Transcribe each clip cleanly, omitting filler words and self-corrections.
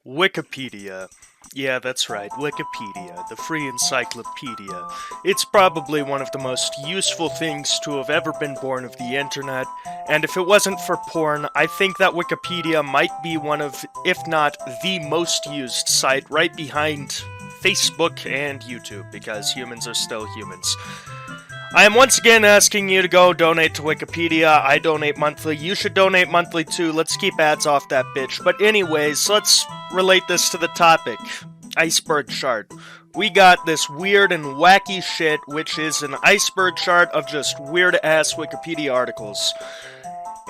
Wikipedia. Yeah, that's right, Wikipedia, the free encyclopedia. It's probably one of the most useful things to have ever been born of the internet, and if it wasn't for porn, I think that Wikipedia might be one of, if not the most used site right behind Facebook and YouTube, because humans are still humans. I am once again asking you to go donate to Wikipedia. I donate monthly. You should donate monthly too. Let's keep ads off that bitch. But anyways, let's relate this to the topic. Iceberg chart. We got this weird and wacky shit, which is an iceberg chart of just weird-ass Wikipedia articles.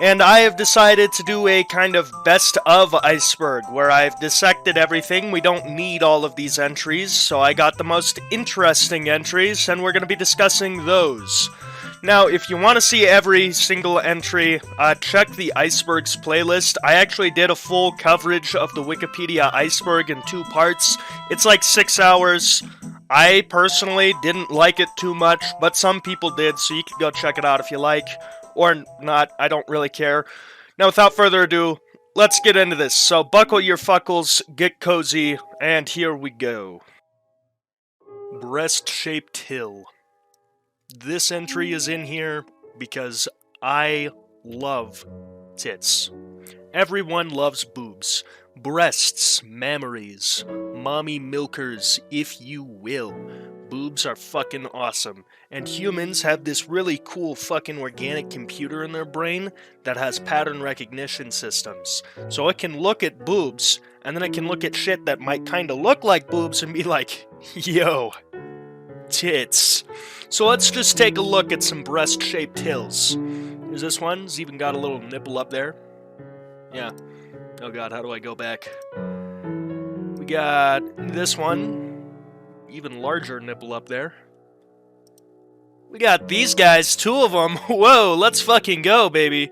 And I have decided to do a kind of best of Iceberg, where I've dissected everything. We don't need all of these entries, so I got the most interesting entries, and we're going to be discussing those. Now, if you want to see every single entry, check the Icebergs playlist. I actually did a full coverage of the Wikipedia Iceberg in 2 parts. It's like 6 hours. I personally didn't like it too much, but some people did, so you can go check it out if you like. Or not, I don't really care. Now, without further ado, let's get into this. So, buckle your fuckles, get cozy, and here we go. Breast-shaped hill. This entry is in here because I love tits. Everyone loves boobs. Breasts, mammaries, mommy milkers, if you will. Boobs are fucking awesome. And humans have this really cool fucking organic computer in their brain that has pattern recognition systems. So it can look at boobs, and then it can look at shit that might kinda look like boobs and be like, yo, tits. So let's just take a look at some breast-shaped hills. There's this one, it's even got a little nipple up there. Yeah. Oh god, how do I go back? We got this one. Even larger nipple up there. We got these guys, 2 of them. Whoa, let's fucking go, baby.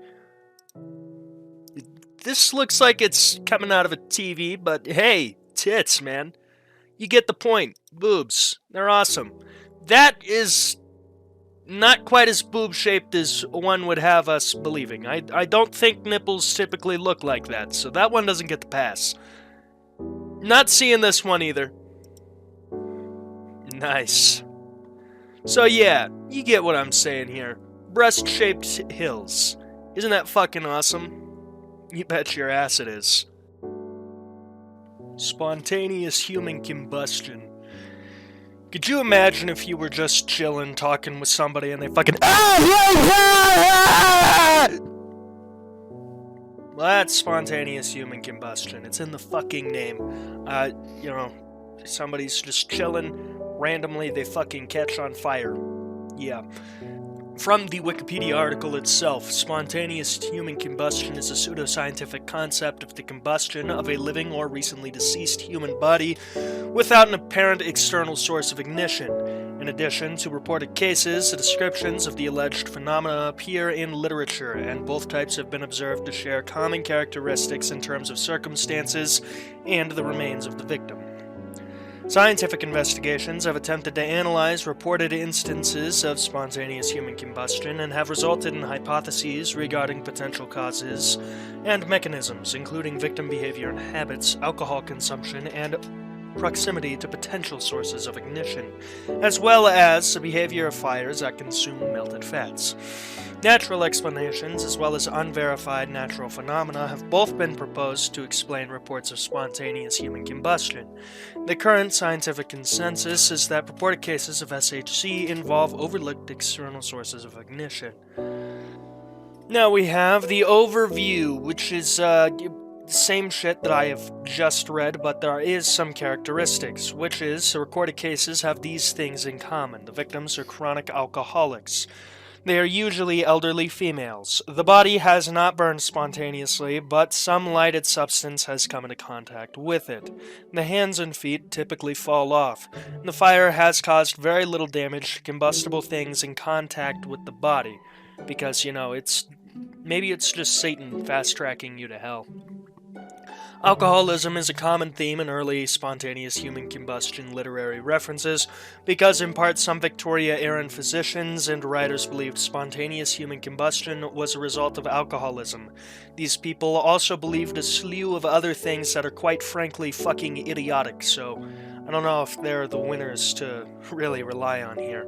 This looks like it's coming out of a TV, but hey, tits, man. You get the point. Boobs. They're awesome. That is not quite as boob-shaped as one would have us believing. I don't think nipples typically look like that, so that one doesn't get the pass. Not seeing this one either. Nice. So yeah, you get what I'm saying here. Breast-shaped hills. Isn't that fucking awesome? You bet your ass it is. Spontaneous human combustion. Could you imagine if you were just chilling, talking with somebody, and they fucking Well, that's spontaneous human combustion. It's in the fucking name. You know, somebody's just chilling, randomly they fucking catch on fire. Yeah. From the Wikipedia article itself, spontaneous human combustion is a pseudoscientific concept of the combustion of a living or recently deceased human body without an apparent external source of ignition. In addition to reported cases, the descriptions of the alleged phenomena appear in literature, and both types have been observed to share common characteristics in terms of circumstances and the remains of the victim. Scientific investigations have attempted to analyze reported instances of spontaneous human combustion and have resulted in hypotheses regarding potential causes and mechanisms, including victim behavior and habits, alcohol consumption, and proximity to potential sources of ignition, as well as the behavior of fires that consume melted fats. Natural explanations, as well as unverified natural phenomena, have both been proposed to explain reports of spontaneous human combustion. The current scientific consensus is that purported cases of SHC involve overlooked external sources of ignition. Now we have the overview, which is same shit that I have just read, but there is some characteristics, which is the recorded cases have these things in common. The victims are chronic alcoholics. They are usually elderly females. The body has not burned spontaneously, but some lighted substance has come into contact with it. The hands and feet typically fall off. The fire has caused very little damage to combustible things in contact with the body, because, you know, maybe it's just Satan fast-tracking you to hell. Alcoholism is a common theme in early spontaneous human combustion literary references because, in part, some Victoria-era physicians and writers believed spontaneous human combustion was a result of alcoholism. These people also believed a slew of other things that are quite frankly fucking idiotic, so I don't know if they're the winners to really rely on here.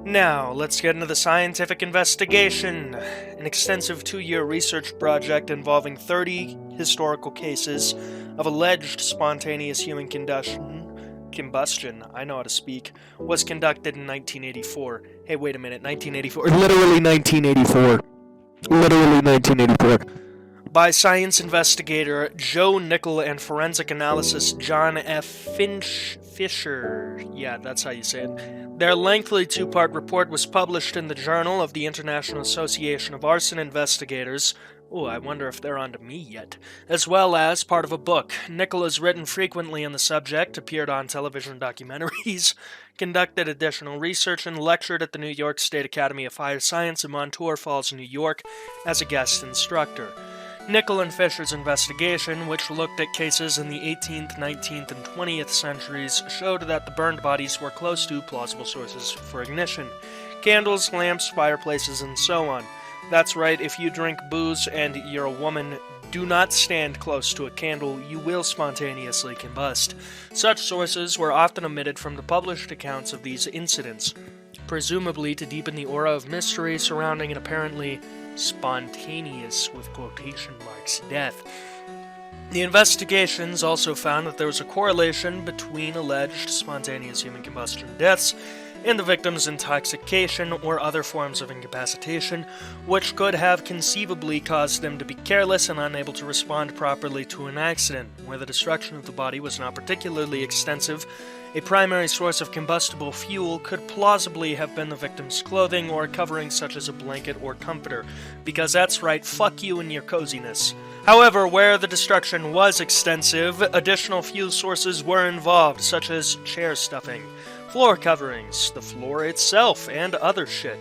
Now, let's get into the scientific investigation. An extensive 2-year research project involving 30 historical cases of alleged spontaneous human combustion, I know how to speak, was conducted in 1984. Hey, wait a minute, 1984. Literally 1984. Literally 1984. By science investigator Joe Nickel and forensic analysis John F. Fisher. Yeah, that's how you say it. Their lengthy 2-part report was published in the Journal of the International Association of Arson Investigators. Oh, I wonder if they're onto me yet. As well as part of a book. Nickel has written frequently on the subject, appeared on television documentaries, conducted additional research, and lectured at the New York State Academy of Higher Science in Montour Falls, New York, as a guest instructor. Nickel and Fisher's investigation, which looked at cases in the 18th, 19th, and 20th centuries, showed that the burned bodies were close to plausible sources for ignition. Candles, lamps, fireplaces, and so on. That's right, if you drink booze and you're a woman, do not stand close to a candle, you will spontaneously combust. Such sources were often omitted from the published accounts of these incidents, presumably to deepen the aura of mystery surrounding an apparently spontaneous, with quotation marks, death. The investigations also found that there was a correlation between alleged spontaneous human combustion deaths and the victim's intoxication or other forms of incapacitation, which could have conceivably caused them to be careless and unable to respond properly to an accident. Where the destruction of the body was not particularly extensive, a primary source of combustible fuel could plausibly have been the victim's clothing or covering such as a blanket or comforter, because that's right, fuck you and your coziness. However, where the destruction was extensive, additional fuel sources were involved, such as chair stuffing, floor coverings, the floor itself, and other shit.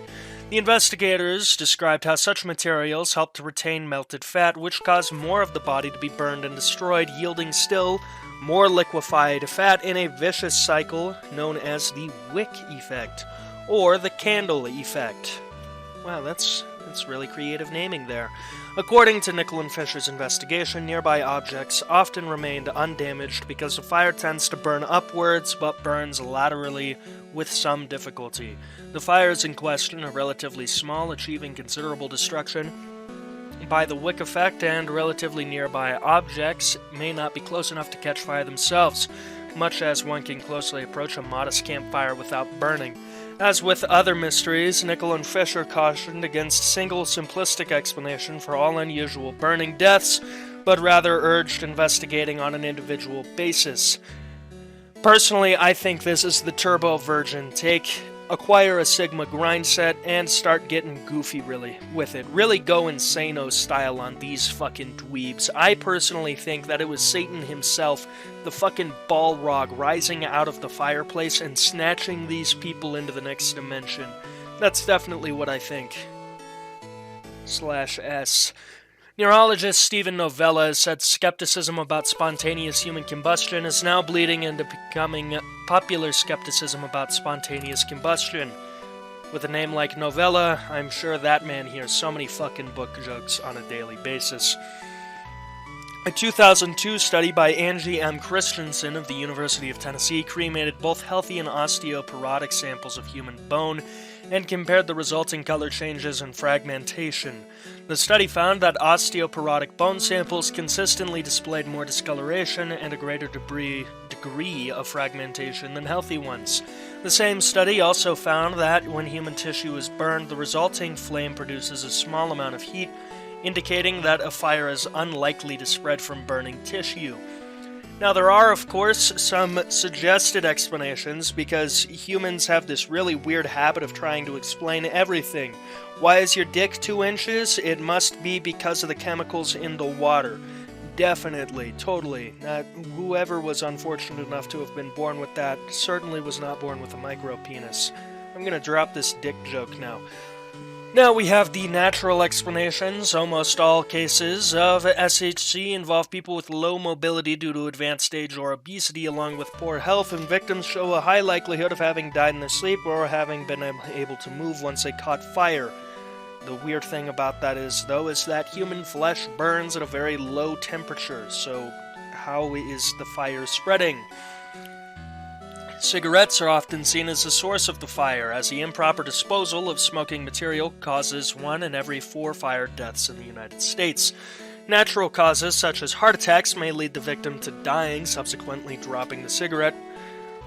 The investigators described how such materials helped to retain melted fat, which caused more of the body to be burned and destroyed, yielding still more liquefied fat in a vicious cycle known as the wick effect, or the candle effect. Wow, that's really creative naming there. According to Nickel and Fisher's investigation, nearby objects often remained undamaged because the fire tends to burn upwards but burns laterally with some difficulty. The fires in question are relatively small, achieving considerable destruction by the wick effect, and relatively nearby objects may not be close enough to catch fire themselves, much as one can closely approach a modest campfire without burning. As with other mysteries, Nickel and Fisher cautioned against single simplistic explanation for all unusual burning deaths, but rather urged investigating on an individual basis. Personally, I think this is the turbo version take. Acquire a Sigma grind set and start getting goofy with it. Really go insano style on these fucking dweebs. I personally think that it was Satan himself, the fucking Balrog, rising out of the fireplace and snatching these people into the next dimension. That's definitely what I think. /S. Neurologist Stephen Novella has said skepticism about spontaneous human combustion is now bleeding into becoming popular skepticism about spontaneous combustion. With a name like Novella, I'm sure that man hears so many fucking book jokes on a daily basis. A 2002 study by Angie M. Christensen of the University of Tennessee cremated both healthy and osteoporotic samples of human bone and compared the resulting color changes and fragmentation. The study found that osteoporotic bone samples consistently displayed more discoloration and a greater degree of fragmentation than healthy ones. The same study also found that when human tissue is burned, the resulting flame produces a small amount of heat, indicating that a fire is unlikely to spread from burning tissue. Now, there are, of course, some suggested explanations, because humans have this really weird habit of trying to explain everything. Why is your dick 2 inches? It must be because of the chemicals in the water. Definitely, totally. Whoever was unfortunate enough to have been born with that certainly was not born with a micro penis. I'm gonna drop this dick joke now. Now we have the natural explanations. Almost all cases of SHC involve people with low mobility due to advanced age or obesity, along with poor health, and victims show a high likelihood of having died in their sleep or having been able to move once they caught fire. The weird thing about that is, though, is that human flesh burns at a very low temperature, so how is the fire spreading? Cigarettes are often seen as the source of the fire, as the improper disposal of smoking material causes 1 in every 4 fire deaths in the United States. Natural causes, such as heart attacks, may lead the victim to dying, subsequently dropping the cigarette,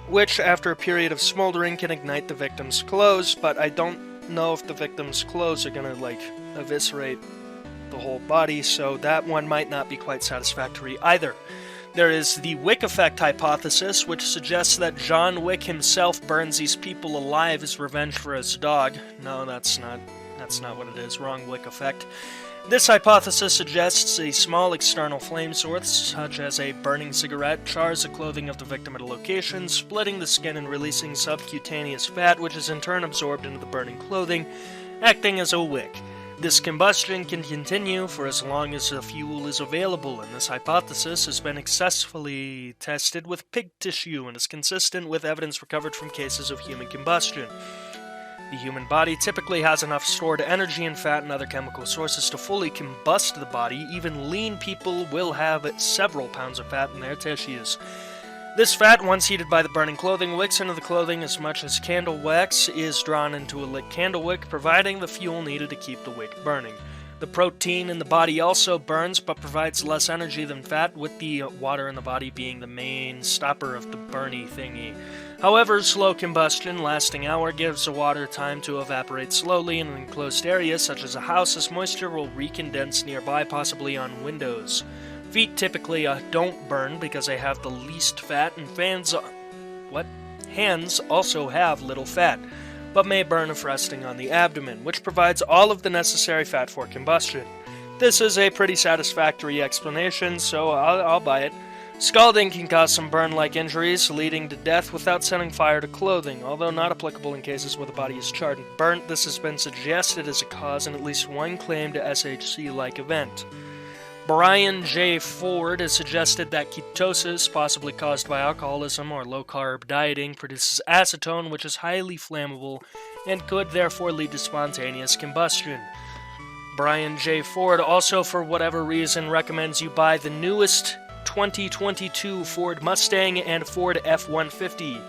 which, after a period of smoldering, can ignite the victim's clothes, but I don't know if the victim's clothes are gonna, eviscerate the whole body, so that one might not be quite satisfactory either. There is the Wick effect hypothesis, which suggests that John Wick himself burns these people alive as revenge for his dog. No, that's not what it is. Wrong Wick effect. This hypothesis suggests a small external flame source, such as a burning cigarette, chars the clothing of the victim at a location, splitting the skin and releasing subcutaneous fat, which is in turn absorbed into the burning clothing, acting as a wick. This combustion can continue for as long as the fuel is available, and this hypothesis has been successfully tested with pig tissue and is consistent with evidence recovered from cases of human combustion. The human body typically has enough stored energy and fat and other chemical sources to fully combust the body. Even lean people will have several pounds of fat in their tissues. This fat, once heated by the burning clothing, wicks into the clothing as much as candle wax is drawn into a lit candle wick, providing the fuel needed to keep the wick burning. The protein in the body also burns, but provides less energy than fat, with the water in the body being the main stopper of the burny thingy. However, slow combustion, lasting hour, gives the water time to evaporate slowly in an enclosed area, such as a house, as moisture will recondense nearby, possibly on windows. Feet typically don't burn because they have the least fat, and hands also have little fat, but may burn if resting on the abdomen, which provides all of the necessary fat for combustion. This is a pretty satisfactory explanation, so I'll buy it. Scalding can cause some burn-like injuries, leading to death without setting fire to clothing. Although not applicable in cases where the body is charred and burnt, this has been suggested as a cause in at least one claimed SHC-like event. Brian J. Ford has suggested that ketosis, possibly caused by alcoholism or low-carb dieting, produces acetone, which is highly flammable and could therefore lead to spontaneous combustion. Brian J. Ford also, for whatever reason, recommends you buy the newest 2022 Ford Mustang and Ford F-150.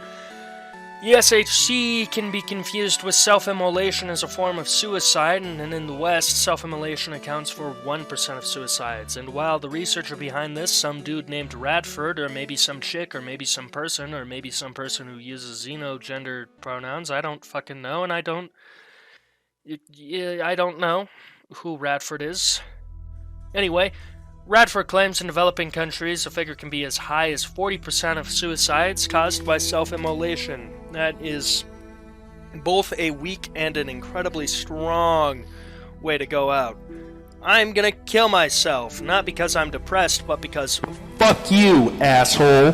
The SHC can be confused with self-immolation as a form of suicide, and in the West, self-immolation accounts for 1% of suicides. And while the researcher behind this, some dude named Radford, or maybe some chick, or maybe some person who uses xenogender pronouns, I don't fucking know, and I don't know who Radford is. Anyway, Radford claims in developing countries the figure can be as high as 40% of suicides caused by self-immolation. That is both a weak and an incredibly strong way to go out. I'm gonna kill myself, not because I'm depressed, but because fuck you, asshole.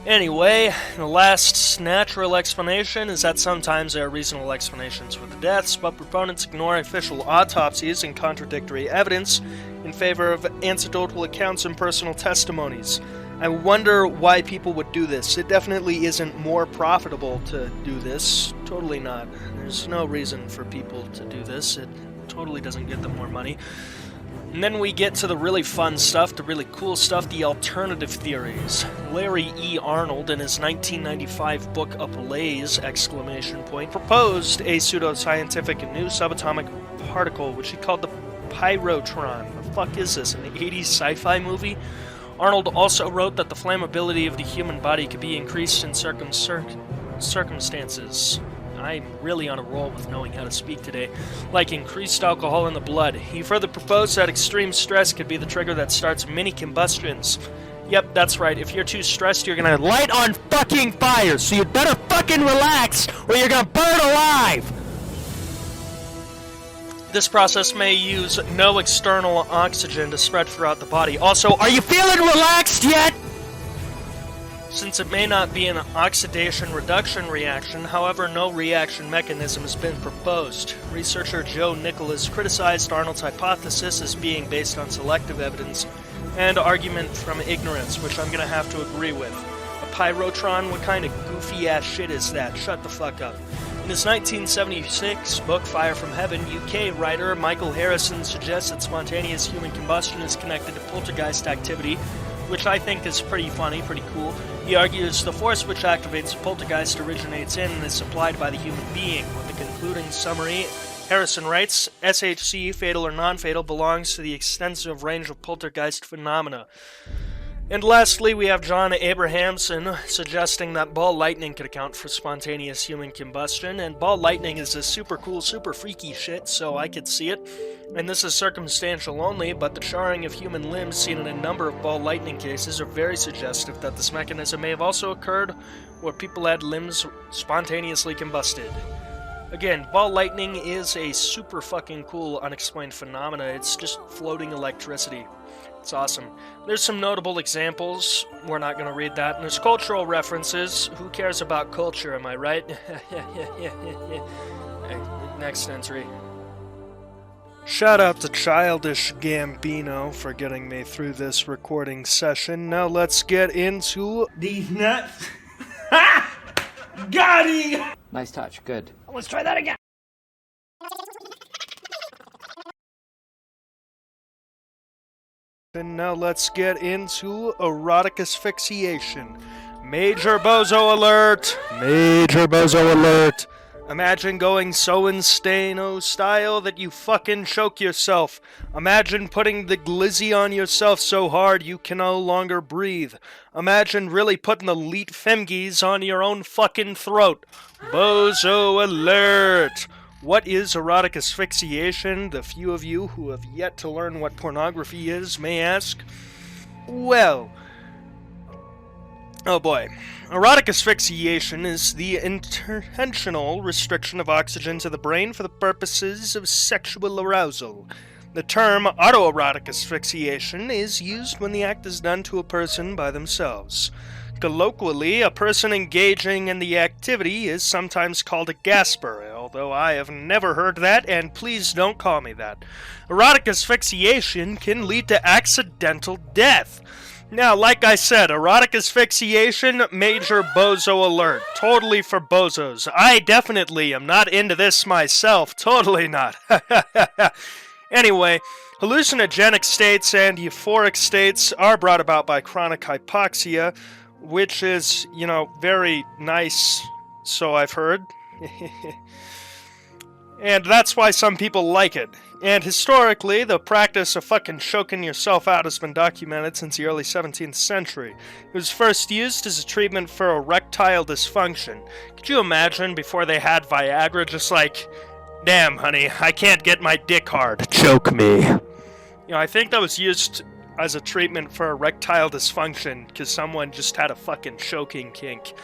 Anyway, the last natural explanation is that sometimes there are reasonable explanations for the deaths, but proponents ignore official autopsies and contradictory evidence in favor of anecdotal accounts and personal testimonies. I wonder why people would do this. It definitely isn't more profitable to do this. Totally not. There's no reason for people to do this. It totally doesn't get them more money. And then we get to the really fun stuff, the really cool stuff, the alternative theories. Larry E. Arnold, in his 1995 book Ablaze! Proposed a pseudoscientific new subatomic particle, which he called the pyrotron. The fuck is this, an 80s sci-fi movie? Arnold also wrote that the flammability of the human body could be increased in circumstances. I'm really on a roll with knowing how to speak today. Like increased alcohol in the blood. He further proposed that extreme stress could be the trigger that starts mini combustions. Yep, that's right. If you're too stressed, you're gonna light on fucking fire, so you'd better fucking relax, or you're gonna burn alive! This process may use no external oxygen to spread throughout the body. Also, are you feeling relaxed yet? Since it may not be an oxidation-reduction reaction, however, no reaction mechanism has been proposed. Researcher Joe Nicholas criticized Arnold's hypothesis as being based on selective evidence and argument from ignorance, which I'm gonna have to agree with. A pyrotron? What kind of goofy-ass shit is that? Shut the fuck up. In his 1976 book, Fire from Heaven, UK writer Michael Harrison suggests that spontaneous human combustion is connected to poltergeist activity, which I think is pretty funny, pretty cool. He argues the force which activates a poltergeist originates in and is supplied by the human being. With the concluding summary, Harrison writes, SHC, fatal or non-fatal, belongs to the extensive range of poltergeist phenomena. And lastly, we have John Abrahamson suggesting that ball lightning could account for spontaneous human combustion, and ball lightning is a super cool, super freaky shit, so I could see it. And this is circumstantial only, but the charring of human limbs seen in a number of ball lightning cases are very suggestive that this mechanism may have also occurred where people had limbs spontaneously combusted. Again, ball lightning is a super fucking cool unexplained phenomena. It's just floating electricity. It's awesome. There's some notable examples. We're not going to read that. And there's cultural references. Who cares about culture, am I right? Next entry. Shout out to Childish Gambino for getting me through this recording session. Now let's get into these nuts. Ha! Got him! Nice touch, good. Let's try that again. And now let's get into erotic asphyxiation. Major bozo alert! Major bozo alert! Imagine going so insane style that you fucking choke yourself. Imagine putting the glizzy on yourself so hard you can no longer breathe. Imagine really putting the leet femgies on your own fucking throat. Bozo alert! What is erotic asphyxiation? The few of you who have yet to learn what pornography is may ask. Well, oh boy. Erotic asphyxiation is the intentional restriction of oxygen to the brain for the purposes of sexual arousal. The term autoerotic asphyxiation is used when the act is done to a person by themselves. Colloquially, a person engaging in the activity is sometimes called a gasper, although I have never heard that, and please don't call me that. Erotic asphyxiation can lead to accidental death. Now, like I said, erotic asphyxiation, major bozo alert. Totally for bozos. I definitely am not into this myself. Totally not. Anyway, hallucinogenic states and euphoric states are brought about by chronic hypoxia, which is, very nice, so I've heard. And that's why some people like it. And historically, the practice of fucking choking yourself out has been documented since the early 17th century. It was first used as a treatment for erectile dysfunction. Could you imagine before they had Viagra just like, damn, honey, I can't get my dick hard. Choke me. I think that was used as a treatment for erectile dysfunction because someone just had a fucking choking kink.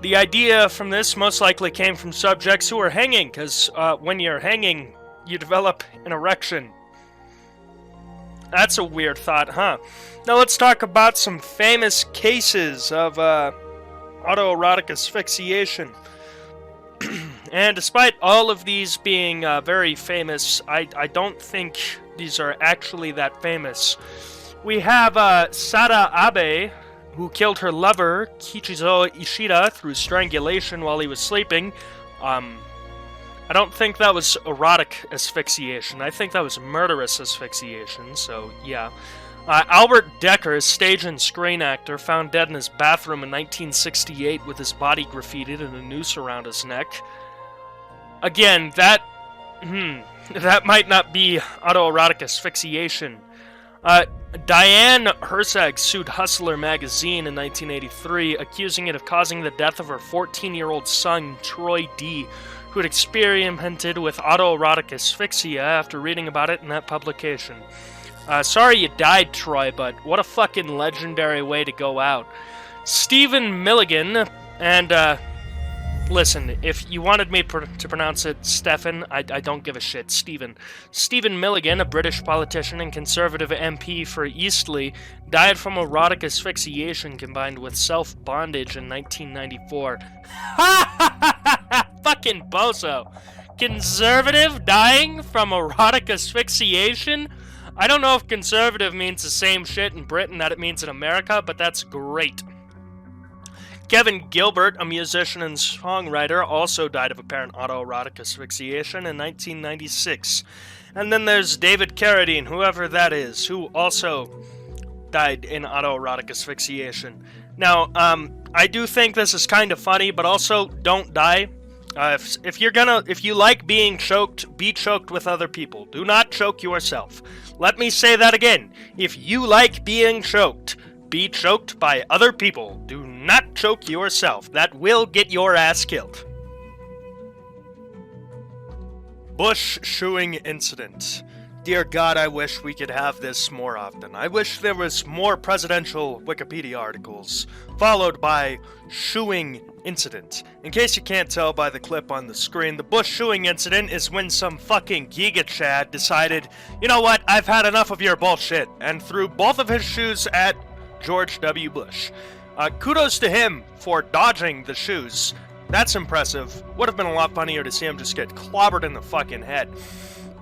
The idea from this most likely came from subjects who were hanging, because when you're hanging, you develop an erection. That's a weird thought, huh? Now let's talk about some famous cases of autoerotic asphyxiation. And despite all of these being very famous, I don't think these are actually that famous. We have Sada Abe, who killed her lover, Kichizo Ishida, through strangulation while he was sleeping. I don't think that was erotic asphyxiation. I think that was murderous asphyxiation, so yeah. Albert Dekker, stage and screen actor, found dead in his bathroom in 1968 with his body graffitied and a noose around his neck. Again, that might not be autoerotic asphyxiation. Diane Herzog sued Hustler magazine in 1983, accusing it of causing the death of her 14-year-old son, Troy D., who had experimented with autoerotic asphyxia after reading about it in that publication. Sorry you died, Troy, but what a fucking legendary way to go out. Stephen Milligan and Listen, if you wanted me to pronounce it Stefan, I don't give a shit. Stephen Milligan, a British politician and Conservative MP for Eastleigh, died from erotic asphyxiation combined with self-bondage in 1994. Fucking bozo. Conservative dying from erotic asphyxiation? I don't know if conservative means the same shit in Britain that it means in America, but that's great. Kevin Gilbert, a musician and songwriter, also died of apparent autoerotic asphyxiation in 1996. And then there's David Carradine, whoever that is, who also died in autoerotic asphyxiation. Now, I do think this is kind of funny, but also don't die. If you like being choked, be choked with other people. Do not choke yourself. Let me say that again. If you like being choked, be choked by other people. Do not choke yourself. That will get your ass killed. Bush shoeing incident. Dear God, I wish we could have this more often. I wish there was more presidential Wikipedia articles, followed by shoeing incident. In case you can't tell by the clip on the screen, the Bush shoeing incident is when some fucking Giga Chad decided, you know what, I've had enough of your bullshit, and threw both of his shoes at George W. Bush. Kudos to him for dodging the shoes. That's impressive. Would have been a lot funnier to see him just get clobbered in the fucking head.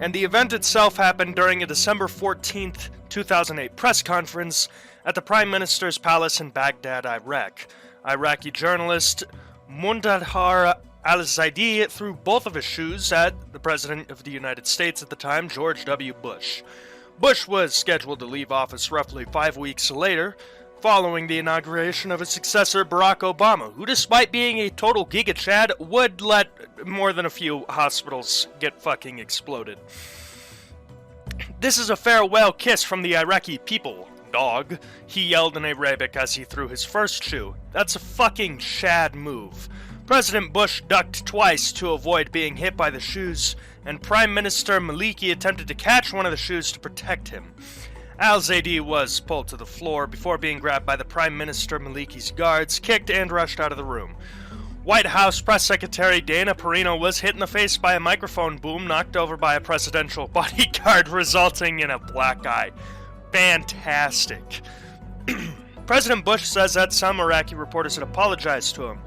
And the event itself happened during a December 14th, 2008 press conference at the Prime Minister's palace in Baghdad, Iraq. Iraqi journalist Muntahar al-Zaidi threw both of his shoes at the President of the United States at the time, George W. Bush. Bush was scheduled to leave office roughly 5 weeks later, following the inauguration of his successor, Barack Obama, who, despite being a total Giga Chad, would let more than a few hospitals get fucking exploded. This is a farewell kiss from the Iraqi people, dog, he yelled in Arabic as he threw his first shoe. That's a fucking Chad move. President Bush ducked twice to avoid being hit by the shoes, and Prime Minister Maliki attempted to catch one of the shoes to protect him. Al-Zaidi was pulled to the floor before being grabbed by the Prime Minister Maliki's guards, kicked, and rushed out of the room. White House Press Secretary Dana Perino was hit in the face by a microphone boom knocked over by a presidential bodyguard, resulting in a black eye. Fantastic. President Bush says that some Iraqi reporters had apologized to him.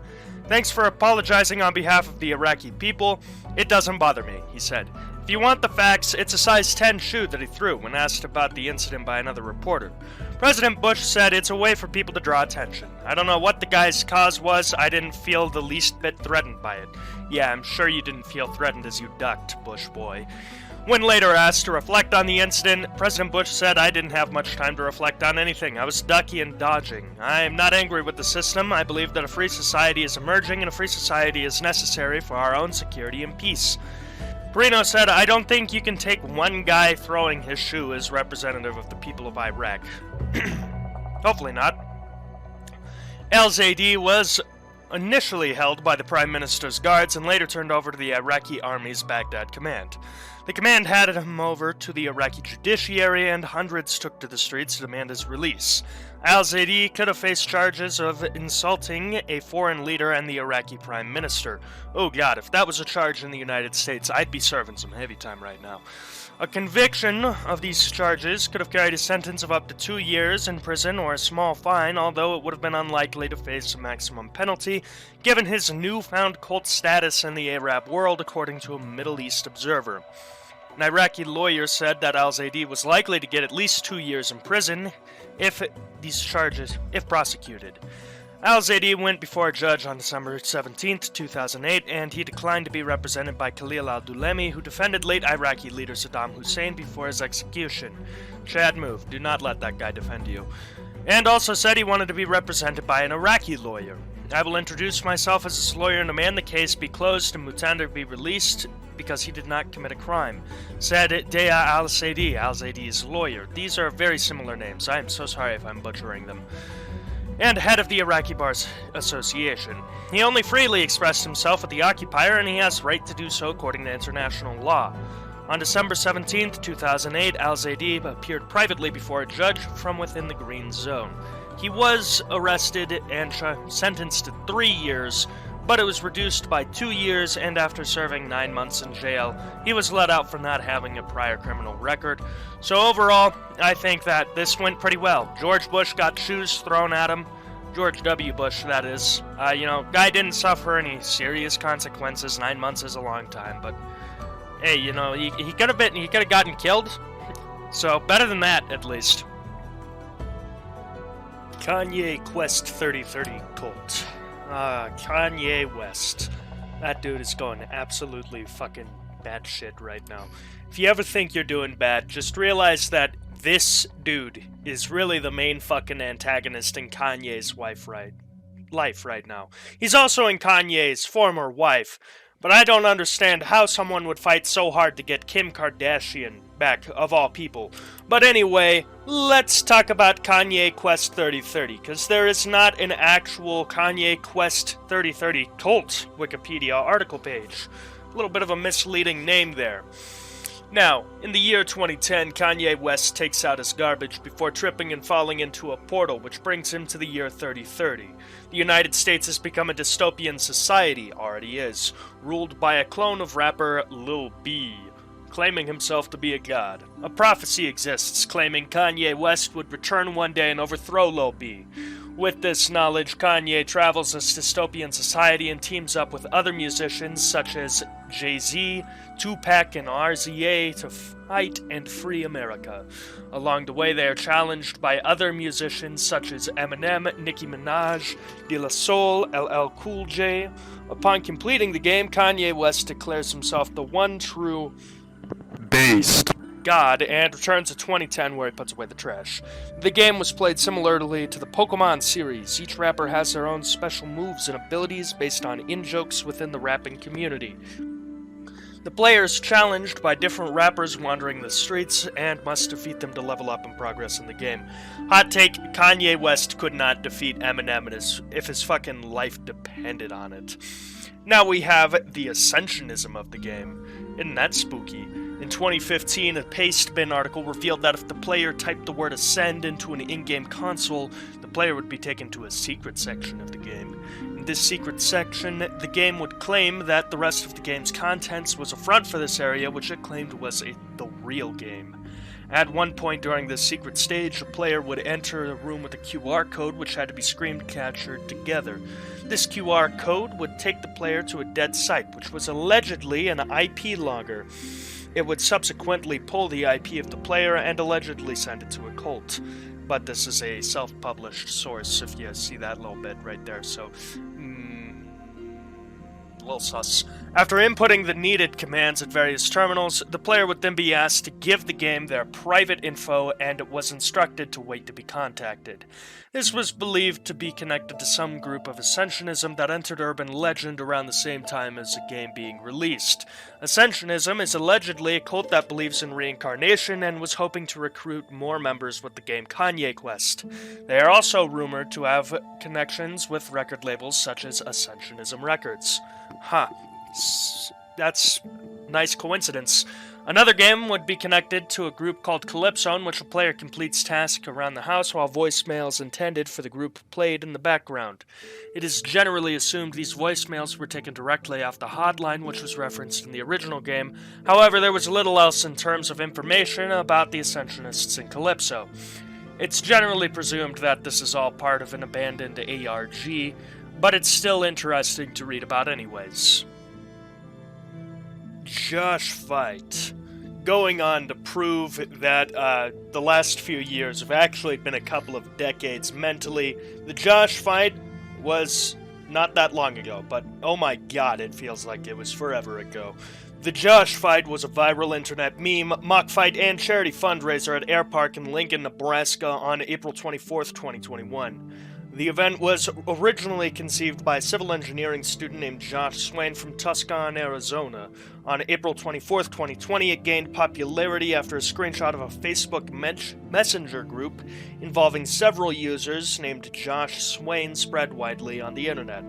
Thanks for apologizing on behalf of the Iraqi people. It doesn't bother me, he said. If you want the facts, it's a size 10 shoe that he threw when asked about the incident by another reporter. President Bush said it's a way for people to draw attention. I don't know what the guy's cause was. I didn't feel the least bit threatened by it. Yeah, I'm sure you didn't feel threatened as you ducked, Bush boy. When later asked to reflect on the incident, President Bush said, I didn't have much time to reflect on anything. I was ducky and dodging. I'm not angry with the system. I believe that a free society is emerging and a free society is necessary for our own security and peace. Perino said, I don't think you can take one guy throwing his shoe as representative of the people of Iraq. Hopefully not. Al-Zaidi was initially held by the Prime Minister's guards and later turned over to the Iraqi Army's Baghdad command. The command handed him over to the Iraqi judiciary, and hundreds took to the streets to demand his release. Al-Zaidi could have faced charges of insulting a foreign leader and the Iraqi Prime Minister. Oh god, if that was a charge in the United States, I'd be serving some heavy time right now. A conviction of these charges could have carried a sentence of up to 2 years in prison or a small fine, although it would have been unlikely to face a maximum penalty, given his newfound cult status in the Arab world, according to a Middle East observer. An Iraqi lawyer said that Al-Zaidi was likely to get at least 2 years in prison if prosecuted. Al-Zaidi went before a judge on December 17, 2008, and he declined to be represented by Khalil al-Dulemi, who defended late Iraqi leader Saddam Hussein before his execution. Chad move, do not let that guy defend you. And also said he wanted to be represented by an Iraqi lawyer. I will introduce myself as his lawyer and demand the case be closed and Mutanda be released because he did not commit a crime, said Dea al-Zaidi, Al-Zaidi's lawyer. These are very similar names. I am so sorry if I'm butchering them. And head of the Iraqi Bars Association. He only freely expressed himself at the occupier, and he has right to do so according to international law. On December 17, 2008, Al-Zaidi appeared privately before a judge from within the Green Zone. He was arrested and sentenced to 3 years but it was reduced by 2 years, and after serving 9 months in jail, he was let out for not having a prior criminal record. So overall, I think that this went pretty well. George Bush got shoes thrown at him. George W. Bush, that is. Guy didn't suffer any serious consequences. 9 months is a long time, but hey, he could have gotten killed. So better than that, at least. Kanye Quest 3030 cult. Kanye West. That dude is going absolutely fucking batshit right now. If you ever think you're doing bad, just realize that this dude is really the main fucking antagonist in Kanye's life right now. He's also in Kanye's former wife, but I don't understand how someone would fight so hard to get Kim Kardashian back, of all people. But anyway, let's talk about Kanye Quest 3030, because there is not an actual Kanye Quest 3030 cult Wikipedia article page. A little bit of a misleading name there. Now, in the year 2010, Kanye West takes out his garbage before tripping and falling into a portal, which brings him to the year 3030. The United States has become a dystopian society, already is, ruled by a clone of rapper Lil B, claiming himself to be a god. A prophecy exists claiming Kanye West would return one day and overthrow Lil B. With this knowledge, Kanye travels this dystopian society and teams up with other musicians such as Jay-Z, Tupac, and RZA to fight and free America. Along the way, they are challenged by other musicians such as Eminem, Nicki Minaj, De La Soul, LL Cool J. Upon completing the game, Kanye West declares himself the one true Based God and returns to 2010 where he puts away the trash. The game was played similarly to the Pokemon series. Each rapper has their own special moves and abilities based on in-jokes within the rapping community. The player is challenged by different rappers wandering the streets and must defeat them to level up and progress in the game. Hot take, Kanye West could not defeat Eminem if his fucking life depended on it. Now we have the ascensionism of the game. Isn't that spooky? In 2015, a Pastebin article revealed that if the player typed the word ascend into an in-game console, the player would be taken to a secret section of the game. In this secret section, the game would claim that the rest of the game's contents was a front for this area, which it claimed was the real game. At one point during this secret stage, a player would enter a room with a QR code which had to be screen captured together. This QR code would take the player to a dead site, which was allegedly an IP logger. It would subsequently pull the IP of the player and allegedly send it to a cult. But this is a self-published source, if you see that little bit right there, so a little sus. After inputting the needed commands at various terminals, the player would then be asked to give the game their private info and was instructed to wait to be contacted. This was believed to be connected to some group of Ascensionism that entered urban legend around the same time as the game being released. Ascensionism is allegedly a cult that believes in reincarnation and was hoping to recruit more members with the game Kanye Quest. They are also rumored to have connections with record labels such as Ascensionism Records. That's nice coincidence. Another game would be connected to a group called Calypso, in which a player completes tasks around the house while voicemails intended for the group played in the background. It is generally assumed these voicemails were taken directly off the hotline, which was referenced in the original game. However, there was little else in terms of information about the Ascensionists in Calypso. It's generally presumed that this is all part of an abandoned ARG, but it's still interesting to read about anyways. Josh Fight. Going on to prove that the last few years have actually been a couple of decades mentally. The Josh Fight was not that long ago, but oh my god, it feels like it was forever ago. The Josh Fight was a viral internet meme, mock fight, and charity fundraiser at Air Park in Lincoln, Nebraska on April 24th, 2021. The event was originally conceived by a civil engineering student named Josh Swain from Tucson, Arizona. On April 24, 2020, it gained popularity after a screenshot of a Facebook messenger group involving several users named Josh Swain spread widely on the internet.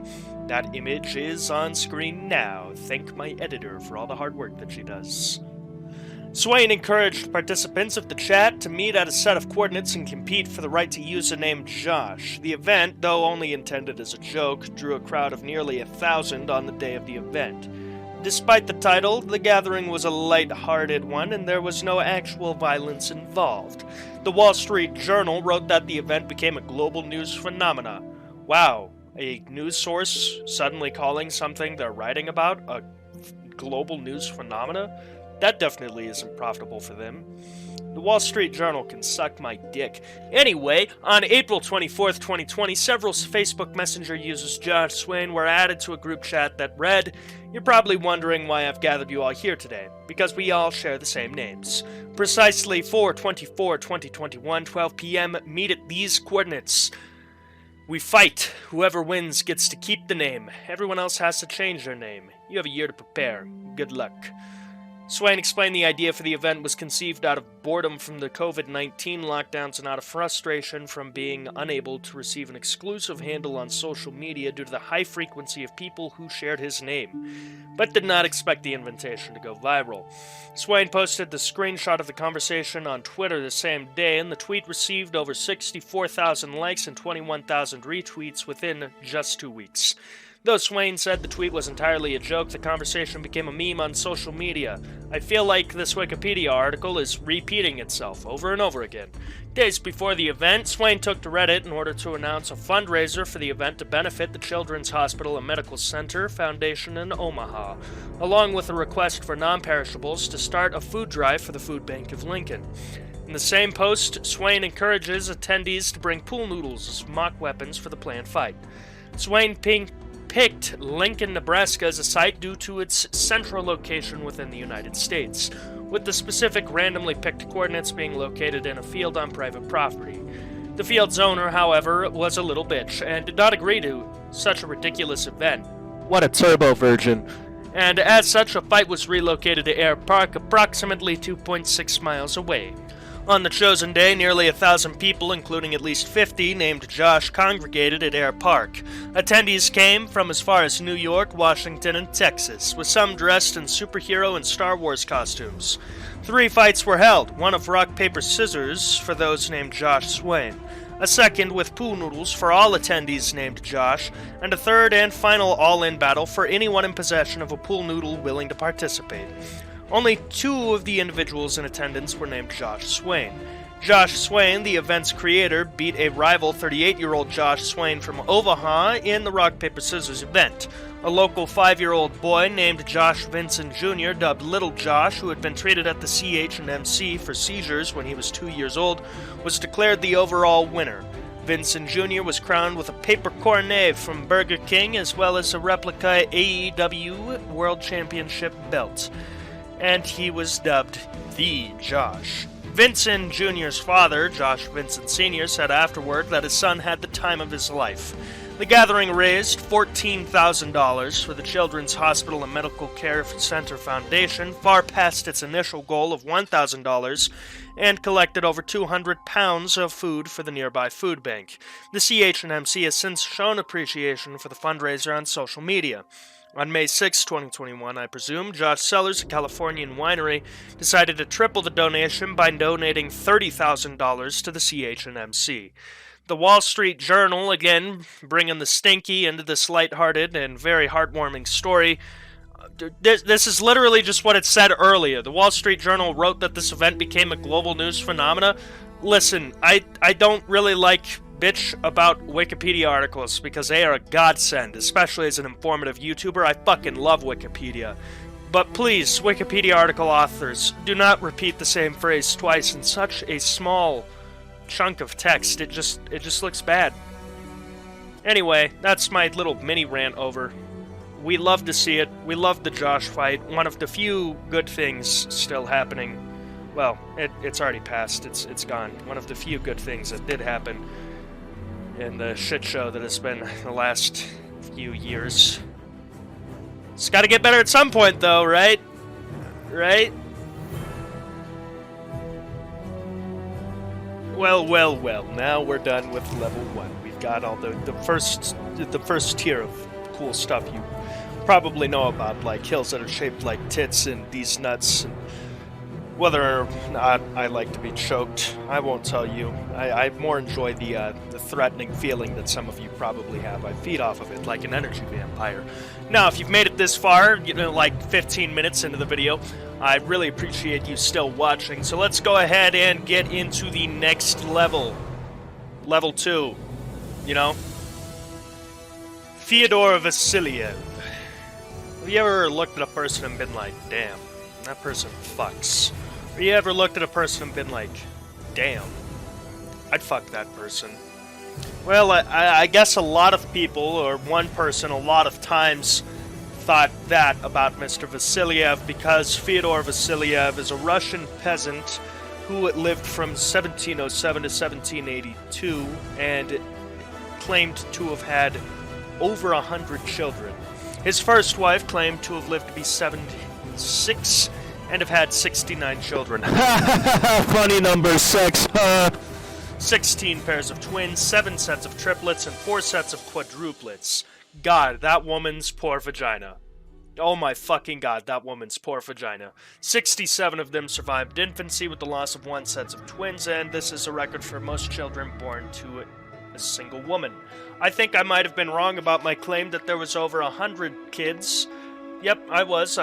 That image is on screen now. Thank my editor for all the hard work that she does. Swain encouraged participants of the chat to meet at a set of coordinates and compete for the right to use the name Josh. The event, though only intended as a joke, drew a crowd of nearly 1,000 on the day of the event. Despite the title, the gathering was a light-hearted one and there was no actual violence involved. The Wall Street Journal wrote that the event became a global news phenomena. Wow, a news source suddenly calling something they're writing about a global news phenomena? That definitely isn't profitable for them. The Wall Street Journal can suck my dick. Anyway, on April 24th, 2020, several Facebook Messenger users Josh Swain were added to a group chat that read, "You're probably wondering why I've gathered you all here today, because we all share the same names. Precisely 4/24/2021, 12 p.m., meet at these coordinates. We fight. Whoever wins gets to keep the name. Everyone else has to change their name. You have a year to prepare. Good luck." Swain explained the idea for the event was conceived out of boredom from the COVID-19 lockdowns and out of frustration from being unable to receive an exclusive handle on social media due to the high frequency of people who shared his name, but did not expect the invitation to go viral. Swain posted the screenshot of the conversation on Twitter the same day, and the tweet received over 64,000 likes and 21,000 retweets within just 2 weeks. Though Swain said the tweet was entirely a joke, the conversation became a meme on social media. I feel like this Wikipedia article is repeating itself over and over again. Days before the event, Swain took to Reddit in order to announce a fundraiser for the event to benefit the Children's Hospital and Medical Center Foundation in Omaha, along with a request for non-perishables to start a food drive for the Food Bank of Lincoln. In the same post, Swain encourages attendees to bring pool noodles as mock weapons for the planned fight. Swain picked Lincoln, Nebraska as a site due to its central location within the United States, with the specific randomly picked coordinates being located in a field on private property. The field's owner, however, was a little bitch and did not agree to such a ridiculous event. What a turbo virgin. And as such, a fight was relocated to Air Park, approximately 2.6 miles away. On the chosen day, nearly 1,000 people, including at least 50 named Josh, congregated at Air Park. Attendees came from as far as New York, Washington, and Texas, with some dressed in superhero and Star Wars costumes. 3 fights were held, one of rock, paper, scissors for those named Josh Swain, a second with pool noodles for all attendees named Josh, and a third and final all-in battle for anyone in possession of a pool noodle willing to participate. Only 2 of the individuals in attendance were named Josh Swain. Josh Swain, the event's creator, beat a rival 38-year-old Josh Swain from Omaha in the rock, paper, scissors event. A local 5-year-old boy named Josh Vincent Jr., dubbed Little Josh, who had been treated at the CH&MC for seizures when he was 2 years old, was declared the overall winner. Vincent Jr. was crowned with a paper coronet from Burger King, as well as a replica AEW World Championship belt. And he was dubbed The Josh. Vincent Jr.'s father, Josh Vincent Sr., said afterward that his son had the time of his life. The gathering raised $14,000 for the Children's Hospital and Medical Care Center Foundation, far past its initial goal of $1,000, and collected over 200 pounds of food for the nearby food bank. The CH&MC has since shown appreciation for the fundraiser on social media. On May 6, 2021, I presume, Josh Sellers, a Californian winery, decided to triple the donation by donating $30,000 to the CH&MC. The Wall Street Journal, again, bringing the stinky into this lighthearted and very heartwarming story. This is literally just what it said earlier. The Wall Street Journal wrote that this event became a global news phenomena. Listen, I don't really like bitch about Wikipedia articles because they are a godsend, especially as an informative YouTuber. I fucking love Wikipedia. But please, Wikipedia article authors, do not repeat the same phrase twice in such a small chunk of text. It just looks bad. Anyway, that's my little mini rant over. We love to see it. We love the Josh fight. One of the few good things still happening. Well, it's already passed. It's gone. One of the few good things that did happen in the shit show that has been the last few years. It's gotta get better at some point, though, right? Right? Well. Now we're done with level 1. We've got all the first tier of cool stuff you probably know about, like hills that are shaped like tits and these nuts and Whether or not I like to be choked, I won't tell you. I more enjoy the threatening feeling that some of you probably have. I feed off of it like an energy vampire. Now, if you've made it this far, like 15 minutes into the video, I really appreciate you still watching. So let's go ahead and get into the next level. Level 2. Theodore Vasilyev. Have you ever looked at a person and been like, damn, that person fucks? Or you ever looked at a person and been like, damn, I'd fuck that person? Well, I guess a lot of people, or one person, a lot of times thought that about Mr. Vasilyev because Theodore Vasilyev is a Russian peasant who lived from 1707 to 1782 and claimed to have had over 100 children. His first wife claimed to have lived to be 76 and have had 69 children. Funny number 6. 16 pairs of twins, 7 sets of triplets, and 4 sets of quadruplets. God, that woman's poor vagina. Oh my fucking god, that woman's poor vagina. 67 of them survived infancy with the loss of 1 set of twins, and this is a record for most children born to a single woman. I think I might have been wrong about my claim that there was over 100 kids. Yep, I was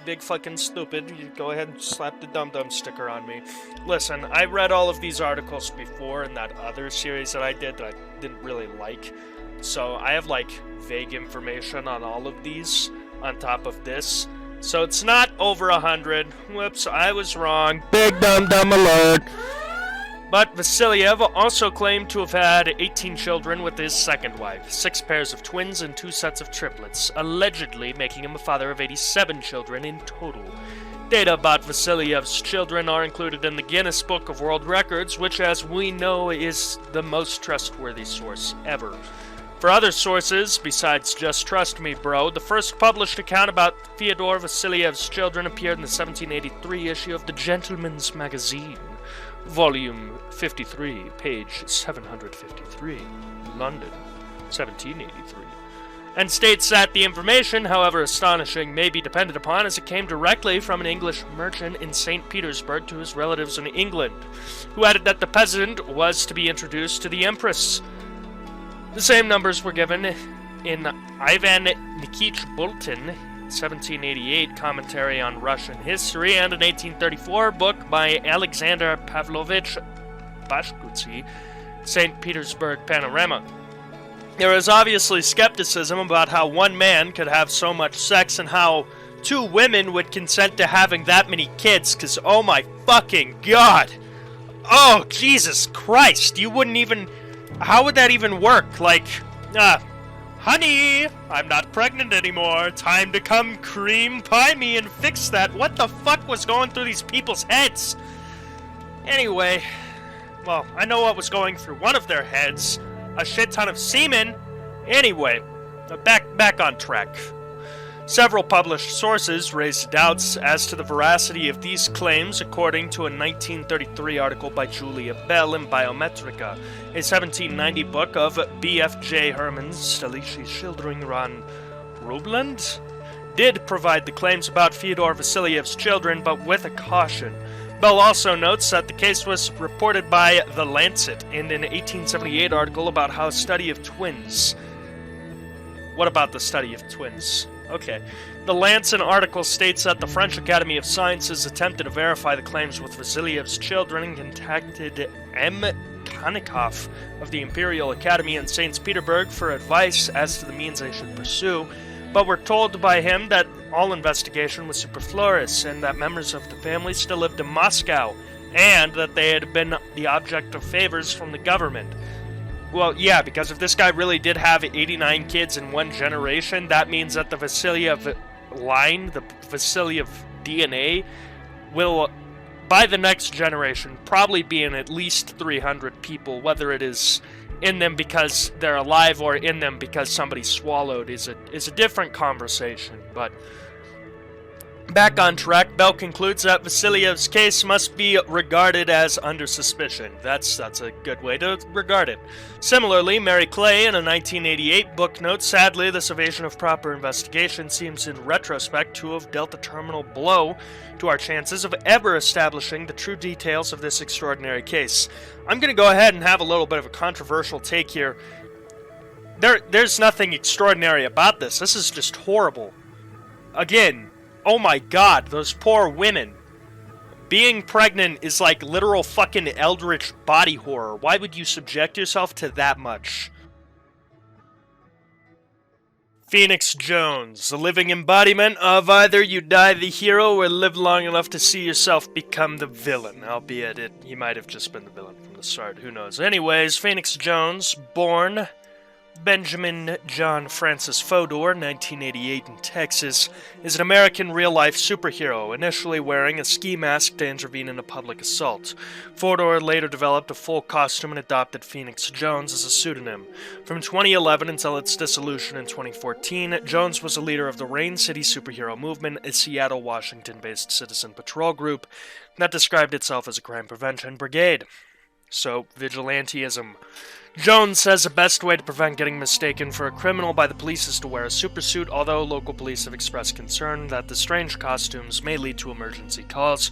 big fucking stupid. You go ahead and slap the dum-dum sticker on me. Listen, I read all of these articles before in that other series that I did that I didn't really like. So I have, like, vague information on all of these on top of this. So it's not over 100. Whoops, I was wrong. Big dum-dum alert. But Vasilyev also claimed to have had 18 children with his second wife, 6 pairs of twins and 2 sets of triplets, allegedly making him a father of 87 children in total. Data about Vasilyev's children are included in the Guinness Book of World Records, which, as we know, is the most trustworthy source ever. For other sources, besides Just Trust Me Bro, the first published account about Theodore Vasilyev's children appeared in the 1783 issue of the Gentleman's Magazine. Volume 53, page 753, London, 1783, and states that the information, however astonishing, may be depended upon as it came directly from an English merchant in St. Petersburg to his relatives in England, who added that the peasant was to be introduced to the Empress. The same numbers were given in Ivan Nikitch Bulletin, 1788 commentary on Russian history, and an 1834 book by Alexander Pavlovich Bashkutsi, St. Petersburg Panorama. There is obviously skepticism about how one man could have so much sex and how 2 women would consent to having that many kids, because oh my fucking god! Oh, Jesus Christ, you wouldn't even... How would that even work? Like, honey, I'm not pregnant anymore. Time to come cream pie me and fix that. What the fuck was going through these people's heads? Anyway, well, I know what was going through one of their heads. A shit ton of semen. Anyway, back on track. Several published sources raised doubts as to the veracity of these claims, according to a 1933 article by Julia Bell in Biometrica, a 1790 book of B.F.J. Herman's Salish Schildering ran Rubland did provide the claims about Fyodor Vasilyev's children, but with a caution. Bell also notes that the case was reported by The Lancet in an 1878 article about how a study of twins... What about the study of twins? Okay. The Lancet article states that the French Academy of Sciences attempted to verify the claims with Vasilyev's children and contacted M. Konikoff of the Imperial Academy in St. Petersburg for advice as to the means they should pursue, but were told by him that all investigation was superfluous and that members of the family still lived in Moscow, and that they had been the object of favors from the government. Well, yeah, because if this guy really did have 89 kids in one generation, that means that the Vasilyev line, the Vasilyev DNA, will, by the next generation, probably be in at least 300 people, whether it is in them because they're alive or in them because somebody swallowed is a different conversation, but Back on track, Bell concludes that Vasilyev's case must be regarded as under suspicion. That's a good way to regard it. Similarly, Mary Clay, in a 1988 book, notes, sadly, this evasion of proper investigation seems in retrospect to have dealt a terminal blow to our chances of ever establishing the true details of this extraordinary case. I'm going to go ahead and have a little bit of a controversial take here. There's nothing extraordinary about this. This is just horrible. Again, oh my god, those poor women. Being pregnant is like literal fucking eldritch body horror. Why would you subject yourself to that much? Phoenix Jones, a living embodiment of either you die the hero or live long enough to see yourself become the villain. Albeit he might have just been the villain from the start, who knows. Anyways, Phoenix Jones, born Benjamin John Francis Fodor, 1988 in Texas, is an American real-life superhero, initially wearing a ski mask to intervene in a public assault. Fodor later developed a full costume and adopted Phoenix Jones as a pseudonym. From 2011 until its dissolution in 2014, Jones was a leader of the Rain City Superhero Movement, a Seattle, Washington-based citizen patrol group that described itself as a crime prevention brigade. So, vigilantism. Jones says the best way to prevent getting mistaken for a criminal by the police is to wear a supersuit, although local police have expressed concern that the strange costumes may lead to emergency calls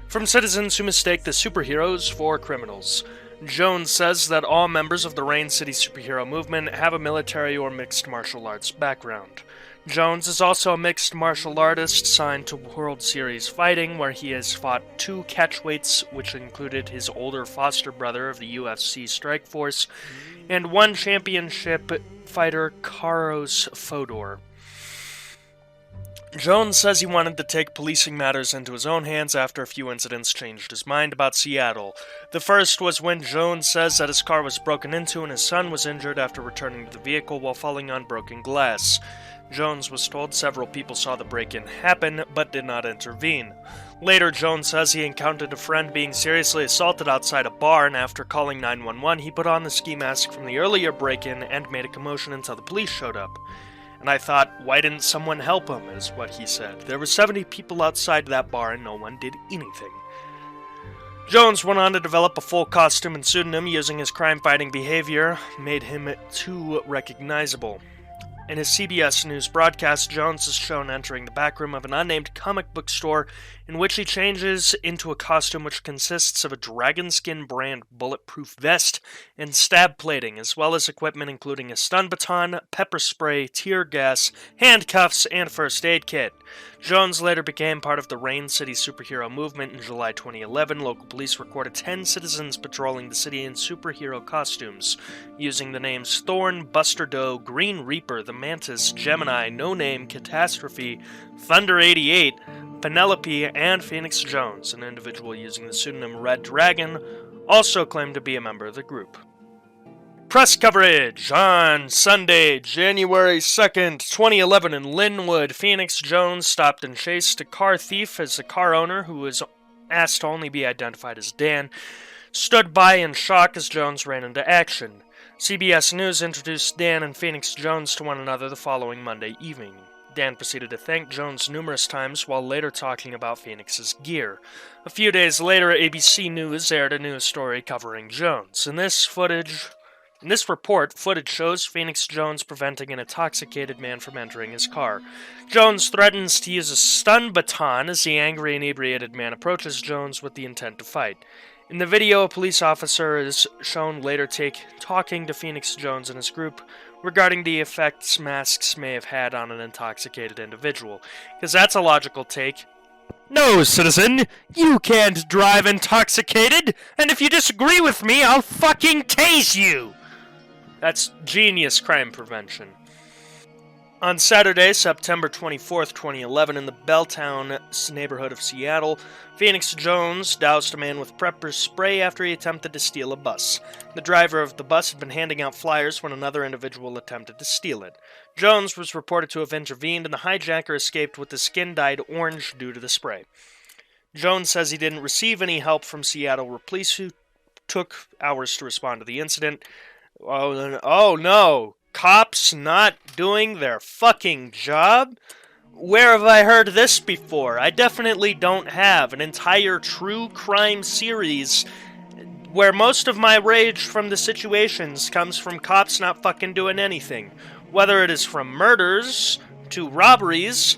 from citizens who mistake the superheroes for criminals. Jones says that all members of the Rain City Superhero Movement have a military or mixed martial arts background. Jones is also a mixed martial artist signed to World Series Fighting, where he has fought 2 catchweights, which included his older foster brother of the UFC Strike Force, and 1 championship fighter, Carlos Fodor. Jones says he wanted to take policing matters into his own hands after a few incidents changed his mind about Seattle. The first was when Jones says that his car was broken into and his son was injured after returning to the vehicle while falling on broken glass. Jones was told several people saw the break-in happen, but did not intervene. Later, Jones says he encountered a friend being seriously assaulted outside a bar, and after calling 911, he put on the ski mask from the earlier break-in and made a commotion until the police showed up. And I thought, why didn't someone help him, is what he said. There were 70 people outside that bar and no one did anything. Jones went on to develop a full costume and pseudonym using his crime-fighting behavior, made him too recognizable. In his CBS News broadcast, Jones is shown entering the back room of an unnamed comic book store in which he changes into a costume which consists of a dragon skin brand bulletproof vest and stab plating, as well as equipment including a stun baton, pepper spray, tear gas, handcuffs, and first aid kit. Jones later became part of the Rain City Superhero Movement in July 2011. Local police recorded 10 citizens patrolling the city in superhero costumes, using the names Thorn, Buster Doe, Green Reaper, the Mantis, Gemini, No Name, Catastrophe, Thunder 88, Penelope, and Phoenix Jones. An individual using the pseudonym Red Dragon also claimed to be a member of the group. Press coverage on Sunday, January 2nd, 2011 in Linwood. Phoenix Jones stopped and chased a car thief as the car owner, who was asked to only be identified as Dan, stood by in shock as Jones ran into action. CBS News introduced Dan and Phoenix Jones to one another the following Monday evening. Dan proceeded to thank Jones numerous times while later talking about Phoenix's gear. A few days later, ABC News aired a news story covering Jones. In this report, footage shows Phoenix Jones preventing an intoxicated man from entering his car. Jones threatens to use a stun baton as the angry, inebriated man approaches Jones with the intent to fight. In the video, a police officer is shown later talking to Phoenix Jones and his group regarding the effects masks may have had on an intoxicated individual, because that's a logical take. No, citizen, you can't drive intoxicated, and if you disagree with me, I'll fucking tase you! That's genius crime prevention. On Saturday, September 24th, 2011, in the Belltown neighborhood of Seattle, Phoenix Jones doused a man with pepper spray after he attempted to steal a bus. The driver of the bus had been handing out flyers when another individual attempted to steal it. Jones was reported to have intervened, and the hijacker escaped with his skin dyed orange due to the spray. Jones says he didn't receive any help from Seattle police, who took hours to respond to the incident. Oh no! Cops not doing their fucking job? Where have I heard this before? I definitely don't have. An entire true crime series where most of my rage from the situations comes from cops not fucking doing anything. Whether it is from murders to robberies,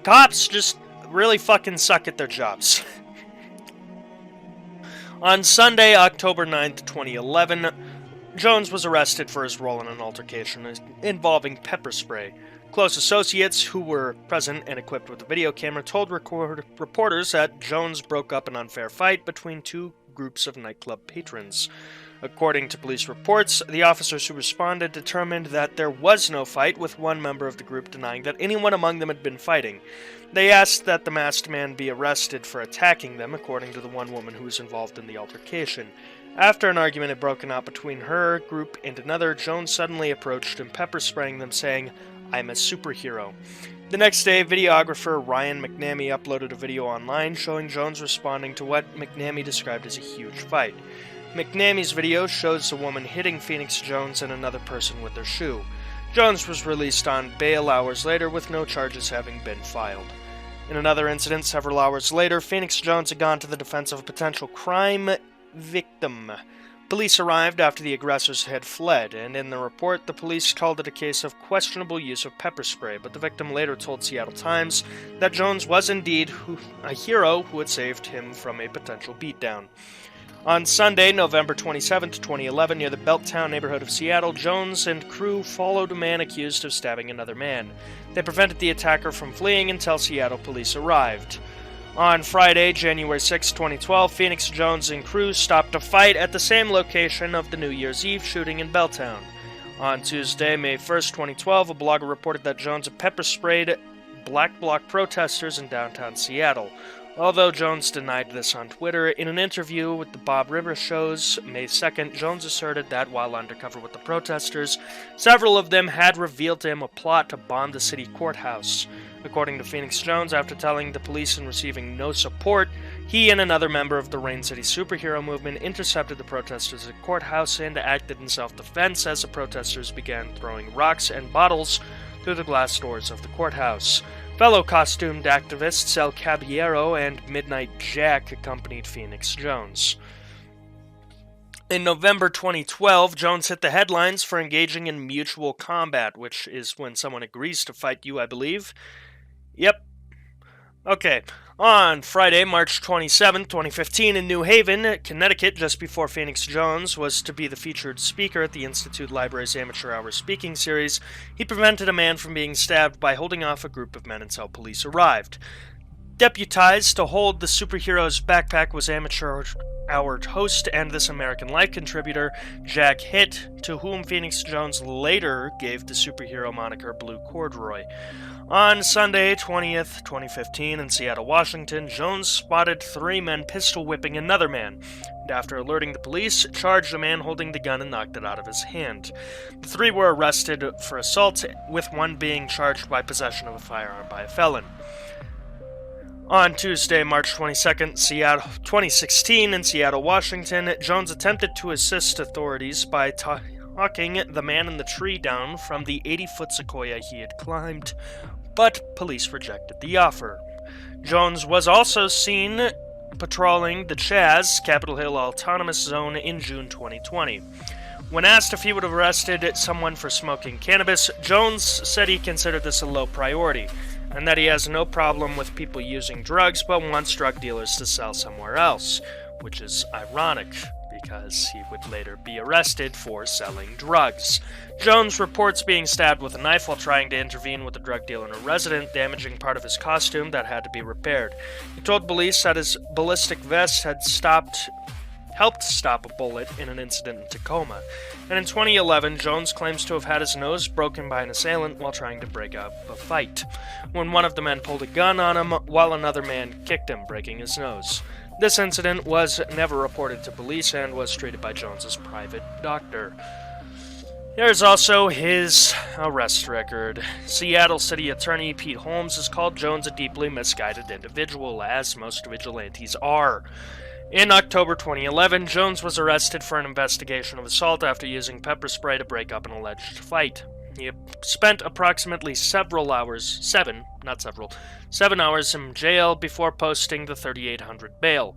cops just really fucking suck at their jobs. On Sunday, October 9th, 2011, Jones was arrested for his role in an altercation involving pepper spray. Close associates who were present and equipped with a video camera told reporters that Jones broke up an unfair fight between two groups of nightclub patrons. According to police reports, the officers who responded determined that there was no fight, with one member of the group denying that anyone among them had been fighting. They asked that the masked man be arrested for attacking them, according to the one woman who was involved in the altercation. After an argument had broken out between her group and another, Jones suddenly approached and pepper spraying them, saying, "I'm a superhero." The next day, videographer Ryan McNamee uploaded a video online showing Jones responding to what McNamee described as a huge fight. McNamee's video shows a woman hitting Phoenix Jones and another person with their shoe. Jones was released on bail hours later with no charges having been filed. In another incident several hours later, Phoenix Jones had gone to the defense of a potential crime victim. Police arrived after the aggressors had fled, and in the report, the police called it a case of questionable use of pepper spray, but the victim later told Seattle Times that Jones was indeed a hero who had saved him from a potential beatdown. On Sunday, November 27, 2011, near the Belttown neighborhood of Seattle, Jones and crew followed a man accused of stabbing another man. They prevented the attacker from fleeing until Seattle police arrived. On Friday, January 6, 2012, Phoenix Jones and crew stopped a fight at the same location of the New Year's Eve shooting in Belttown. On Tuesday, May 1st, 2012, a blogger reported that Jones had pepper-sprayed Black Bloc protesters in downtown Seattle. Although Jones denied this on Twitter, in an interview with the Bob Rivers Show's May 2nd, Jones asserted that while undercover with the protesters, several of them had revealed to him a plot to bomb the city courthouse. According to Phoenix Jones, after telling the police and receiving no support, he and another member of the Rain City superhero movement intercepted the protesters at the courthouse and acted in self-defense as the protesters began throwing rocks and bottles through the glass doors of the courthouse. Fellow costumed activists El Caballero and Midnight Jack accompanied Phoenix Jones. In November 2012, Jones hit the headlines for engaging in mutual combat, which is when someone agrees to fight you, I believe. Yep. Okay. On Friday, March 27, 2015, in New Haven, Connecticut, just before Phoenix Jones was to be the featured speaker at the Institute Library's Amateur Hour speaking series, he prevented a man from being stabbed by holding off a group of men until police arrived. Deputized to hold the superhero's backpack was Amateur Hour host and This American Life contributor Jack Hitt, to whom Phoenix Jones later gave the superhero moniker Blue Corduroy. On Sunday, 20th, 2015, in Seattle, Washington, Jones spotted three men pistol-whipping another man, and after alerting the police, charged a man holding the gun and knocked it out of his hand. The three were arrested for assault, with one being charged by possession of a firearm by a felon. On Tuesday, March 22nd, 2016, in Seattle, Washington, Jones attempted to assist authorities by talking the man in the tree down from the 80-foot sequoia he had climbed, but police rejected the offer. Jones was also seen patrolling the Chaz, Capitol Hill Autonomous Zone, in June 2020. When asked if he would have arrested someone for smoking cannabis, Jones said he considered this a low priority, and that he has no problem with people using drugs but wants drug dealers to sell somewhere else, which is ironic, because he would later be arrested for selling drugs. Jones reports being stabbed with a knife while trying to intervene with a drug dealer and a resident, damaging part of his costume that had to be repaired. He told police that his ballistic vest had helped stop a bullet in an incident in Tacoma. And in 2011, Jones claims to have had his nose broken by an assailant while trying to break up a fight, when one of the men pulled a gun on him while another man kicked him, breaking his nose. This incident was never reported to police and was treated by Jones's private doctor. There's also his arrest record. Seattle City Attorney Pete Holmes has called Jones a deeply misguided individual, as most vigilantes are. In October 2011, Jones was arrested for an investigation of assault after using pepper spray to break up an alleged fight. He spent approximately 7 hours in jail before posting the $3,800 bail.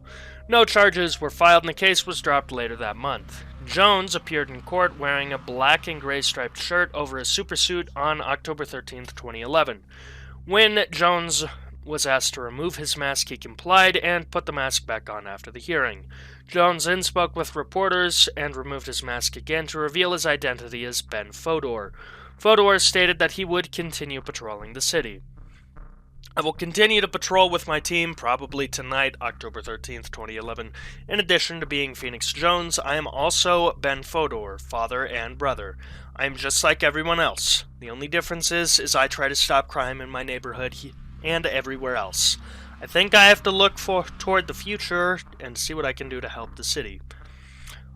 No charges were filed and the case was dropped later that month. Jones appeared in court wearing a black and gray striped shirt over a supersuit on October 13th, 2011. When Jones was asked to remove his mask, he complied and put the mask back on after the hearing. Jones then spoke with reporters and removed his mask again to reveal his identity as Ben Fodor. Fodor stated that he would continue patrolling the city. I will continue to patrol with my team, probably tonight, October 13th, 2011. In addition to being Phoenix Jones, I am also Ben Fodor, father and brother. I am just like everyone else. The only difference is I try to stop crime in my neighborhood and everywhere else. I think I have to look toward the future and see what I can do to help the city.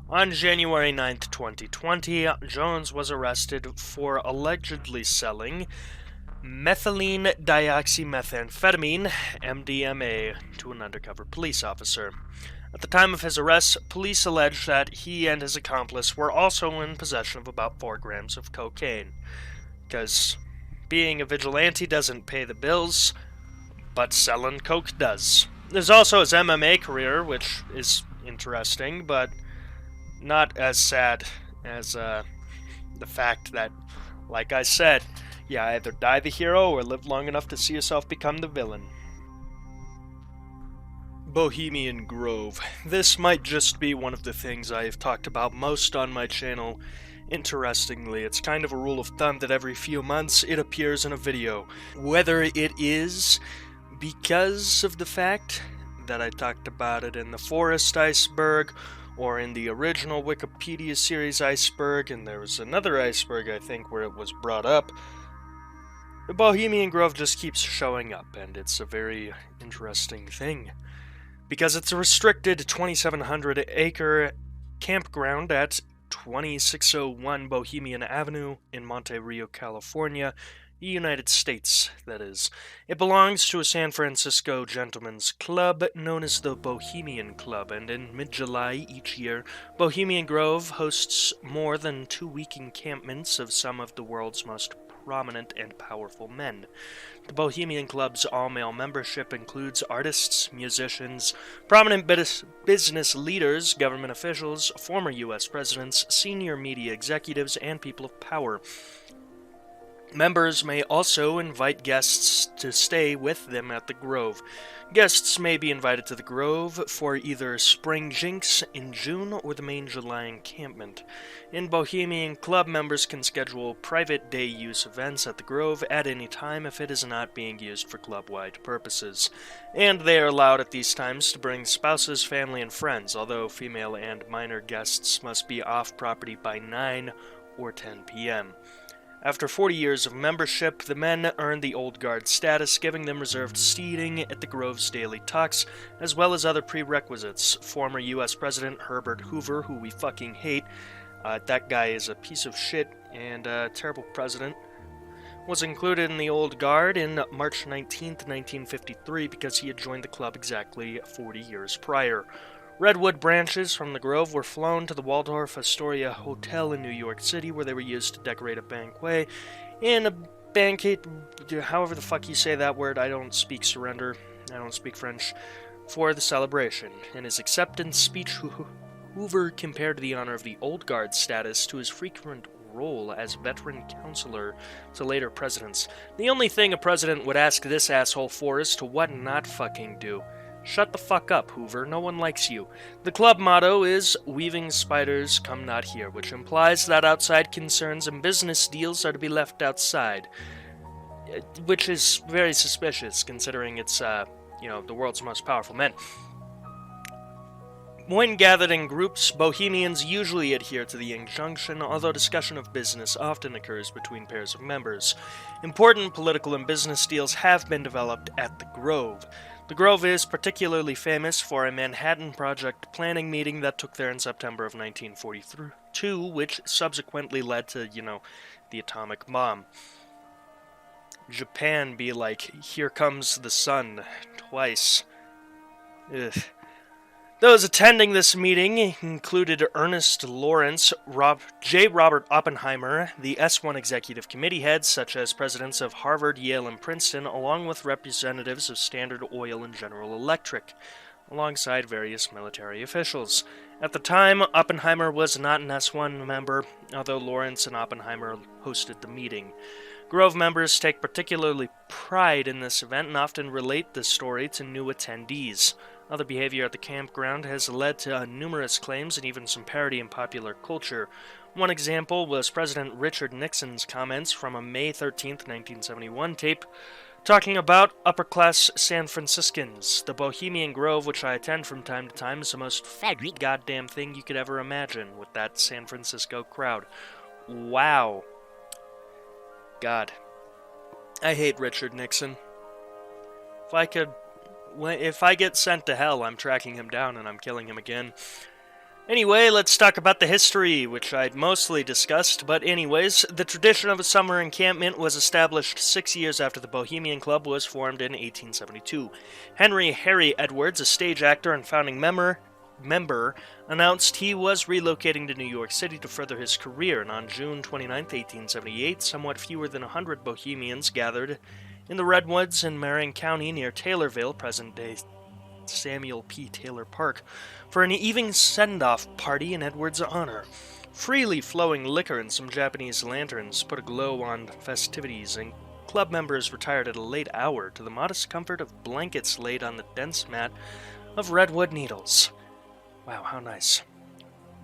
On January 9th, 2020, Jones was arrested for allegedly selling methylene dioxymethamphetamine, MDMA, to an undercover police officer. At the time of his arrest, police alleged that he and his accomplice were also in possession of about 4 grams of cocaine. Because being a vigilante doesn't pay the bills, but selling coke does. There's also his MMA career, which is interesting, but not as sad as the fact that, like I said, you either die the hero or live long enough to see yourself become the villain. Bohemian Grove. This might just be one of the things I have talked about most on my channel. Interestingly, it's kind of a rule of thumb that every few months it appears in a video. Whether it is because of the fact that I talked about it in the Forest Iceberg, or in the original Wikipedia series Iceberg, and there was another Iceberg, I think, where it was brought up, the Bohemian Grove just keeps showing up, and it's a very interesting thing. Because it's a restricted 2,700-acre campground at 2601 Bohemian Avenue in Monte Rio, California, the United States, that is. It belongs to a San Francisco gentlemen's club known as the Bohemian Club, and in mid-July each year, Bohemian Grove hosts more than 2-week encampments of some of the world's most prominent and powerful men. The Bohemian Club's all-male membership includes artists, musicians, prominent business leaders, government officials, former U.S. presidents, senior media executives, and people of power. Members may also invite guests to stay with them at the Grove. Guests may be invited to the Grove for either Spring Jinx in June or the main July encampment. In Bohemian Club, members can schedule private day-use events at the Grove at any time if it is not being used for club-wide purposes. And they are allowed at these times to bring spouses, family, and friends, although female and minor guests must be off property by 9 or 10 p.m. After 40 years of membership, the men earn the Old Guard status, giving them reserved seating at the Grove's daily talks, as well as other prerequisites. Former U.S. President Herbert Hoover, who we fucking hate, that guy is a piece of shit and a terrible president, was included in the Old Guard in March 19, 1953, because he had joined the club exactly 40 years prior. Redwood branches from the Grove were flown to the Waldorf Astoria Hotel in New York City, where they were used to decorate a banquet. In a banquet, however the fuck you say that word, I don't speak surrender, I don't speak French, for the celebration. In his acceptance speech, Hoover compared the honor of the Old Guard status to his frequent role as veteran counselor to later presidents. The only thing a president would ask this asshole for is to what not fucking do. Shut the fuck up, Hoover. No one likes you. The club motto is, "Weaving spiders come not here," which implies that outside concerns and business deals are to be left outside. Which is very suspicious, considering it's, the world's most powerful men. When gathered in groups, Bohemians usually adhere to the injunction, although discussion of business often occurs between pairs of members. Important political and business deals have been developed at the Grove. The Grove is particularly famous for a Manhattan Project planning meeting that took there in September of 1942, which subsequently led to, the atomic bomb. Japan be like, "Here comes the sun," twice. Ugh. Those attending this meeting included Ernest Lawrence, J. Robert Oppenheimer, the S1 executive committee heads, such as presidents of Harvard, Yale, and Princeton, along with representatives of Standard Oil and General Electric, alongside various military officials. At the time, Oppenheimer was not an S1 member, although Lawrence and Oppenheimer hosted the meeting. Grove members take particularly pride in this event and often relate the story to new attendees. Other behavior at the campground has led to numerous claims and even some parody in popular culture. One example was President Richard Nixon's comments from a May 13, 1971 tape talking about upper-class San Franciscans. The Bohemian Grove, which I attend from time to time, is the most faggot goddamn thing you could ever imagine with that San Francisco crowd. Wow. God. I hate Richard Nixon. If I get sent to hell, I'm tracking him down and I'm killing him again. Anyway, let's talk about the history, which I'd mostly discussed, but anyways, the tradition of a summer encampment was established 6 years after the Bohemian Club was formed in 1872. Henry Harry Edwards, a stage actor and founding member, announced he was relocating to New York City to further his career, and on June 29, 1878, somewhat fewer than 100 Bohemians gathered in the Redwoods in Marin County near Taylorville, present-day Samuel P. Taylor Park, for an evening send-off party in Edwards' honor. Freely flowing liquor and some Japanese lanterns put a glow on festivities, and club members retired at a late hour to the modest comfort of blankets laid on the dense mat of redwood needles. Wow, how nice.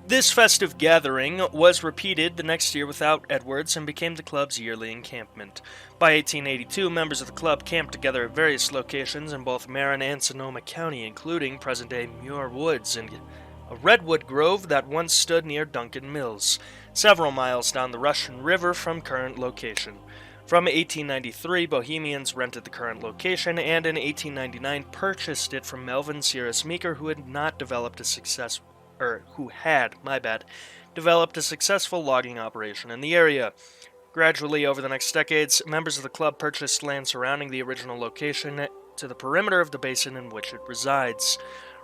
This festive gathering was repeated the next year without Edwards and became the club's yearly encampment. By 1882, members of the club camped together at various locations in both Marin and Sonoma County, including present-day Muir Woods and a redwood grove that once stood near Duncan Mills, several miles down the Russian River from current location. From 1893, Bohemians rented the current location, and in 1899 purchased it from Melvin Cyrus Meeker, who had developed a successful logging operation in the area. Gradually, over the next decades, members of the club purchased land surrounding the original location to the perimeter of the basin in which it resides.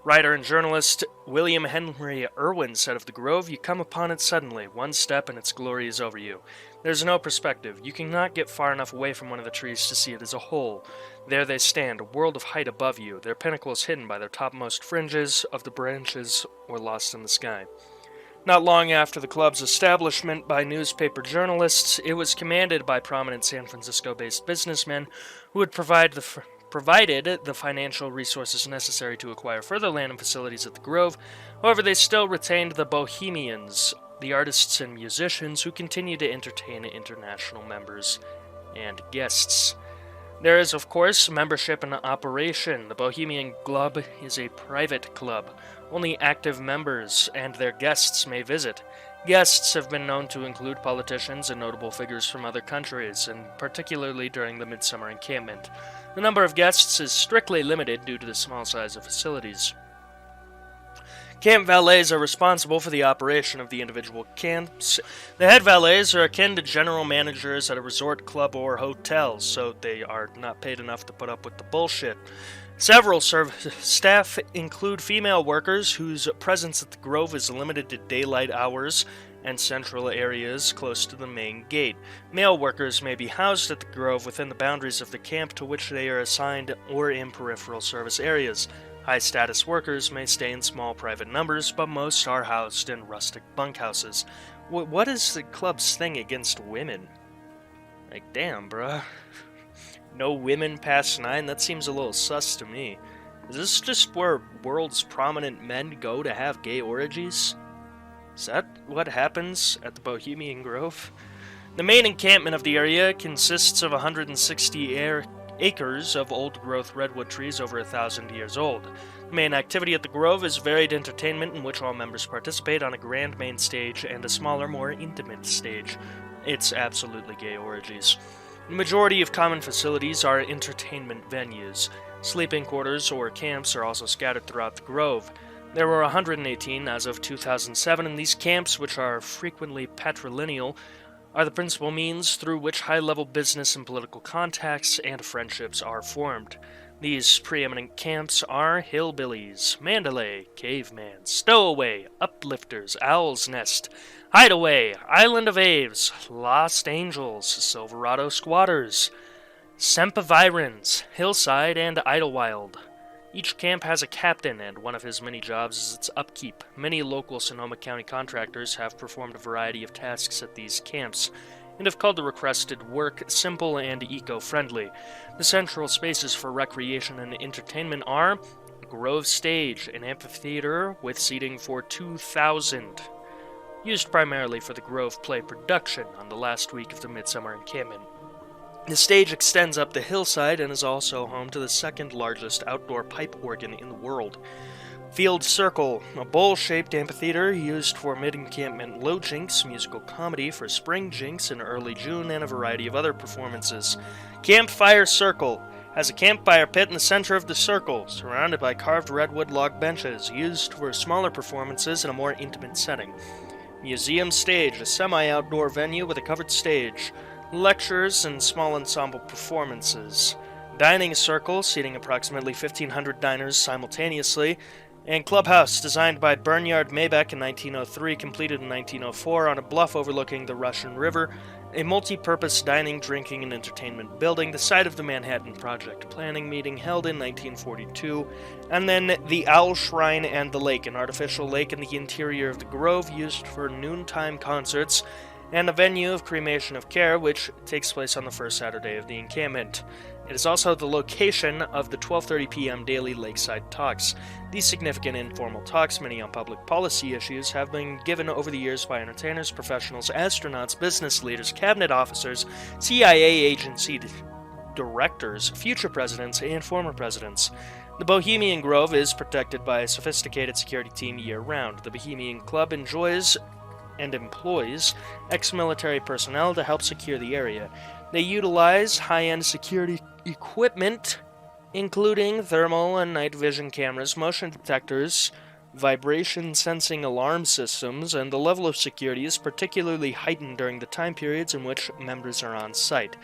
Writer and journalist William Henry Irwin said of the Grove, "You come upon it suddenly. One step and its glory is over you. There's no perspective. You cannot get far enough away from one of the trees to see it as a whole. There they stand, a world of height above you, their pinnacles hidden by their topmost fringes of the branches or lost in the sky." Not long after the club's establishment by newspaper journalists, it was commanded by prominent San Francisco-based businessmen who had provided the financial resources necessary to acquire further land and facilities at the Grove. However, they still retained the Bohemians, the artists and musicians who continue to entertain international members and guests. There is, of course, membership and operation. The Bohemian Club is a private club. Only active members and their guests may visit. Guests have been known to include politicians and notable figures from other countries, and particularly during the midsummer encampment. The number of guests is strictly limited due to the small size of facilities. Camp valets are responsible for the operation of the individual camps. The head valets are akin to general managers at a resort, club, or hotel, so they are not paid enough to put up with the bullshit. Several staff include female workers whose presence at the Grove is limited to daylight hours and central areas close to the main gate. Male workers may be housed at the Grove within the boundaries of the camp to which they are assigned or in peripheral service areas. High-status workers may stay in small private numbers, but most are housed in rustic bunkhouses. What is the club's thing against women? Like, damn, bruh. No women past 9? That seems a little sus to me. Is this just where world's prominent men go to have gay orgies? Is that what happens at the Bohemian Grove? The main encampment of the area consists of 160 acres of old-growth redwood trees over 1,000 years old. The main activity at the Grove is varied entertainment in which all members participate on a grand main stage and a smaller, more intimate stage. It's absolutely gay orgies. The majority of common facilities are entertainment venues. Sleeping quarters or camps are also scattered throughout the Grove. There were 118 as of 2007, and these camps, which are frequently patrilineal, are the principal means through which high-level business and political contacts and friendships are formed. These preeminent camps are Hillbillies, Mandalay, Caveman, Stowaway, Uplifters, Owl's Nest, Hideaway, Island of Aves, Lost Angels, Silverado Squatters, Sempervirens, Hillside, and Idlewild. Each camp has a captain, and one of his many jobs is its upkeep. Many local Sonoma County contractors have performed a variety of tasks at these camps, and have called the requested work simple and eco-friendly. The central spaces for recreation and entertainment are Grove Stage, an amphitheater with seating for 2,000, used primarily for the Grove play production on the last week of the Midsummer Encampment. The stage extends up the hillside and is also home to the second largest outdoor pipe organ in the world. Field Circle, a bowl-shaped amphitheater used for mid-encampment low jinks, musical comedy for spring jinks in early June, and a variety of other performances. Campfire Circle has a campfire pit in the center of the circle, surrounded by carved redwood log benches, used for smaller performances in a more intimate setting. Museum Stage, a semi-outdoor venue with a covered stage. Lectures and small ensemble performances. Dining Circle, seating approximately 1,500 diners simultaneously. And Clubhouse, designed by Bernard Maybeck in 1903, completed in 1904 on a bluff overlooking the Russian River, a multi-purpose dining, drinking, and entertainment building, the site of the Manhattan Project planning meeting held in 1942, and then the Owl Shrine and the Lake, an artificial lake in the interior of the Grove used for noontime concerts, and a venue of cremation of care, which takes place on the first Saturday of the encampment. It is also the location of the 12:30 p.m. daily lakeside talks. These significant informal talks, many on public policy issues, have been given over the years by entertainers, professionals, astronauts, business leaders, cabinet officers, CIA agency directors, future presidents, and former presidents. The Bohemian Grove is protected by a sophisticated security team year-round. The Bohemian Club enjoys and employs ex-military personnel to help secure the area. They utilize high-end security equipment, including thermal and night vision cameras, motion detectors, vibration sensing alarm systems, and the level of security is particularly heightened during the time periods in which members are on site.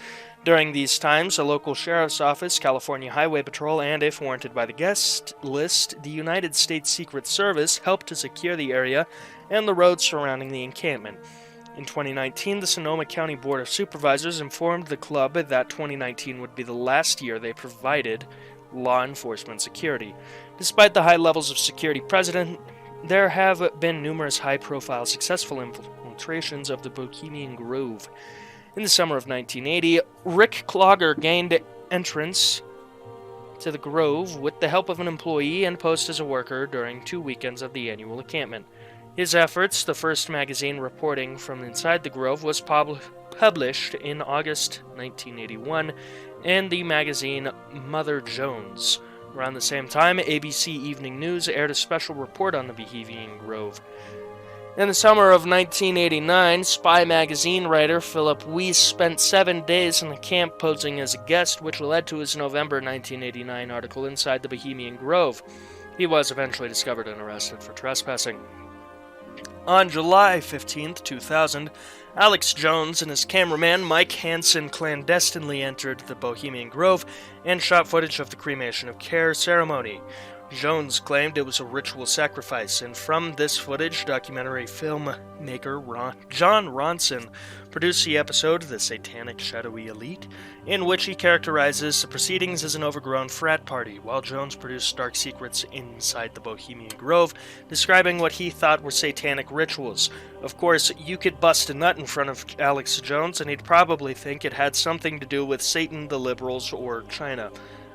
During these times, a local sheriff's office, California Highway Patrol, and, if warranted by the guest list, the United States Secret Service help to secure the area and the roads surrounding the encampment. In 2019, the Sonoma County Board of Supervisors informed the club that 2019 would be the last year they provided law enforcement security. Despite the high levels of security present, there have been numerous high-profile successful infiltrations of the Bohemian Grove. In the summer of 1980, Rick Clogger gained entrance to the Grove with the help of an employee and posed as a worker during 2 weekends of the annual encampment. His efforts, the first magazine reporting from inside the Grove, was published in August 1981 in the magazine Mother Jones. Around the same time, ABC Evening News aired a special report on the Bohemian Grove. In the summer of 1989, Spy magazine writer Philip Weiss spent 7 days in the camp posing as a guest, which led to his November 1989 article Inside the Bohemian Grove. He was eventually discovered and arrested for trespassing. On July 15, 2000, Alex Jones and his cameraman Mike Hansen clandestinely entered the Bohemian Grove and shot footage of the cremation of care ceremony. Jones claimed it was a ritual sacrifice, and from this footage, documentary filmmaker John Ronson produced the episode The Satanic Shadowy Elite, in which he characterizes the proceedings as an overgrown frat party, while Jones produced Dark Secrets Inside the Bohemian Grove, describing what he thought were satanic rituals. Of course, you could bust a nut in front of Alex Jones, and he'd probably think it had something to do with Satan, the liberals, or China.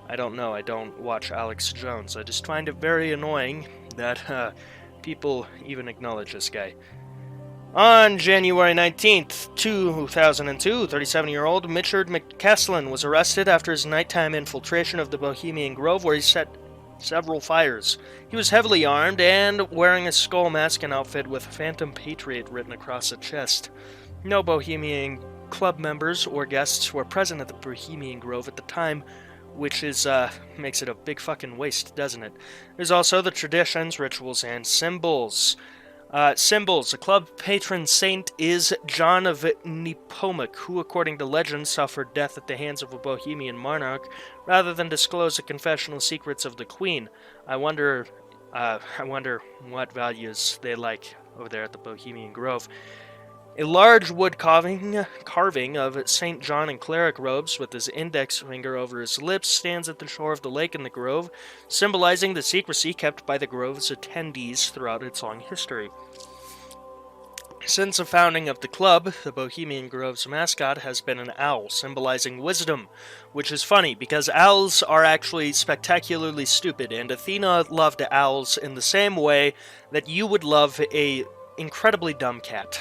I don't know, I don't watch Alex Jones. I just find it very annoying that people even acknowledge this guy. On January 19th, 2002, 37-year-old Mitchard McCaslin was arrested after his nighttime infiltration of the Bohemian Grove, where he set several fires. He was heavily armed and wearing a skull mask and outfit with Phantom Patriot written across the chest. No Bohemian Club members or guests were present at the Bohemian Grove at the time, which makes it a big fucking waste, doesn't it? There's also the traditions, rituals, and symbols. Symbols. The club patron saint is John of Nepomuk, who, according to legend, suffered death at the hands of a Bohemian monarch, rather than disclose the confessional secrets of the queen. I wonder what values they like over there at the Bohemian Grove. A large wood carving of St. John in cleric robes with his index finger over his lips stands at the shore of the lake in the grove, symbolizing the secrecy kept by the grove's attendees throughout its long history. Since the founding of the club, the Bohemian Grove's mascot has been an owl, symbolizing wisdom, which is funny because owls are actually spectacularly stupid, and Athena loved owls in the same way that you would love a incredibly dumb cat.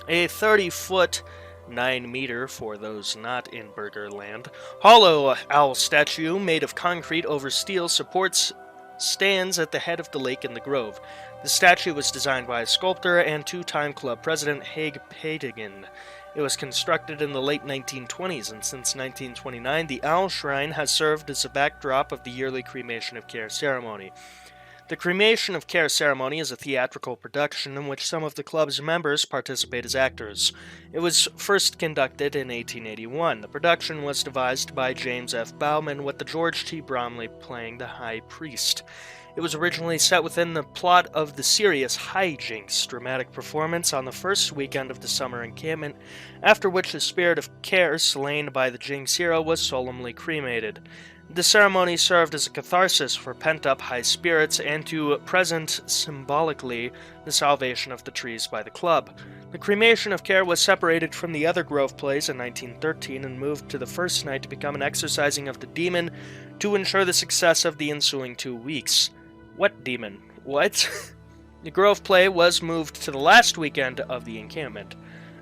A 30-foot, 9-meter for those not in Burgerland, hollow owl statue made of concrete over steel supports stands at the head of the lake in the grove. The statue was designed by a sculptor and two-time club president Haig Pedigan. It was constructed in the late 1920s, and since 1929, the owl shrine has served as a backdrop of the yearly cremation of care ceremony. The Cremation of Care ceremony is a theatrical production in which some of the club's members participate as actors. It was first conducted in 1881. The production was devised by James F. Bauman, with the George T. Bromley playing the High Priest. It was originally set within the plot of the serious High Jinks dramatic performance on the first weekend of the summer encampment, after which the spirit of care slain by the Jinks hero was solemnly cremated. The ceremony served as a catharsis for pent-up high spirits and to present symbolically the salvation of the trees by the club. The Cremation of Care was separated from the other Grove plays in 1913 and moved to the first night to become an exorcising of the demon to ensure the success of the ensuing 2 weeks. What demon? What? The Grove play was moved to the last weekend of the encampment.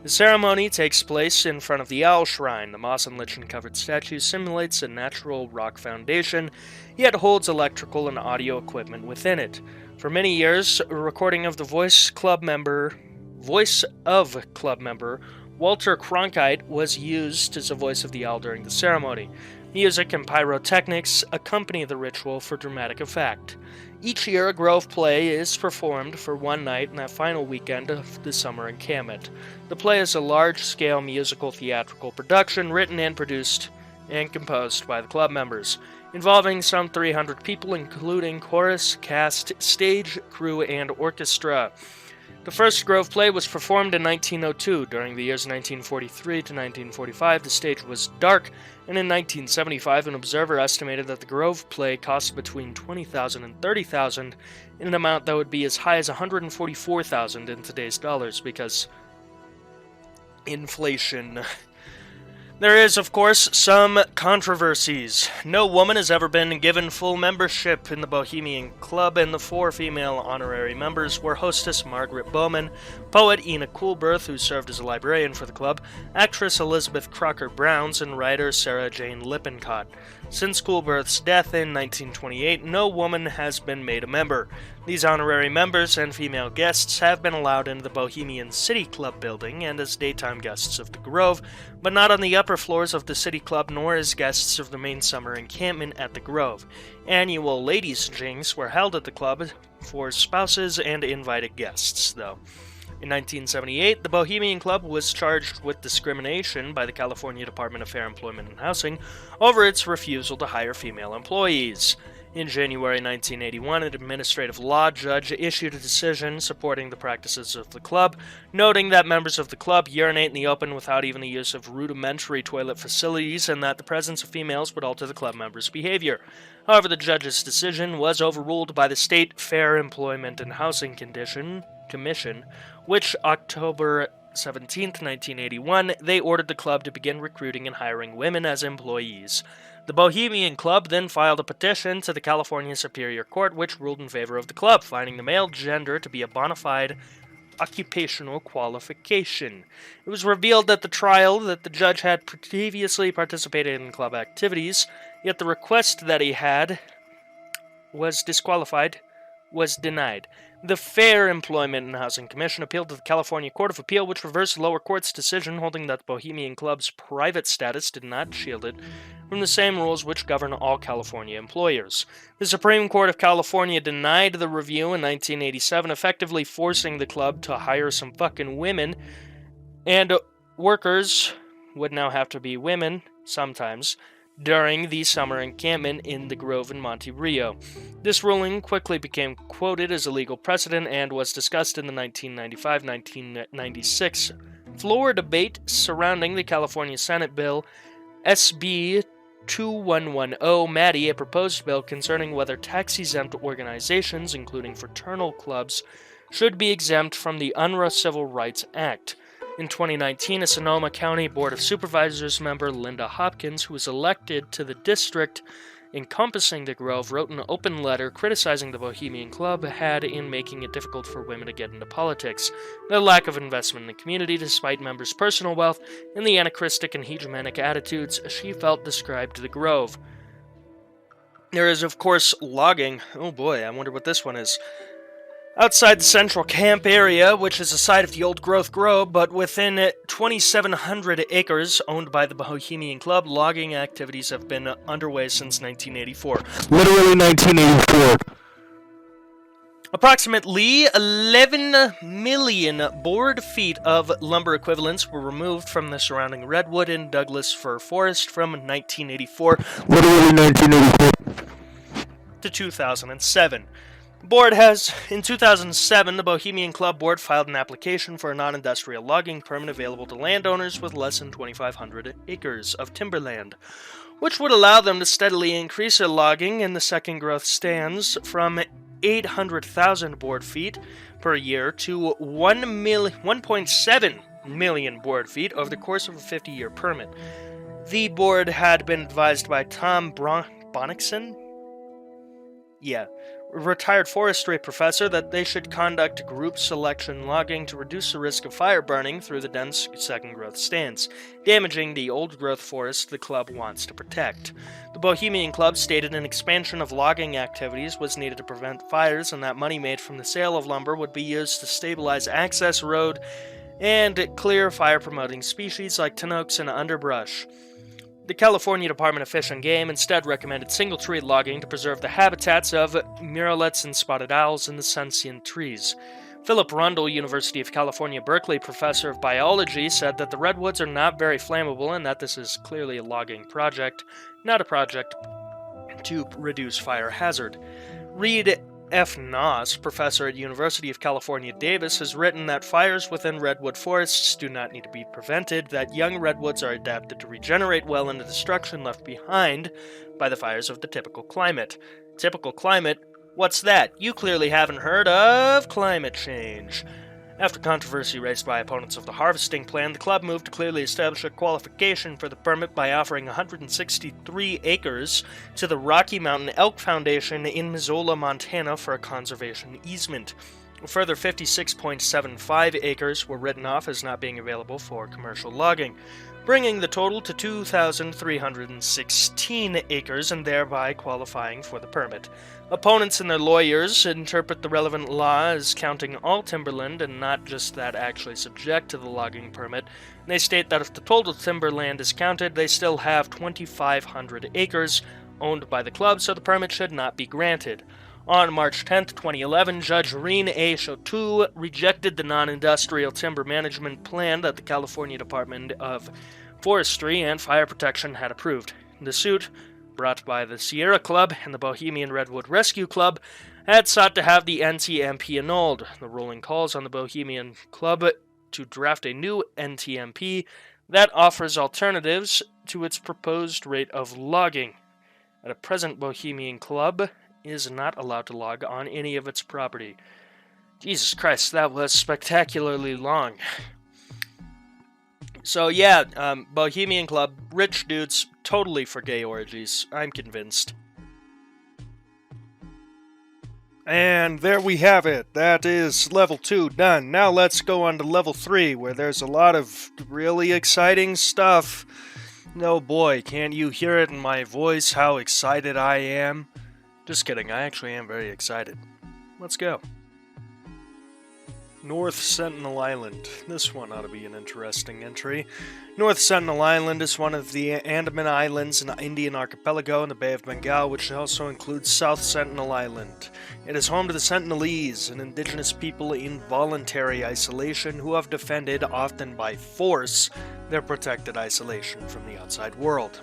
The ceremony takes place in front of the Owl Shrine. The moss and lichen-covered statue simulates a natural rock foundation, yet holds electrical and audio equipment within it. For many years, a recording of the voice of club member Walter Cronkite was used as the voice of the owl during the ceremony. Music and pyrotechnics accompany the ritual for dramatic effect. Each year, a Grove play is performed for one night in that final weekend of the summer encampment. The play is a large-scale musical theatrical production written and produced and composed by the club members, involving some 300 people, including chorus, cast, stage, crew, and orchestra. The first Grove play was performed in 1902. During the years 1943 to 1945, the stage was dark, and in 1975, an observer estimated that the Grove play cost between $20,000 and $30,000 in an amount that would be as high as $144,000 in today's dollars, because inflation. There is, of course, some controversies. No woman has ever been given full membership in the Bohemian Club, and the 4 female honorary members were hostess Margaret Bowman, poet Ina Coolberth, who served as a librarian for the club, actress Elizabeth Crocker Browns, and writer Sarah Jane Lippincott. Since Coolberth's death in 1928, no woman has been made a member. These honorary members and female guests have been allowed into the Bohemian City Club building and as daytime guests of the Grove, but not on the upper floors of the City Club nor as guests of the main summer encampment at the Grove. Annual ladies' jinks were held at the club for spouses and invited guests, though. In 1978, the Bohemian Club was charged with discrimination by the California Department of Fair Employment and Housing over its refusal to hire female employees. In January 1981, an administrative law judge issued a decision supporting the practices of the club, noting that members of the club urinate in the open without even the use of rudimentary toilet facilities, and that the presence of females would alter the club members' behavior. However, the judge's decision was overruled by the State Fair Employment and Housing Commission, which October 17, 1981, they ordered the club to begin recruiting and hiring women as employees. The Bohemian Club then filed a petition to the California Superior Court, which ruled in favor of the club, finding the male gender to be a bona fide occupational qualification. It was revealed at the trial that the judge had previously participated in club activities, yet the request that he had was disqualified was denied. The Fair Employment and Housing Commission appealed to the California Court of Appeal, which reversed the lower court's decision, holding that the Bohemian Club's private status did not shield it from the same rules which govern all California employers. The Supreme Court of California denied the review in 1987, effectively forcing the club to hire some fucking women, and workers would now have to be women, sometimes, during the summer encampment in the Grove in Monte Rio. This ruling quickly became quoted as a legal precedent and was discussed in the 1995-1996 floor debate surrounding the California Senate Bill SB 2110 Maddie, a proposed bill concerning whether tax-exempt organizations, including fraternal clubs, should be exempt from the UNRRA Civil Rights Act. In 2019, a Sonoma County Board of Supervisors member, Linda Hopkins, who was elected to the district encompassing the Grove, wrote an open letter criticizing the Bohemian Club had in making it difficult for women to get into politics, the lack of investment in the community despite members' personal wealth, and the anachronistic and hegemonic attitudes she felt described the Grove. There is, of course, logging. Oh boy, I wonder what this one is. Outside the central camp area, which is the site of the old growth grove, but within 2,700 acres owned by the Bohemian Club, logging activities have been underway since 1984. Literally 1984. Approximately 11 million board feet of lumber equivalents were removed from the surrounding redwood and Douglas fir forest from 1984 Literally 1984. to 2007. The board has, in 2007, the Bohemian Club Board filed an application for a non-industrial logging permit available to landowners with less than 2,500 acres of timberland, which would allow them to steadily increase their logging in the second growth stands from 800,000 board feet per year to 1.7 million board feet over the course of a 50-year permit. The board had been advised by Tom Bonnickson, retired forestry professor, that they should conduct group selection logging to reduce the risk of fire burning through the dense second growth stands, damaging the old growth forest the club wants to protect. The Bohemian Club stated an expansion of logging activities was needed to prevent fires, and that money made from the sale of lumber would be used to stabilize access road and clear fire-promoting species like tin oaks and underbrush. The California Department of Fish and Game instead recommended single-tree logging to preserve the habitats of murrelets and spotted owls in the sentient trees. Philip Rundle, University of California, Berkeley professor of biology, said that the redwoods are not very flammable and that this is clearly a logging project, not a project to reduce fire hazard. Reed F. Noss, professor at University of California, Davis, has written that fires within redwood forests do not need to be prevented, that young redwoods are adapted to regenerate well in the destruction left behind by the fires of the typical climate. Typical climate? What's that? You clearly haven't heard of climate change. After controversy raised by opponents of the harvesting plan, the club moved to clearly establish a qualification for the permit by offering 163 acres to the Rocky Mountain Elk Foundation in Missoula, Montana for a conservation easement. A further 56.75 acres were written off as not being available for commercial logging, bringing the total to 2,316 acres and thereby qualifying for the permit. Opponents and their lawyers interpret the relevant law as counting all timberland and not just that actually subject to the logging permit. They state that if the total timberland is counted, they still have 2,500 acres owned by the club, so the permit should not be granted. On March 10, 2011, Judge Reen A. Chotu rejected the non-industrial timber management plan that the California Department of Forestry and Fire Protection had approved. The suit, brought by the Sierra Club and the Bohemian Redwood Rescue Club, had sought to have the NTMP annulled. The ruling calls on the Bohemian Club to draft a new NTMP that offers alternatives to its proposed rate of logging. At present, Bohemian Club is not allowed to log on any of its property. Jesus Christ, that was spectacularly long. So yeah, Bohemian Club, rich dudes, totally for gay orgies. I'm convinced. And there we have it. That is level 2 done. Now let's go on to level 3, where there's a lot of really exciting stuff. Oh boy, can you hear it in my voice, how excited I am? Just kidding, I actually am very excited. Let's go. North Sentinel Island. This one ought to be an interesting entry. North Sentinel Island is one of the Andaman Islands in the Indian archipelago in the Bay of Bengal, which also includes South Sentinel Island. It is home to the Sentinelese, an indigenous people in voluntary isolation who have defended, often by force, their protected isolation from the outside world.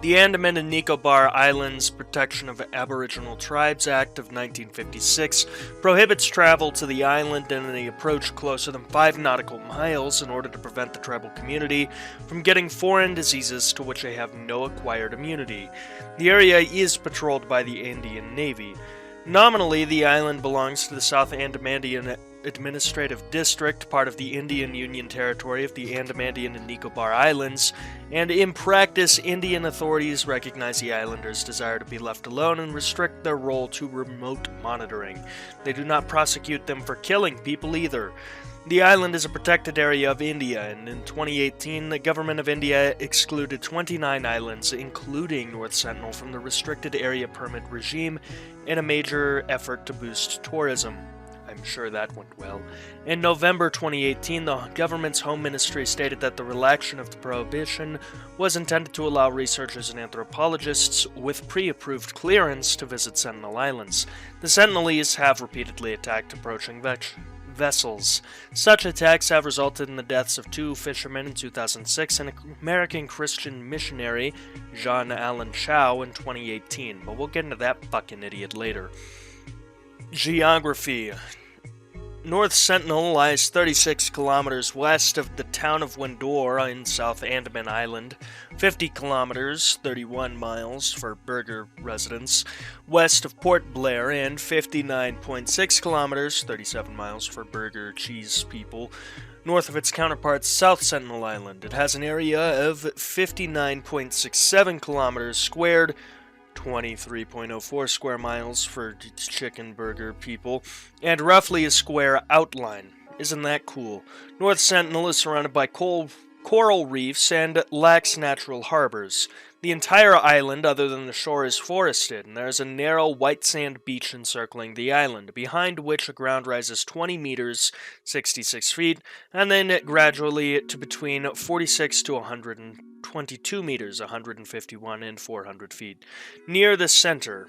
The Andaman and Nicobar Islands Protection of Aboriginal Tribes Act of 1956 prohibits travel to the island and any approach closer than 5 nautical miles in order to prevent the tribal community from getting foreign diseases to which they have no acquired immunity. The area is patrolled by the Indian Navy. Nominally, the island belongs to the South Andaman Administrative District, part of the Indian Union Territory of the Andaman and Nicobar Islands, and in practice, Indian authorities recognize the islanders' desire to be left alone and restrict their role to remote monitoring. They do not prosecute them for killing people either. The island is a protected area of India, and in 2018, the government of India excluded 29 islands, including North Sentinel, from the restricted area permit regime in a major effort to boost tourism. I'm sure that went well. In November 2018, the government's Home Ministry stated that the relaxation of the prohibition was intended to allow researchers and anthropologists with pre-approved clearance to visit Sentinel Islands. The Sentinelese have repeatedly attacked approaching vessels. Such attacks have resulted in the deaths of 2 fishermen in 2006 and an American Christian missionary, John Allen Chow, in 2018, but we'll get into that fucking idiot later. Geography. North Sentinel lies 36 kilometers west of the town of Windor in South Andaman Island, 50 kilometers, 31 miles for Burger residents, west of Port Blair, and 59.6 kilometers, 37 miles for Burger cheese people, north of its counterpart, South Sentinel Island. It has an area of 59.67 kilometers squared, 23.04 square miles for chicken burger people, and roughly a square outline. Isn't that cool? North Sentinel is surrounded by coral reefs and lacks natural harbors. The entire island, other than the shore, is forested, and there is a narrow white sand beach encircling the island, behind which the ground rises 20 meters, 66 feet, and then gradually to between 46 to 122 meters, 151 and 400 feet. Near the center,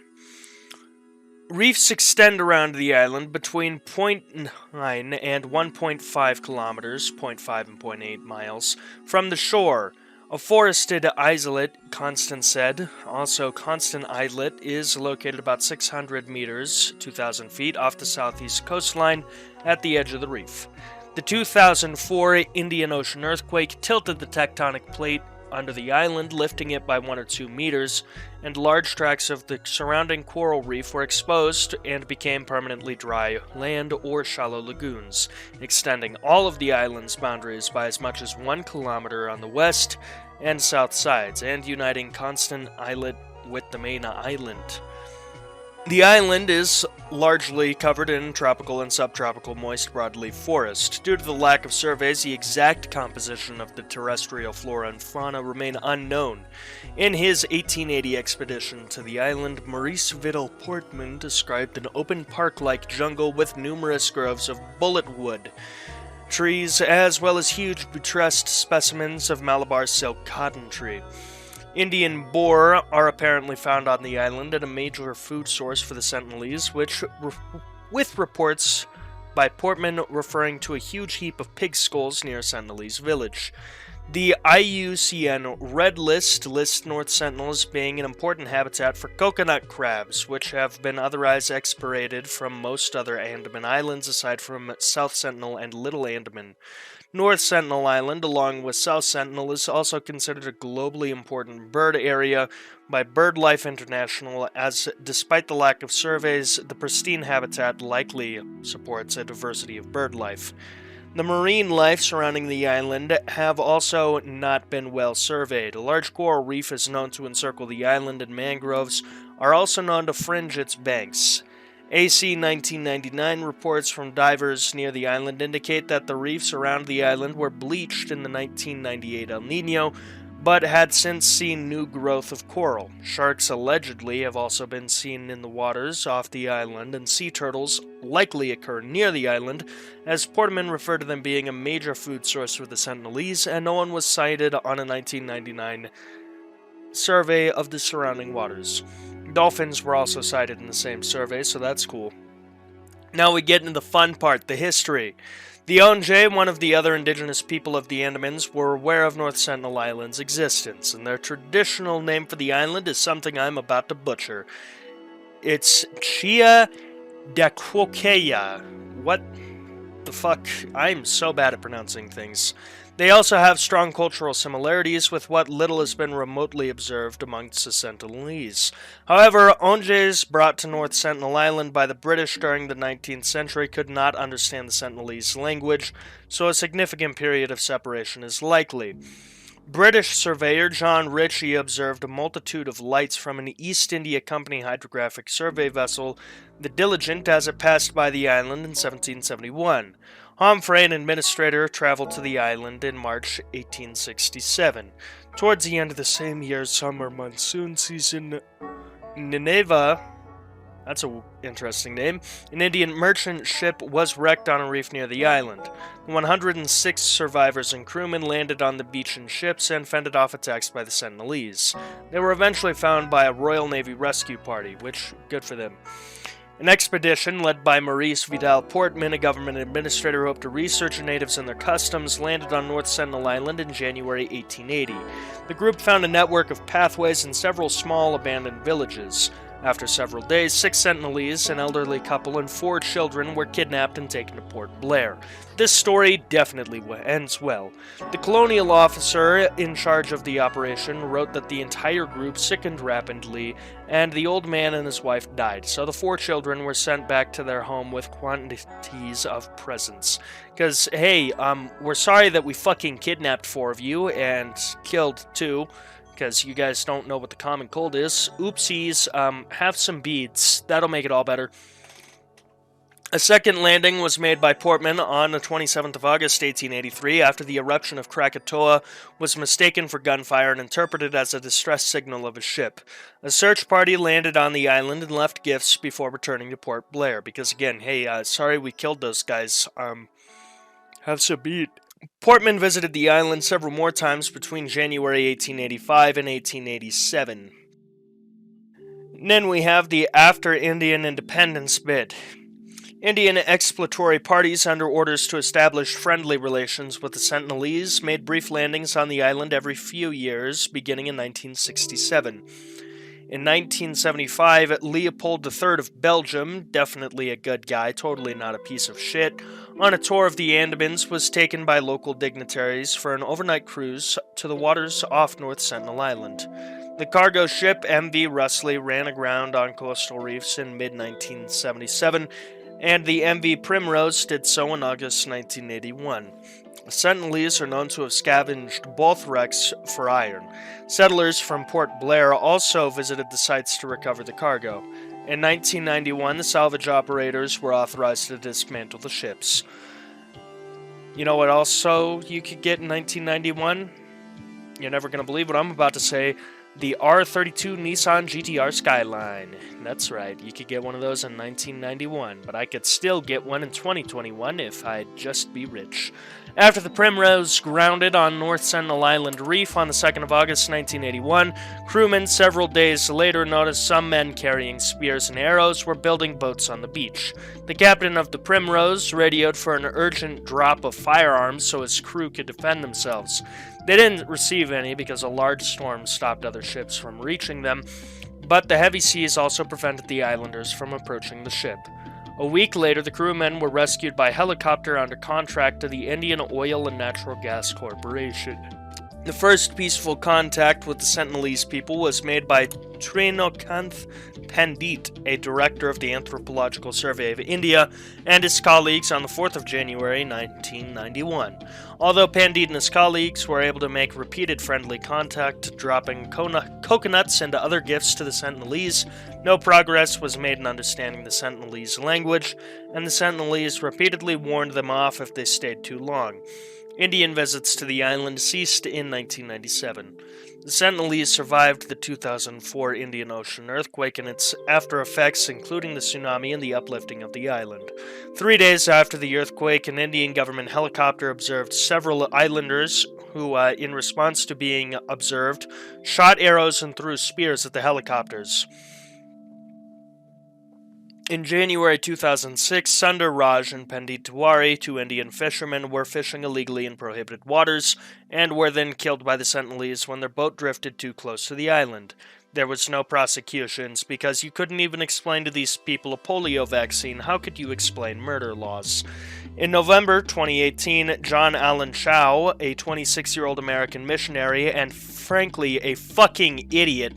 reefs extend around the island between 0.9 and 1.5 kilometers, 0.5 and 0.8 miles, from the shore. A forested islet, Constant said. Also, Constant Islet is located about 600 meters, 2,000 feet, off the southeast coastline at the edge of the reef. The 2004 Indian Ocean earthquake tilted the tectonic plate under the island, lifting it by 1 or 2 meters, and large tracts of the surrounding coral reef were exposed and became permanently dry land or shallow lagoons, extending all of the island's boundaries by as much as 1 kilometer on the west and south sides, and uniting Constant Islet with the main island. The island is largely covered in tropical and subtropical moist broadleaf forest. Due to the lack of surveys, the exact composition of the terrestrial flora and fauna remain unknown. In his 1880 expedition to the island, Maurice Vidal Portman described an open park-like jungle with numerous groves of bulletwood trees, as well as huge buttressed specimens of Malabar silk cotton tree. Indian boar are apparently found on the island and a major food source for the Sentinelese, with reports by Portman referring to a huge heap of pig skulls near Sentinelese village. The IUCN Red List lists North Sentinel as being an important habitat for coconut crabs, which have been otherwise expurgated from most other Andaman Islands aside from South Sentinel and Little Andaman. North Sentinel Island, along with South Sentinel, is also considered a globally important bird area by BirdLife International, as despite the lack of surveys, the pristine habitat likely supports a diversity of bird life. The marine life surrounding the island have also not been well surveyed. A large coral reef is known to encircle the island, and mangroves are also known to fringe its banks. AC 1999 reports from divers near the island indicate that the reefs around the island were bleached in the 1998 El Niño, but had since seen new growth of coral. Sharks allegedly have also been seen in the waters off the island, and sea turtles likely occur near the island, as Portman referred to them being a major food source for the Sentinelese, and no one was cited on a 1999 survey of the surrounding waters. Dolphins were also cited in the same survey, so that's cool. Now we get into the fun part, the history. The Onge, one of the other indigenous people of the Andamans, were aware of North Sentinel Island's existence, and their traditional name for the island is something I'm about to butcher. It's Chia Dakwokeya. What the fuck? I'm so bad at pronouncing things. They also have strong cultural similarities with what little has been remotely observed amongst the Sentinelese. However, Onges brought to North Sentinel Island by the British during the 19th century could not understand the Sentinelese language, so a significant period of separation is likely. British surveyor John Ritchie observed a multitude of lights from an East India Company hydrographic survey vessel, the Diligent, as it passed by the island in 1771. Humphrey, an administrator, traveled to the island in March 1867. Towards the end of the same year's summer monsoon season, Nineveh, that's an interesting name, an Indian merchant ship was wrecked on a reef near the island. The 106 survivors and crewmen landed on the beached ships and fended off attacks by the Sentinelese. They were eventually found by a Royal Navy rescue party, which, good for them. An expedition led by Maurice Vidal Portman, a government administrator who hoped to research natives and their customs, landed on North Sentinel Island in January 1880. The group found a network of pathways in several small abandoned villages. After several days, 6 Sentinelese, an elderly couple, and 4 children were kidnapped and taken to Port Blair. This story definitely ends well. The colonial officer in charge of the operation wrote that the entire group sickened rapidly, and the old man and his wife died, so the 4 children were sent back to their home with quantities of presents. Because, hey, we're sorry that we fucking kidnapped 4 of you and killed 2. Because you guys don't know what the common cold is. Oopsies, have some beads. That'll make it all better. A second landing was made by Portman on the 27th of August, 1883, after the eruption of Krakatoa was mistaken for gunfire and interpreted as a distress signal of a ship. A search party landed on the island and left gifts before returning to Port Blair. Because again, hey, sorry we killed those guys. Have some bead. Portman visited the island several more times between January 1885 and 1887. And then we have the after Indian independence bid. Indian exploratory parties under orders to establish friendly relations with the Sentinelese made brief landings on the island every few years, beginning in 1967. In 1975, Leopold III of Belgium, definitely a good guy, totally not a piece of shit, on a tour of the Andamans was taken by local dignitaries for an overnight cruise to the waters off North Sentinel Island. The cargo ship MV Russley ran aground on coastal reefs in mid-1977, and the MV Primrose did so in August 1981. The Sentinelese are known to have scavenged both wrecks for iron. Settlers from Port Blair also visited the sites to recover the cargo. In 1991, the salvage operators were authorized to dismantle the ships. You know what also you could get in 1991? You're never going to believe what I'm about to say. The R32 Nissan GTR Skyline. That's right, you could get one of those in 1991, but I could still get one in 2021 if I'd just be rich. After the Primrose grounded on North Sentinel Island Reef on the 2nd of August 1981, crewmen several days later noticed some men carrying spears and arrows were building boats on the beach. The captain of the Primrose radioed for an urgent drop of firearms so his crew could defend themselves. They didn't receive any because a large storm stopped other ships from reaching them, but the heavy seas also prevented the islanders from approaching the ship. A week later, the crewmen were rescued by helicopter under contract to the Indian Oil and Natural Gas Corporation. The first peaceful contact with the Sentinelese people was made by Trinokanth Pandit, a director of the Anthropological Survey of India, and his colleagues on the 4th of January 1991. Although Pandit and his colleagues were able to make repeated friendly contact, dropping coconuts and other gifts to the Sentinelese, no progress was made in understanding the Sentinelese language, and the Sentinelese repeatedly warned them off if they stayed too long. Indian visits to the island ceased in 1997. The Sentinelese survived the 2004 Indian Ocean earthquake and its after effects, including the tsunami and the uplifting of the island. 3 days after the earthquake, an Indian government helicopter observed several islanders who, in response to being observed, shot arrows and threw spears at the helicopters. In January 2006, Sundar Raj and Pandit Tiwari, 2 Indian fishermen, were fishing illegally in prohibited waters and were then killed by the Sentinelese when their boat drifted too close to the island. There was no prosecutions because you couldn't even explain to these people a polio vaccine. How could you explain murder laws? In November 2018, John Allen Chow, a 26-year-old American missionary and frankly a fucking idiot,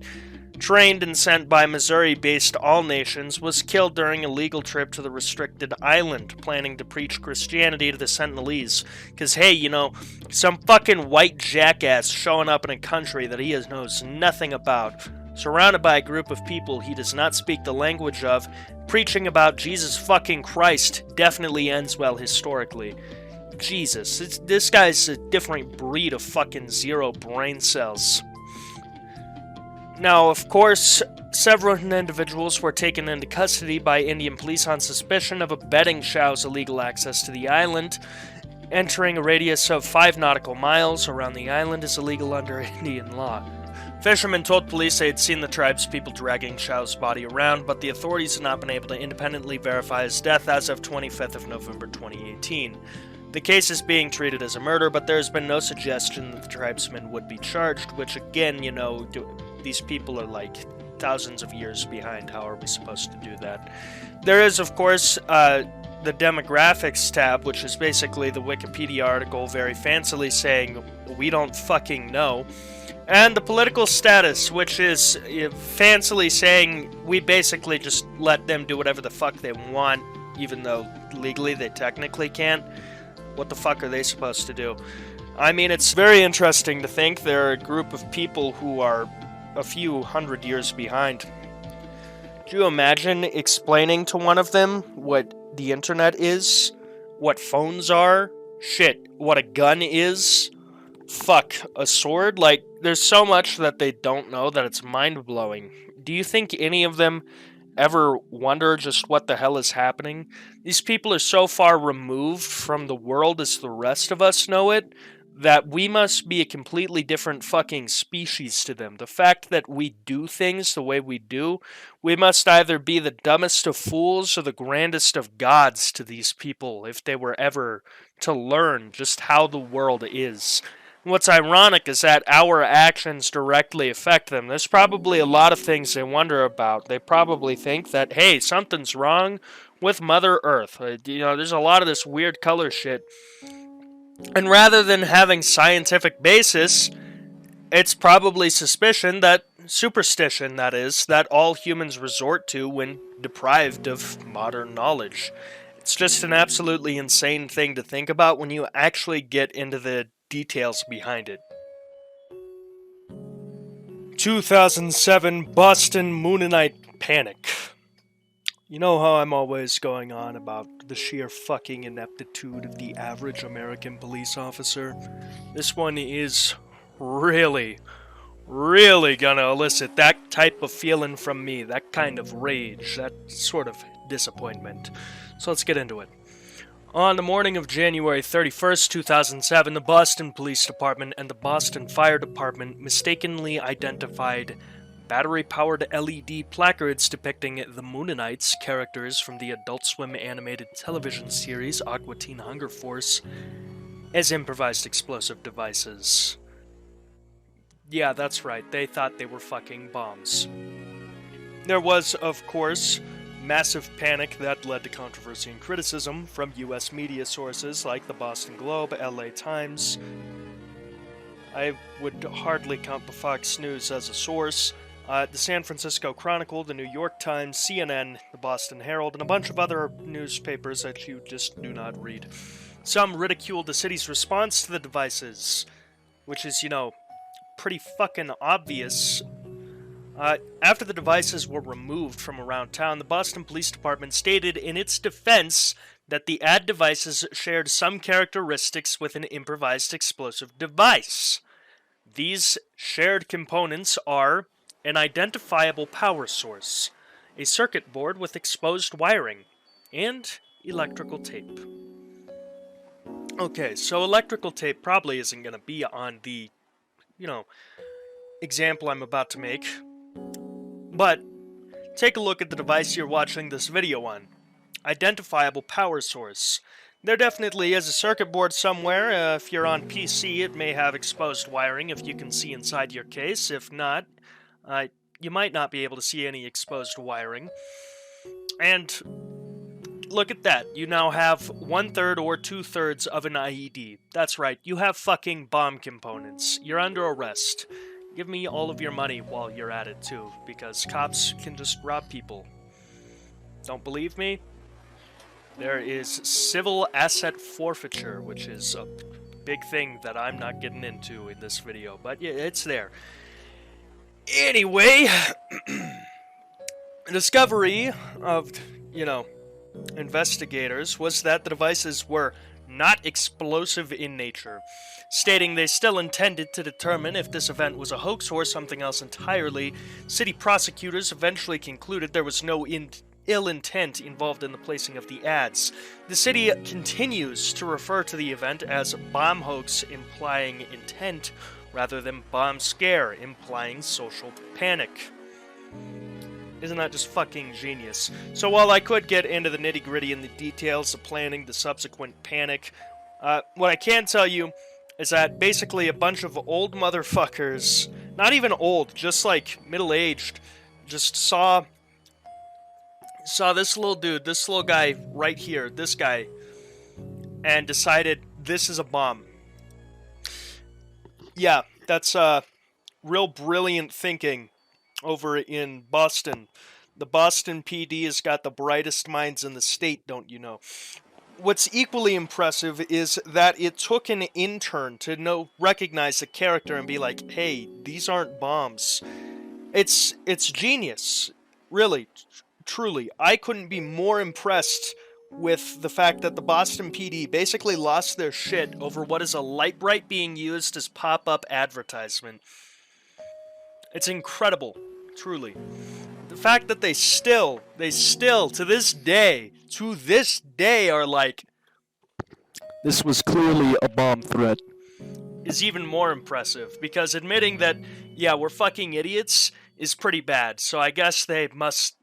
trained and sent by Missouri-based All Nations, was killed during a legal trip to the restricted island, planning to preach Christianity to the Sentinelese. Because, hey, you know, some fucking white jackass showing up in a country that he knows nothing about, surrounded by a group of people he does not speak the language of, preaching about Jesus fucking Christ definitely ends well historically. Jesus, this guy's a different breed of fucking zero brain cells. Now, of course, several individuals were taken into custody by Indian police on suspicion of abetting Chow's illegal access to the island. Entering a radius of 5 nautical miles around the island is illegal under Indian law. Fishermen told police they had seen the tribespeople dragging Chow's body around, but the authorities had not been able to independently verify his death as of 25th of November 2018. The case is being treated as a murder, but there has been no suggestion that the tribesmen would be charged, which again, you know, these people are like thousands of years behind. How are we supposed to do that? There is, of course, the demographics tab, which is basically the Wikipedia article very fancily saying, we don't fucking know. And the political status, which is fancily saying, we basically just let them do whatever the fuck they want, even though legally they technically can't. What the fuck are they supposed to do? I mean, it's very interesting to think there are a group of people who are a few hundred years behind. Do you imagine explaining to one of them what the internet is? What phones are? Shit, what a gun is? Fuck, a sword? Like, there's so much that they don't know that it's mind-blowing. Do you think any of them ever wonder just what the hell is happening? These people are so far removed from the world as the rest of us know it, that we must be a completely different fucking species to them. The fact that we do things the way we do, we must either be the dumbest of fools or the grandest of gods to these people if they were ever to learn just how the world is. What's ironic is that our actions directly affect them. There's probably a lot of things they wonder about. They probably think that, hey, something's wrong with Mother Earth. You know, there's a lot of this weird color shit. And rather than having scientific basis, it's probably superstition, that is, that all humans resort to when deprived of modern knowledge. It's just an absolutely insane thing to think about when you actually get into the details behind it. 2007 Boston Mooninite Panic. You know how I'm always going on about the sheer fucking ineptitude of the average American police officer? This one is really gonna elicit that type of feeling from me, that kind of rage, that sort of disappointment. So let's get into it. On the morning of January 31st, 2007, the Boston Police Department and the Boston Fire Department mistakenly identified battery-powered LED placards depicting the Mooninites, characters from the Adult Swim animated television series Aqua Teen Hunger Force, as improvised explosive devices. Yeah, that's right, they thought they were fucking bombs. There was, of course, massive panic that led to controversy and criticism from US media sources like the Boston Globe, LA Times. I would hardly count the Fox News as a source. The San Francisco Chronicle, the New York Times, CNN, the Boston Herald, and a bunch of other newspapers that you just do not read. Some ridiculed the city's response to the devices, which is, you know, pretty fucking obvious. After the devices were removed from around town, the Boston Police Department stated in its defense that the ad devices shared some characteristics with an improvised explosive device. These shared components are an identifiable power source, a circuit board with exposed wiring, and electrical tape. Okay, so electrical tape probably isn't going to be on the, example I'm about to make, but take a look at the device you're watching this video on. Identifiable power source. There definitely is a circuit board somewhere. If you're on PC, it may have exposed wiring if you can see inside your case. If not, you might not be able to see any exposed wiring. And look at that. You now have 1/3 or 2/3 of an IED. That's right. You have fucking bomb components. You're under arrest. Give me all of your money while you're at it, too, because cops can just rob people. Don't believe me? There is civil asset forfeiture, which is a big thing that I'm not getting into in this video, but yeah, it's there. Anyway, the discovery of, investigators was that the devices were not explosive in nature, stating they still intended to determine if this event was a hoax or something else entirely. City prosecutors eventually concluded there was no ill intent involved in the placing of the ads. The city continues to refer to the event as bomb hoax, implying intent, rather than bomb scare, implying social panic. Isn't that just fucking genius? So while I could get into the nitty-gritty and the details, the planning, the subsequent panic, what I can tell you is that basically a bunch of old motherfuckers, not even old, just like middle-aged, just saw this little dude, this little guy right here, this guy, and decided this is a bomb. Yeah, that's real brilliant thinking over in Boston. The Boston PD has got the brightest minds in the state, don't you know? What's equally impressive is that it took an intern to recognize the character and be like, hey, these aren't bombs. It's genius. Really, truly. I couldn't be more impressed with the fact that the Boston PD basically lost their shit over what is a light bright being used as pop-up advertisement. It's incredible, truly. The fact that they still, to this day, are like, This was clearly a bomb threat. is even more impressive, because admitting that, yeah, we're fucking idiots is pretty bad, so I guess they must...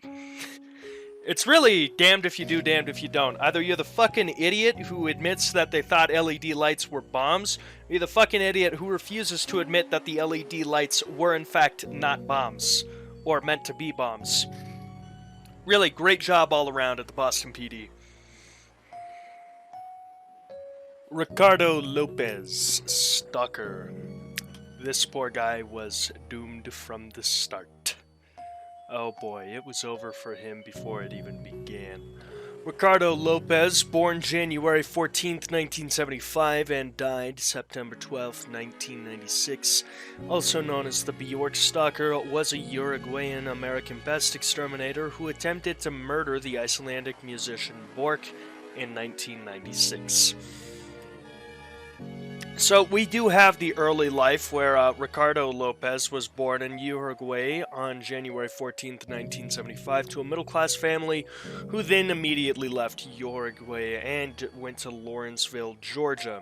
It's really damned if you do, damned if you don't. Either you're the fucking idiot who admits that they thought LED lights were bombs, or you're the fucking idiot who refuses to admit that the LED lights were in fact not bombs, or meant to be bombs. Really, great job all around at the Boston PD. Ricardo Lopez, stalker. This poor guy was doomed from the start. Oh boy, it was over for him before it even began. Ricardo Lopez, born January 14th, 1975, and died September 12th, 1996, also known as the Bjork Stalker, was a Uruguayan-American pest exterminator who attempted to murder the Icelandic musician Bjork in 1996. So we do have the early life where Ricardo Lopez was born in Uruguay on January 14th, 1975 to a middle-class family who then immediately left Uruguay and went to Lawrenceville, Georgia.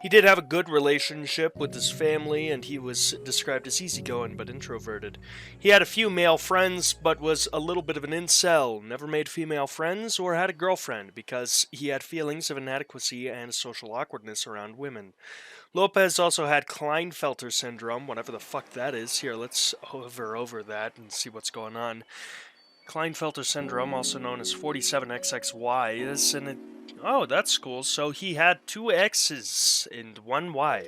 He did have a good relationship with his family, and he was described as easygoing but introverted. He had a few male friends, but was a little bit of an incel, never made female friends or had a girlfriend because he had feelings of inadequacy and social awkwardness around women. Lopez also had Klinefelter syndrome, whatever the fuck that is. Here, let's hover over that and see what's going on. Klinefelter syndrome, also known as 47XXY, is oh, that's cool. So he had 2 X's and 1 Y.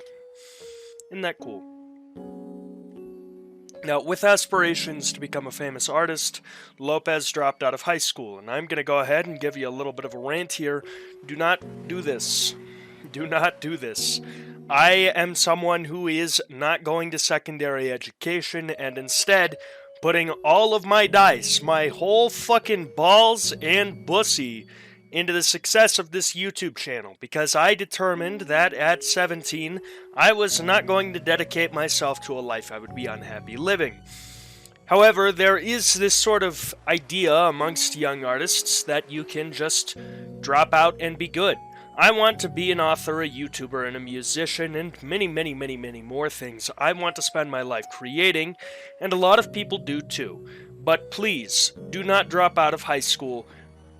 Isn't that cool? Now, with aspirations to become a famous artist, Lopez dropped out of high school, and I'm going to go ahead and give you a little bit of a rant here. Do not do this. Do not do this. I am someone who is not going to secondary education and instead putting all of my dice, my whole fucking balls and bussy, into the success of this YouTube channel, because I determined that at 17, I was not going to dedicate myself to a life I would be unhappy living. However, there is this sort of idea amongst young artists that you can just drop out and be good. I want to be an author, a YouTuber, and a musician, and many, many, many, many more things. I want to spend my life creating, and a lot of people do too. But please, do not drop out of high school.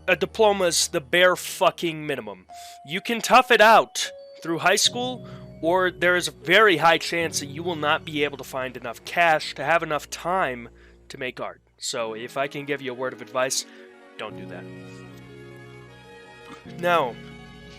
A diploma's the bare fucking minimum. You can tough it out through high school, or there is a very high chance that you will not be able to find enough cash to have enough time to make art. So if I can give you a word of advice, don't do that. Now,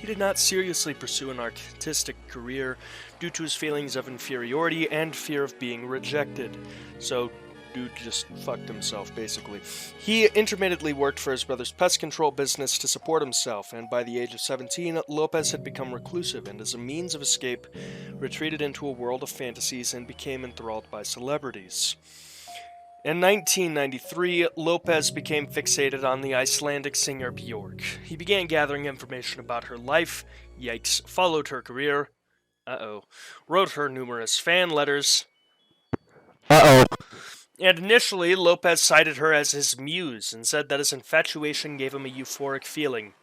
he did not seriously pursue an artistic career due to his feelings of inferiority and fear of being rejected. So, dude just fucked himself, basically. He intermittently worked for his brother's pest control business to support himself, and by the age of 17, Lopez had become reclusive, and as a means of escape, retreated into a world of fantasies and became enthralled by celebrities. In 1993, Lopez became fixated on the Icelandic singer Bjork. He began gathering information about her life, yikes, followed her career, wrote her numerous fan letters, and initially, Lopez cited her as his muse and said that his infatuation gave him a euphoric feeling.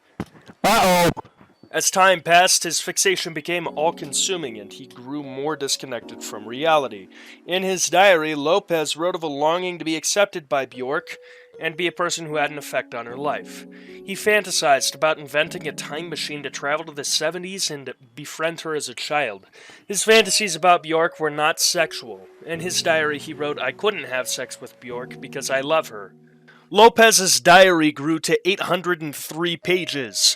As time passed, his fixation became all-consuming and he grew more disconnected from reality. In his diary, Lopez wrote of a longing to be accepted by Bjork and be a person who had an effect on her life. He fantasized about inventing a time machine to travel to the 70s and befriend her as a child. His fantasies about Bjork were not sexual. In his diary, he wrote, "I couldn't have sex with Bjork because I love her." Lopez's diary grew to 803 pages.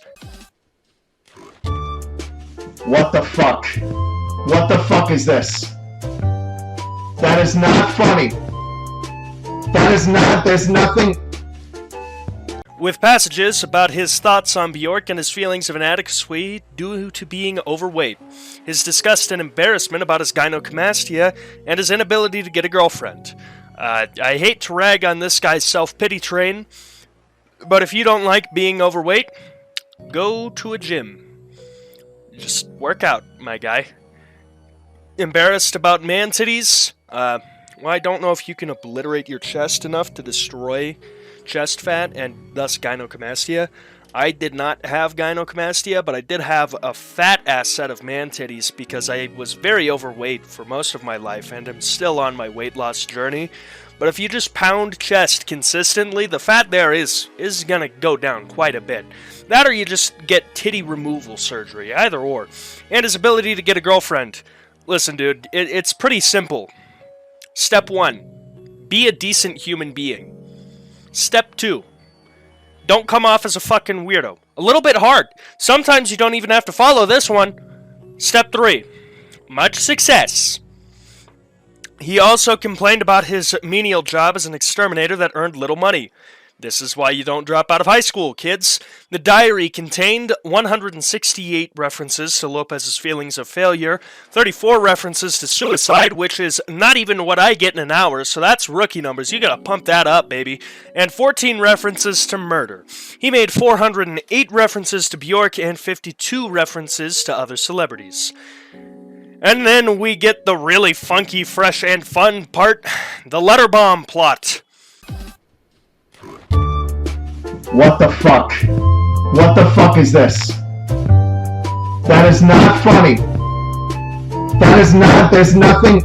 What the fuck? What the fuck is this? That is not funny. That is not, there's nothing. With passages about his thoughts on Bjork and his feelings of inadequacy due to being overweight, his disgust and embarrassment about his gynecomastia, and his inability to get a girlfriend. I hate to rag on this guy's self-pity train, but if you don't like being overweight, go to a gym. Just work out, my guy. Embarrassed about man titties? Well, I don't know if you can obliterate your chest enough to destroy chest fat and thus gynecomastia. I did not have gynecomastia, but I did have a fat-ass set of man titties because I was very overweight for most of my life and am still on my weight loss journey. But if you just pound chest consistently, the fat there is gonna go down quite a bit. That or you just get titty removal surgery, either or. And his ability to get a girlfriend. Listen, dude, it's pretty simple. Step 1, be a decent human being. Step 2, don't come off as a fucking weirdo. A little bit hard. Sometimes you don't even have to follow this one. Step 3, much success. He also complained about his menial job as an exterminator that earned little money. This is why you don't drop out of high school, kids. The diary contained 168 references to Lopez's feelings of failure, 34 references to suicide, which is not even what I get in an hour, so that's rookie numbers. You gotta pump that up, baby. And 14 references to murder. He made 408 references to Bjork and 52 references to other celebrities. And then we get the really funky, fresh, and fun part, the letter bomb plot. What the fuck? What the fuck is this? That is not funny. That is not, there's nothing.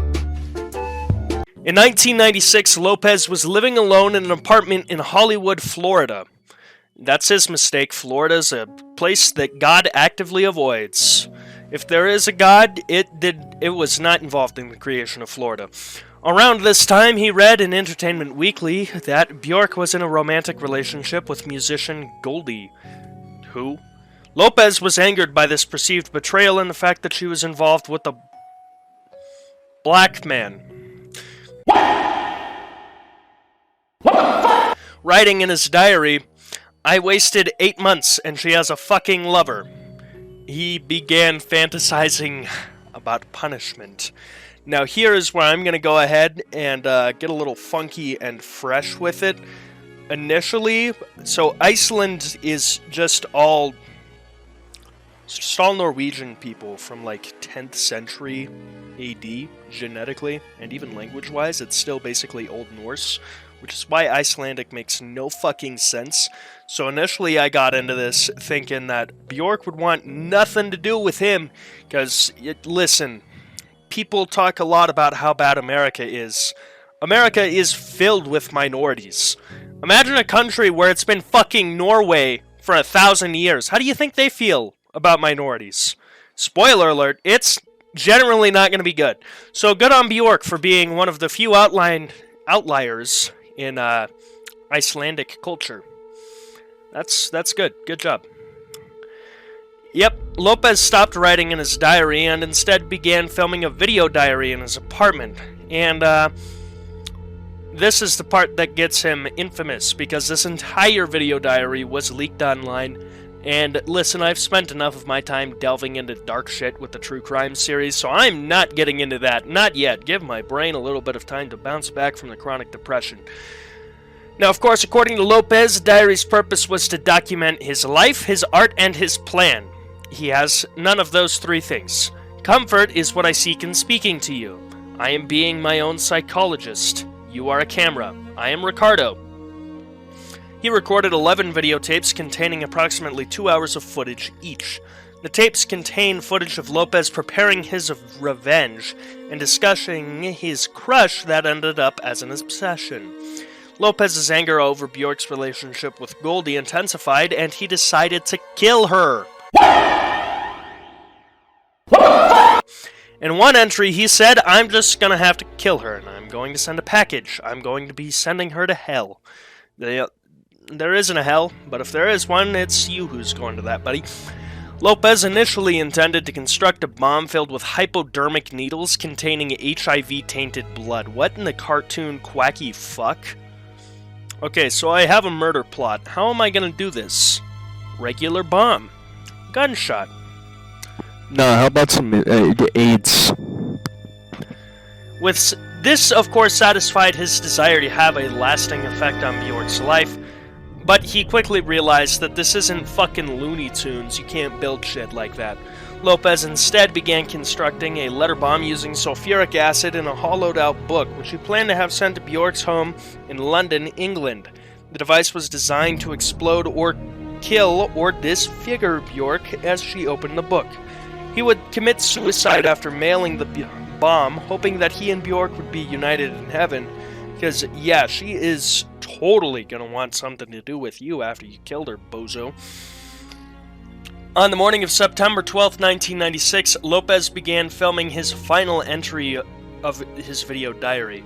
In 1996, Lopez was living alone in an apartment in Hollywood, Florida. That's his mistake. Florida's a place that God actively avoids. If there is a God, it was not involved in the creation of Florida. Around this time, he read in Entertainment Weekly that Bjork was in a romantic relationship with musician Goldie. Who? Lopez was angered by this perceived betrayal and the fact that she was involved with a black man. Writing in his diary, "I wasted 8 months and she has a fucking lover." He began fantasizing about punishment. Now here is where I'm going to go ahead and get a little funky and fresh with it. initially, so Iceland is just all Norwegian people from like 10th century AD, genetically, and even language-wise, it's still basically Old Norse, which is why Icelandic makes no fucking sense. So initially I got into this thinking that Bjork would want nothing to do with him, because, listen, people talk a lot about how bad America is. America is filled with minorities. Imagine a country where it's been fucking Norway for 1,000 years. How do you think they feel about minorities? Spoiler alert, it's generally not going to be good. So good on Bjork for being one of the few outliers in Icelandic culture. That's good. Good job. Yep, Lopez stopped writing in his diary and instead began filming a video diary in his apartment. And this is the part that gets him infamous, because this entire video diary was leaked online. And listen, I've spent enough of my time delving into dark shit with the true crime series, so I'm not getting into that. Not yet. Give my brain a little bit of time to bounce back from the chronic depression. Now, of course, according to Lopez, the diary's purpose was to document his life, his art, and his plan. He has none of those three things. Comfort is what I seek in speaking to you. I am being my own psychologist. You are a camera. I am Ricardo. He recorded 11 videotapes containing approximately 2 hours of footage each. The tapes contain footage of Lopez preparing his revenge and discussing his crush that ended up as an obsession. Lopez's anger over Bjork's relationship with Goldie intensified, and he decided to kill her. In one entry, he said, "I'm just gonna have to kill her, and I'm going to send a package. I'm going to be sending her to hell." There isn't a hell, but if there is one, it's you who's going to that, buddy. Lopez initially intended to construct a bomb filled with hypodermic needles containing HIV-tainted blood. What in the cartoon quacky fuck? Okay, so I have a murder plot. How am I gonna do this? Regular bomb. Gunshot. No, how about some AIDS? This, of course, satisfied his desire to have a lasting effect on Bjork's life, but he quickly realized that this isn't fucking Looney Tunes. You can't build shit like that. Lopez instead began constructing a letter bomb using sulfuric acid in a hollowed-out book, which he planned to have sent to Bjork's home in London, England. The device was designed to explode or kill or disfigure Bjork as she opened the book. He would commit suicide after mailing the bomb, hoping that he and Bjork would be united in heaven, because, yeah, she is totally gonna want something to do with you after you killed her, bozo. On the morning of September 12th, 1996, Lopez began filming his final entry of his video diary.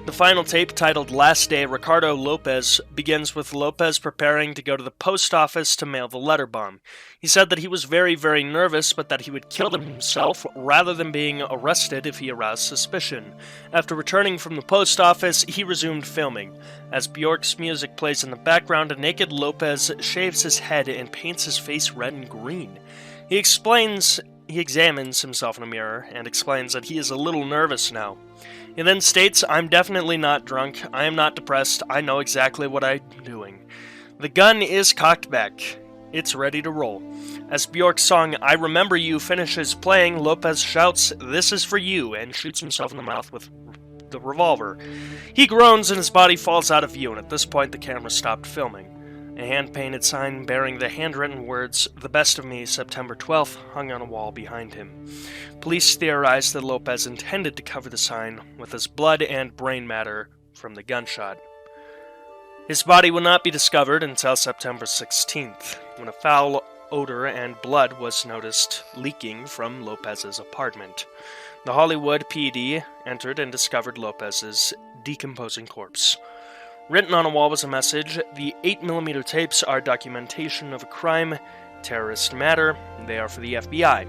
The final tape, titled Last Day, Ricardo Lopez, begins with Lopez preparing to go to the post office to mail the letter bomb. He said that he was very, very nervous, but that he would kill himself rather than being arrested if he aroused suspicion. After returning from the post office, he resumed filming. As Bjork's music plays in the background, a naked Lopez shaves his head and paints his face red and green. He examines himself in a mirror and explains that he is a little nervous now. He then states, "I'm definitely not drunk, I am not depressed, I know exactly what I'm doing." The gun is cocked back. It's ready to roll. As Bjork's song I Remember You finishes playing, Lopez shouts, "This is for you," and shoots himself in the mouth with the revolver. He groans and his body falls out of view, and at this point the camera stopped filming. A hand-painted sign bearing the handwritten words, "The Best of Me, September 12th, hung on a wall behind him. Police theorized that Lopez intended to cover the sign with his blood and brain matter from the gunshot. His body would not be discovered until September 16th, when a foul odor and blood was noticed leaking from Lopez's apartment. The Hollywood PD entered and discovered Lopez's decomposing corpse. Written on a wall was a message, "The 8mm tapes are documentation of a crime, terrorist matter, they are for the FBI."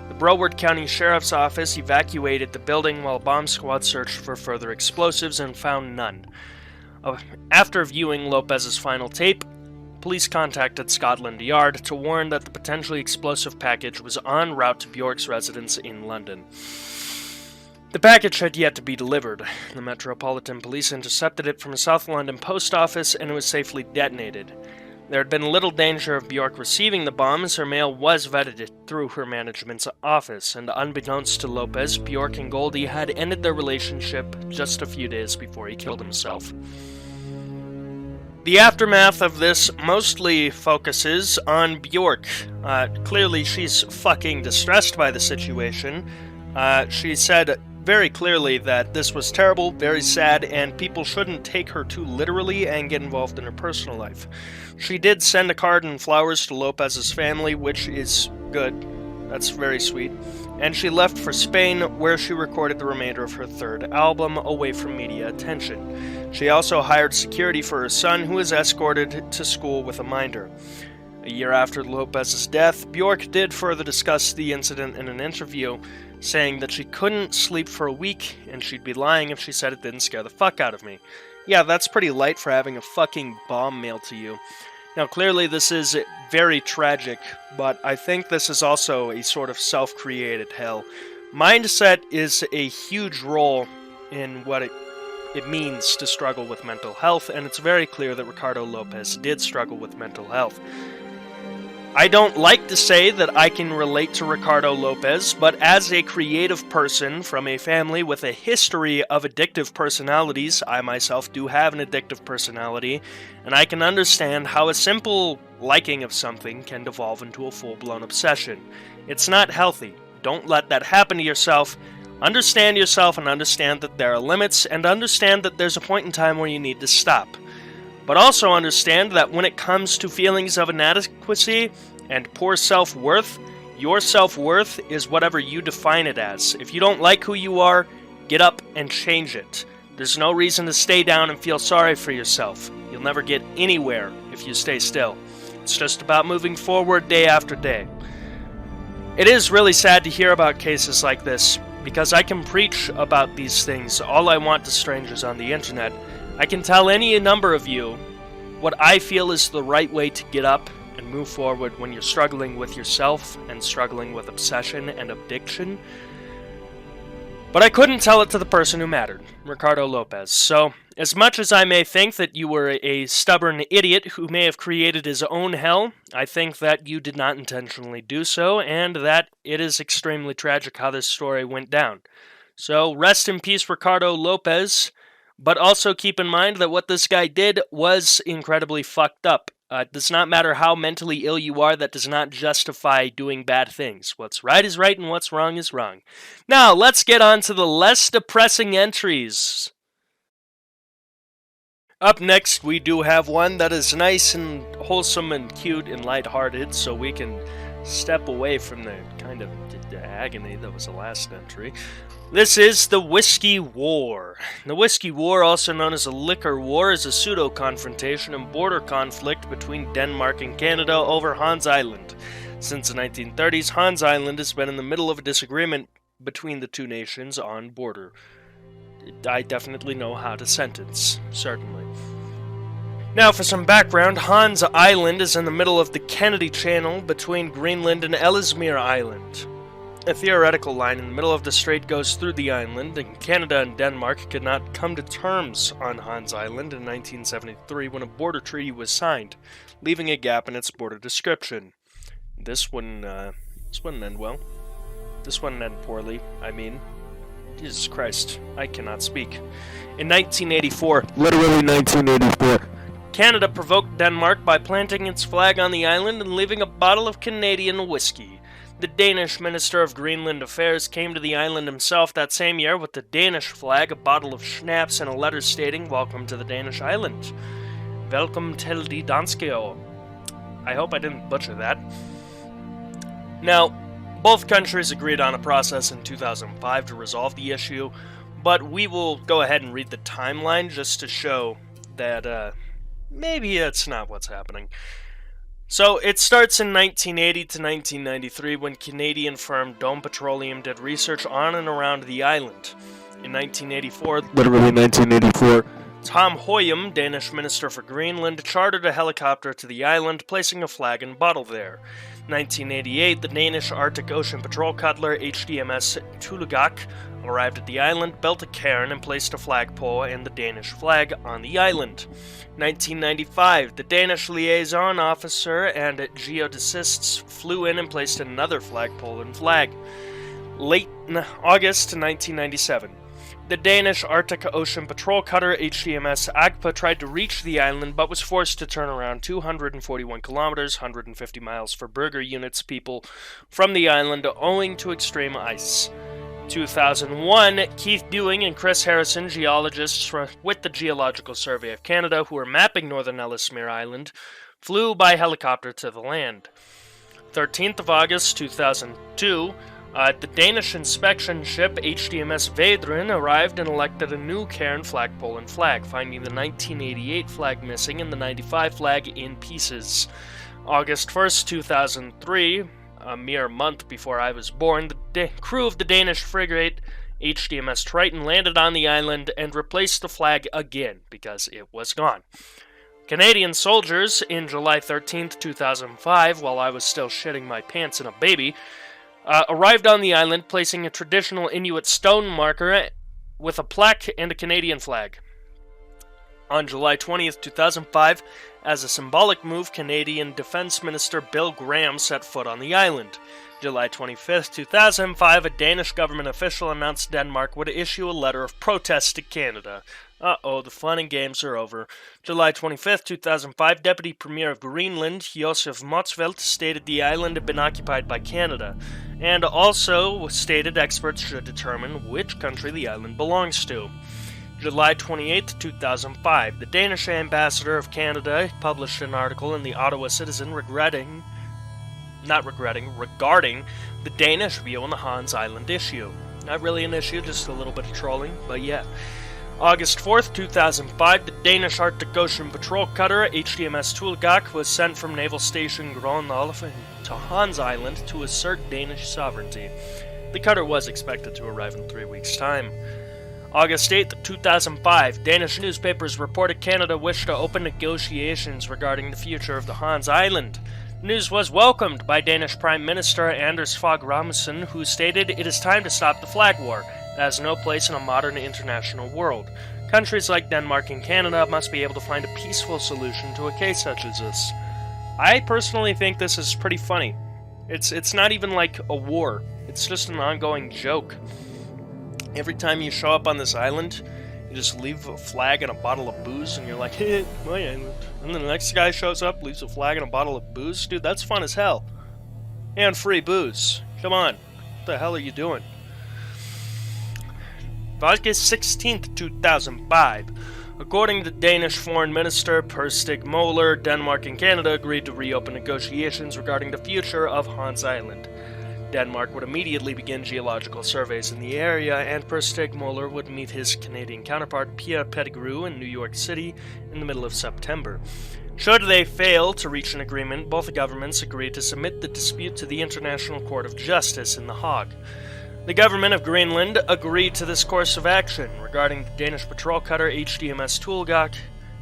The Broward County Sheriff's Office evacuated the building while a bomb squad searched for further explosives and found none. After viewing Lopez's final tape, police contacted Scotland Yard to warn that the potentially explosive package was en route to Bjork's residence in London. The package had yet to be delivered. The Metropolitan Police intercepted it from a South London post office and it was safely detonated. There had been little danger of Bjork receiving the bomb as her mail was vetted through her management's office, and unbeknownst to Lopez, Bjork and Goldie had ended their relationship just a few days before he killed himself. The aftermath of this mostly focuses on Bjork. Clearly she's fucking distressed by the situation. She said very clearly that this was terrible, very sad, and people shouldn't take her too literally and get involved in her personal life. She did send a card and flowers to Lopez's family, which is good. That's very sweet. And she left for Spain, where she recorded the remainder of her third album, away from media attention. She also hired security for her son, who was escorted to school with a minder. A year after Lopez's death, Bjork did further discuss the incident in an interview, saying that she couldn't sleep for a week, and she'd be lying if she said it didn't scare the fuck out of me. Yeah, that's pretty light for having a fucking bomb mailed to you. Now, clearly this is very tragic, but I think this is also a sort of self-created hell. Mindset is a huge role in what it means to struggle with mental health, and it's very clear that Ricardo Lopez did struggle with mental health. I don't like to say that I can relate to Ricardo Lopez, but as a creative person from a family with a history of addictive personalities, I myself do have an addictive personality, and I can understand how a simple liking of something can devolve into a full-blown obsession. It's not healthy. Don't let that happen to yourself. Understand yourself and understand that there are limits, and understand that there's a point in time where you need to stop. But also understand that when it comes to feelings of inadequacy and poor self-worth, your self-worth is whatever you define it as. If you don't like who you are, get up and change it. There's no reason to stay down and feel sorry for yourself. You'll never get anywhere if you stay still. It's just about moving forward day after day. It is really sad to hear about cases like this, because I can preach about these things all I want to strangers on the internet. I can tell any number of you what I feel is the right way to get up and move forward when you're struggling with yourself and struggling with obsession and addiction. But I couldn't tell it to the person who mattered, Ricardo Lopez. So, as much as I may think that you were a stubborn idiot who may have created his own hell, I think that you did not intentionally do so, and that it is extremely tragic how this story went down. So, rest in peace, Ricardo Lopez. But also keep in mind that what this guy did was incredibly fucked up. It does not matter how mentally ill you are, that does not justify doing bad things. What's right is right and what's wrong is wrong. Now, let's get on to the less depressing entries. Up next, we do have one that is nice and wholesome and cute and lighthearted, so we can step away from the kind of agony that was the last entry. This is the Whiskey War. The Whiskey War, also known as a liquor war, is a pseudo-confrontation and border conflict between Denmark and Canada over Hans Island. Since the 1930s, Hans Island has been in the middle of a disagreement between the two nations on border. I definitely know how to sentence, certainly. Now, for some background, Hans Island is in the middle of the Kennedy Channel between Greenland and Ellesmere Island. A theoretical line in the middle of the strait goes through the island, and Canada and Denmark could not come to terms on Hans Island in 1973 when a border treaty was signed, leaving a gap in its border description. This wouldn't end well. This wouldn't end poorly, I mean. Jesus Christ, I cannot speak. In 1984, Literally 1984. Canada provoked Denmark by planting its flag on the island and leaving a bottle of Canadian whiskey. The Danish Minister of Greenland Affairs came to the island himself that same year with the Danish flag, a bottle of schnapps, and a letter stating, "Welcome to the Danish island. Velkommen til de danske øer." I hope I didn't butcher that. Now, both countries agreed on a process in 2005 to resolve the issue, but we will go ahead and read the timeline just to show that maybe it's not what's happening. So, it starts in 1980 to 1993 when Canadian firm Dome Petroleum did research on and around the island. In 1984, Literally 1984. Tom Hoyum, Danish Minister for Greenland, chartered a helicopter to the island, placing a flag and bottle there. 1988, the Danish Arctic Ocean Patrol cutter HDMS Tulugak arrived at the island, built a cairn, and placed a flagpole and the Danish flag on the island. 1995, the Danish liaison officer and geodesists flew in and placed another flagpole and flag. Late August 1997, the Danish Arctic Ocean Patrol cutter HDMS Agpa tried to reach the island but was forced to turn around 241 kilometers, 150 miles for burger units people from the island owing to extreme ice. 2001, Keith Dewing and Chris Harrison, geologists with the Geological Survey of Canada who were mapping northern Ellesmere Island, flew by helicopter to the land. 13th of August 2002, the Danish inspection ship HDMS Vedren arrived and elected a new cairn, flagpole, and flag, finding the 1988 flag missing and the 95 flag in pieces. August 1st, 2003, a mere month before I was born, the crew of the Danish frigate HDMS Triton landed on the island and replaced the flag again because it was gone. Canadian soldiers, in July 13th, 2005, while I was still shitting my pants in a baby, arrived on the island, placing a traditional Inuit stone marker with a plaque and a Canadian flag. On July 20th, 2005, as a symbolic move, Canadian Defense Minister Bill Graham set foot on the island. July 25th, 2005, a Danish government official announced Denmark would issue a letter of protest to Canada. Uh-oh, the fun and games are over. July 25th, 2005, Deputy Premier of Greenland, Josef Motzfeldt, stated the island had been occupied by Canada, and also stated experts should determine which country the island belongs to. July 28th, 2005, the Danish ambassador of Canada published an article in the Ottawa Citizen regarding the Danish view on the Hans Island issue. Not really an issue, just a little bit of trolling, but yeah. August 4th, 2005, the Danish Arctic Ocean Patrol cutter HDMS Tulgak was sent from Naval Station Grønland to Hans Island to assert Danish sovereignty. The cutter was expected to arrive in 3 weeks' time. August 8th, 2005, Danish newspapers reported Canada wished to open negotiations regarding the future of the Hans Island. The news was welcomed by Danish Prime Minister Anders Fogh Rasmussen, who stated, "It is time to stop the flag war. It has no place in a modern international world. Countries like Denmark and Canada must be able to find a peaceful solution to a case such as this." I personally think this is pretty funny. It's not even like a war. It's just an ongoing joke. Every time you show up on this island, you just leave a flag and a bottle of booze, and you're like, hey, my island. And then the next guy shows up, leaves a flag and a bottle of booze. Dude, that's fun as hell. And free booze. Come on. What the hell are you doing? August 16th, 2005. According to Danish Foreign Minister Per Stig Møller, Denmark and Canada agreed to reopen negotiations regarding the future of Hans Island. Denmark would immediately begin geological surveys in the area, and Per Stig Møller would meet his Canadian counterpart Pierre Pettigrew in New York City in the middle of September. Should they fail to reach an agreement, both governments agreed to submit the dispute to the International Court of Justice in The Hague. The government of Greenland agreed to this course of action. Regarding the Danish patrol cutter HDMS Tulgak,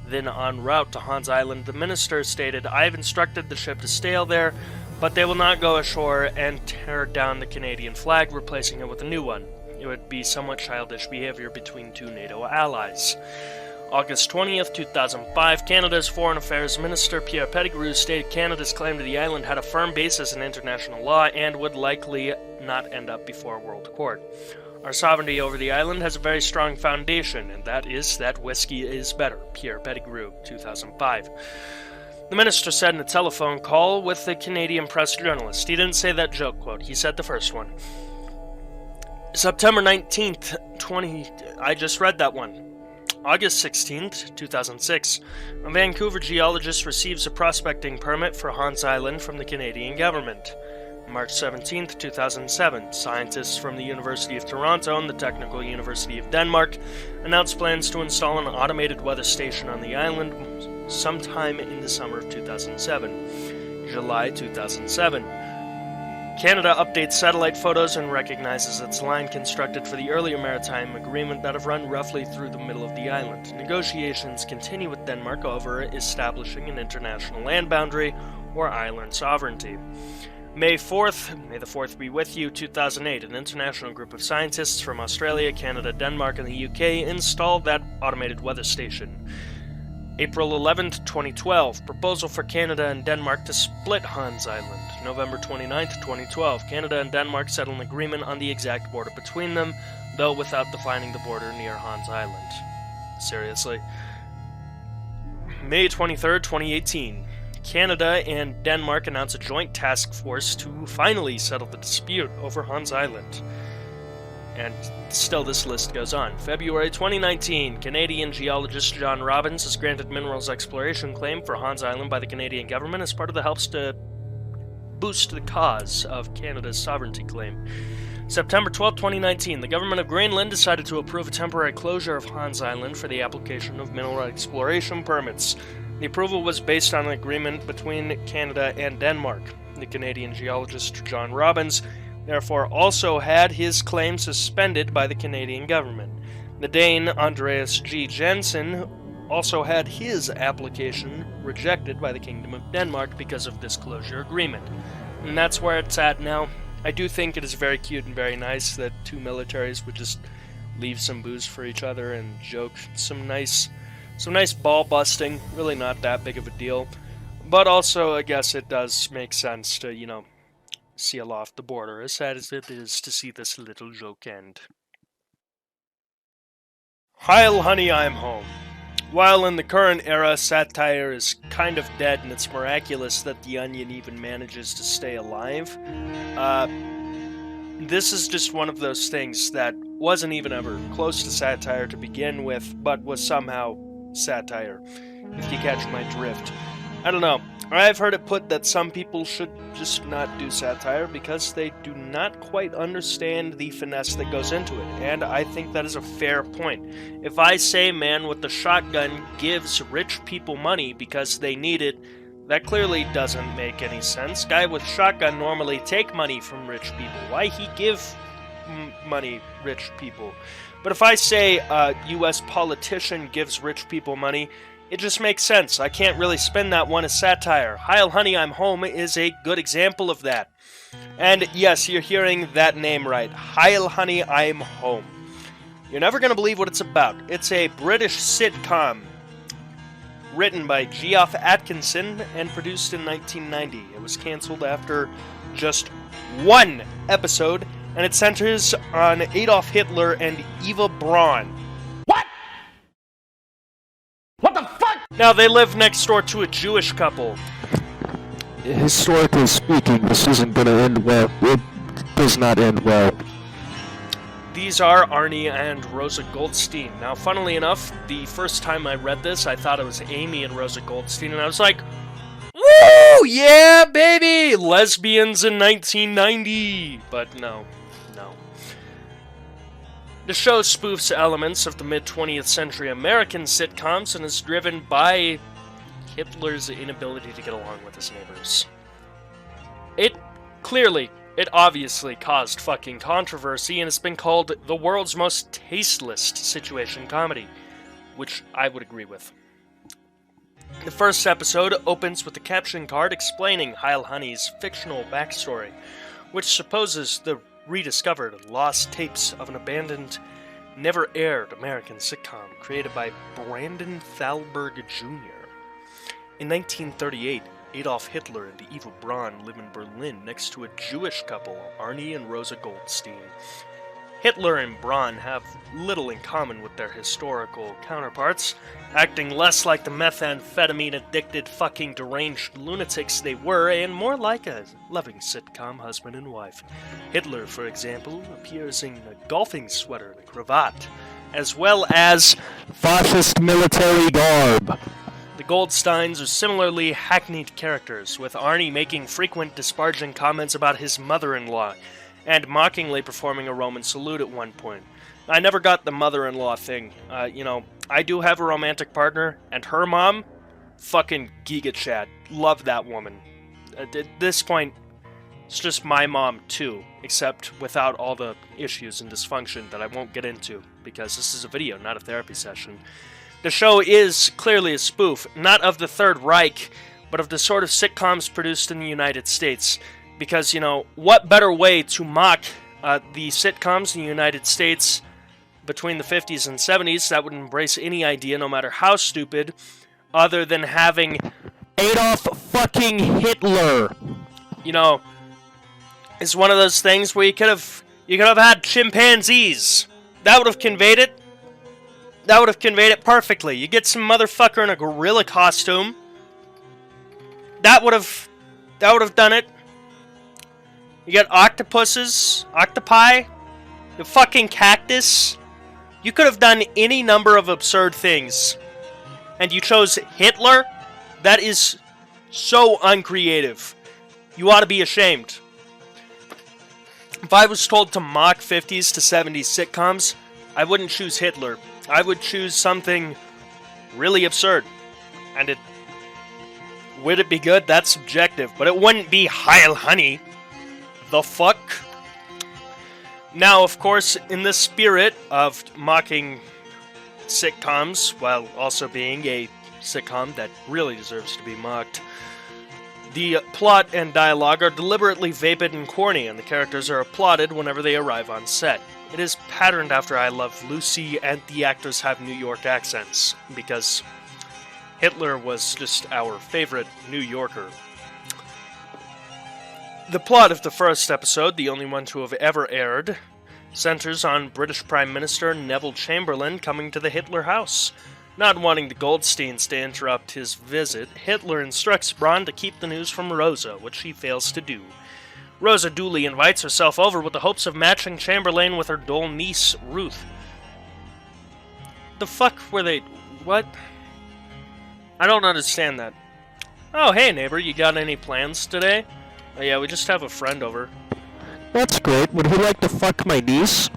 then en route to Hans Island, the minister stated, "I have instructed the ship to sail there, but they will not go ashore and tear down the Canadian flag, replacing it with a new one. It would be somewhat childish behavior between two NATO allies." August 20th, 2005, Canada's Foreign Affairs Minister Pierre Pettigrew stated Canada's claim to the island had a firm basis in international law and would likely not end up before a world court. "Our sovereignty over the island has a very strong foundation, and that is that whiskey is better." Pierre Pettigrew, 2005. The minister said in a telephone call with the Canadian press journalist. He didn't say that joke quote, he said the first one. September 19th, I just read that one. August 16th, 2006, a Vancouver geologist receives a prospecting permit for Hans Island from the Canadian government. March 17th, 2007, scientists from the University of Toronto and the Technical University of Denmark announced plans to install an automated weather station on the island sometime in the summer of 2007. July 2007. Canada updates satellite photos and recognizes its line constructed for the earlier maritime agreement that have run roughly through the middle of the island. Negotiations continue with Denmark over establishing an international land boundary or island sovereignty. May 4th, may the 4th be with you, 2008, an international group of scientists from Australia, Canada, Denmark, and the UK installed that automated weather station. April 11th, 2012, proposal for Canada and Denmark to split Hans Island. November 29th, 2012, Canada and Denmark settle an agreement on the exact border between them, though without defining the border near Hans Island. Seriously. May 23rd, 2018, Canada and Denmark announce a joint task force to finally settle the dispute over Hans Island. And still this list goes on. February 2019, Canadian geologist John Robbins is granted minerals exploration claim for Hans Island by the Canadian government as part of the helps to boost the cause of Canada's sovereignty claim. September 12, 2019, the government of Greenland decided to approve a temporary closure of Hans Island for the application of mineral exploration permits. The approval was based on an agreement between Canada and Denmark. The Canadian geologist John Robbins therefore also had his claim suspended by the Canadian government. The Dane Andreas G. Jensen also had his application rejected by the Kingdom of Denmark because of this closure agreement. And that's where it's at now. I do think it is very cute and very nice that two militaries would just leave some booze for each other and joke some nice ball busting, really not that big of a deal. But also, I guess it does make sense to, seal off the border, as sad as it is to see this little joke end. Heil, honey, I'm home. While in the current era, satire is kind of dead, and it's miraculous that The Onion even manages to stay alive, this is just one of those things that wasn't even ever close to satire to begin with, but was somehow satire, if you catch my drift. I don't know. I've heard it put that some people should just not do satire because they do not quite understand the finesse that goes into it, and I think that is a fair point. If I say man with the shotgun gives rich people money because they need it, that clearly doesn't make any sense. Guy with shotgun normally take money from rich people. Why he give money rich people? But if I say a U.S. politician gives rich people money, it just makes sense. I can't really spin that one as satire. Heil, honey, I'm home is a good example of that. And yes, you're hearing that name right. Heil, honey, I'm home. You're never going to believe what it's about. It's a British sitcom written by Geoff Atkinson and produced in 1990. It was canceled after just one episode, and it centers on Adolf Hitler and Eva Braun. What the fuck? Now, they live next door to a Jewish couple. Historically speaking, this isn't going to end well. It does not end well. These are Arnie and Rosa Goldstein. Now, funnily enough, the first time I read this, I thought it was Amy and Rosa Goldstein, and I was like, woo! Yeah, baby! Lesbians in 1990! But no. The show spoofs elements of the mid-20th century American sitcoms and is driven by Hitler's inability to get along with his neighbors. It obviously caused fucking controversy, and it's been called the world's most tasteless situation comedy, which I would agree with. The first episode opens with a caption card explaining Heil Honey's fictional backstory, which supposes the rediscovered lost tapes of an abandoned, never-aired American sitcom created by Brandon Thalberg Jr. In 1938, Adolf Hitler and Eva Braun live in Berlin next to a Jewish couple, Arnie and Rosa Goldstein. Hitler and Braun have little in common with their historical counterparts, acting less like the methamphetamine-addicted fucking deranged lunatics they were, and more like a loving sitcom husband and wife. Hitler, for example, appears in a golfing sweater and a cravat, as well as fascist military garb. The Goldsteins are similarly hackneyed characters, with Arnie making frequent disparaging comments about his mother-in-law, and mockingly performing a Roman salute at one point. I never got the mother-in-law thing. I do have a romantic partner, and her mom, fucking Giga Chad. Love that woman. At this point, It's just my mom, too, except without all the issues and dysfunction that I won't get into, because this is a video, not a therapy session. The show is clearly a spoof, not of the Third Reich, but of the sort of sitcoms produced in the United States. Because, you know, what better way to mock the sitcoms in the United States between the 50s and 70s that would embrace any idea, no matter how stupid, other than having Adolf fucking Hitler. You know, it's one of those things where you could have had chimpanzees. That would have conveyed it. That would have conveyed it perfectly. You get some motherfucker in a gorilla costume. That would have done it. You get octopuses, octopi, the fucking cactus. You could have done any number of absurd things. And you chose Hitler? That is so uncreative. You ought to be ashamed. If I was told to mock 50s to 70s sitcoms, I wouldn't choose Hitler. I would choose something really absurd. And would it be good? That's subjective. But it wouldn't be Heil, honey. The fuck? Now, of course, in the spirit of mocking sitcoms, while also being a sitcom that really deserves to be mocked, the plot and dialogue are deliberately vapid and corny, and the characters are applauded whenever they arrive on set. It is patterned after I Love Lucy, and the actors have New York accents, because Hitler was just our favorite New Yorker. The plot of the first episode, the only one to have ever aired, centers on British Prime Minister Neville Chamberlain coming to the Hitler house. Not wanting the Goldsteins to interrupt his visit, Hitler instructs Braun to keep the news from Rosa, which he fails to do. Rosa duly invites herself over with the hopes of matching Chamberlain with her dull niece, Ruth. The fuck were they... what? I don't understand that. Oh, hey neighbor, you got any plans today? Oh yeah, we just have a friend over. That's great. Would he like to fuck my niece?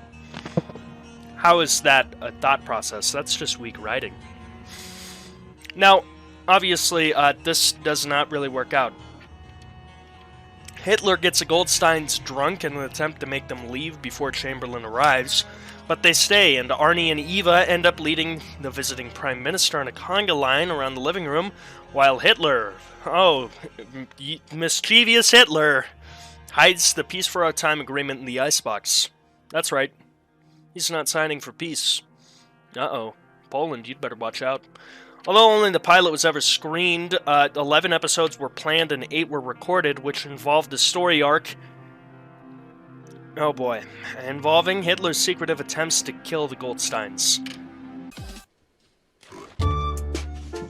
How is that a thought process? That's just weak writing. Now, obviously, this does not really work out. Hitler gets the Goldsteins drunk in an attempt to make them leave before Chamberlain arrives, but they stay, and Arnie and Eva end up leading the visiting Prime Minister on a conga line around the living room, while Hitler, mischievous Hitler, hides the Peace for Our Time agreement in the icebox. That's right. He's not signing for peace. Uh-oh. Poland, you'd better watch out. Although only the pilot was ever screened, 11 episodes were planned and 8 were recorded, which involved the story arc... oh boy. Involving Hitler's secretive attempts to kill the Goldsteins.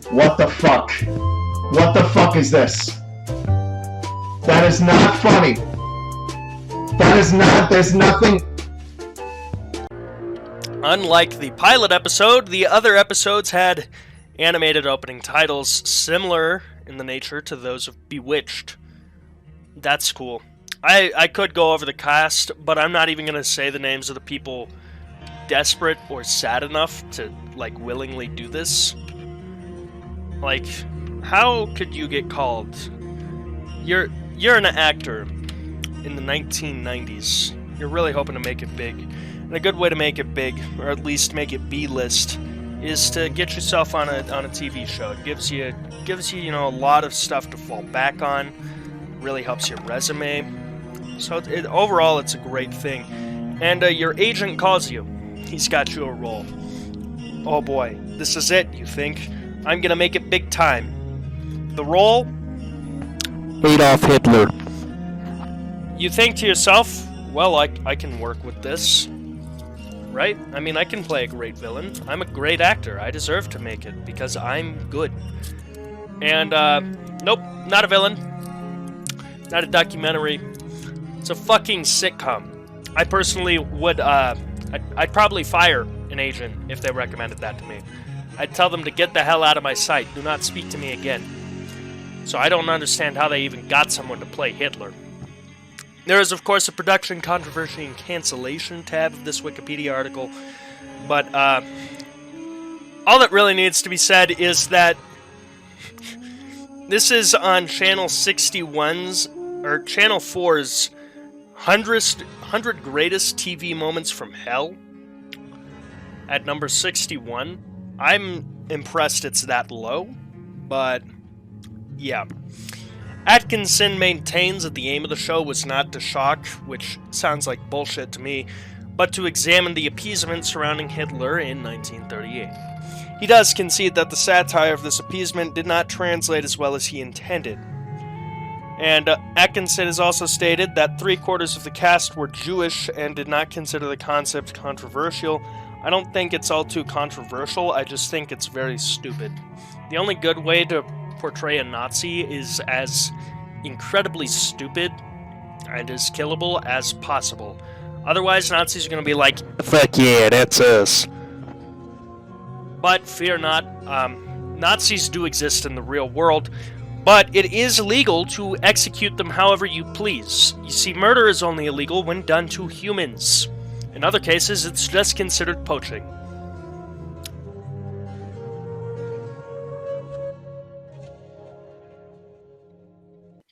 What the fuck? What the fuck is this? That is not funny. That is not, there's nothing... Unlike the pilot episode, the other episodes had animated opening titles similar in the nature to those of Bewitched. That's cool. I could go over the cast, but I'm not even going to say the names of the people desperate or sad enough to, like, willingly do this. Like, how could you get called? You're an actor in the 1990s. You're really hoping to make it big. And a good way to make it big, or at least make it B-list, is to get yourself on a TV show. It gives you a lot of stuff to fall back on. Really helps your resume. So overall, it's a great thing. And your agent calls you. He's got you a role. Oh boy, this is it, you think? I'm gonna make it big time. The role? Adolf Hitler. You think to yourself, well, I can work with this. Right? I mean, I can play a great villain. I'm a great actor. I deserve to make it, because I'm good. And, nope, not a villain. Not a documentary. It's a fucking sitcom. I personally would, I'd probably fire an agent if they recommended that to me. I'd tell them to get the hell out of my sight. Do not speak to me again. So I don't understand how they even got someone to play Hitler. There is, of course, a production controversy and cancellation tab of this Wikipedia article, but all that really needs to be said is that this is on Channel 61's or Channel 4's 100 Greatest TV Moments from Hell at number 61. I'm impressed it's that low, but yeah. Atkinson maintains that the aim of the show was not to shock, which sounds like bullshit to me, but to examine the appeasement surrounding Hitler in 1938. He does concede that the satire of this appeasement did not translate as well as he intended. And Atkinson has also stated that 3/4 of the cast were Jewish and did not consider the concept controversial. I don't think it's all too controversial, I just think it's very stupid. The only good way to portray a Nazi is as incredibly stupid and as killable as possible. Otherwise, Nazis are going to be like, Fuck yeah, that's us. but fear not, Nazis do exist in the real world, but it is illegal to execute them however you please. You see, murder is only illegal when done to humans. In other cases, it's just considered poaching.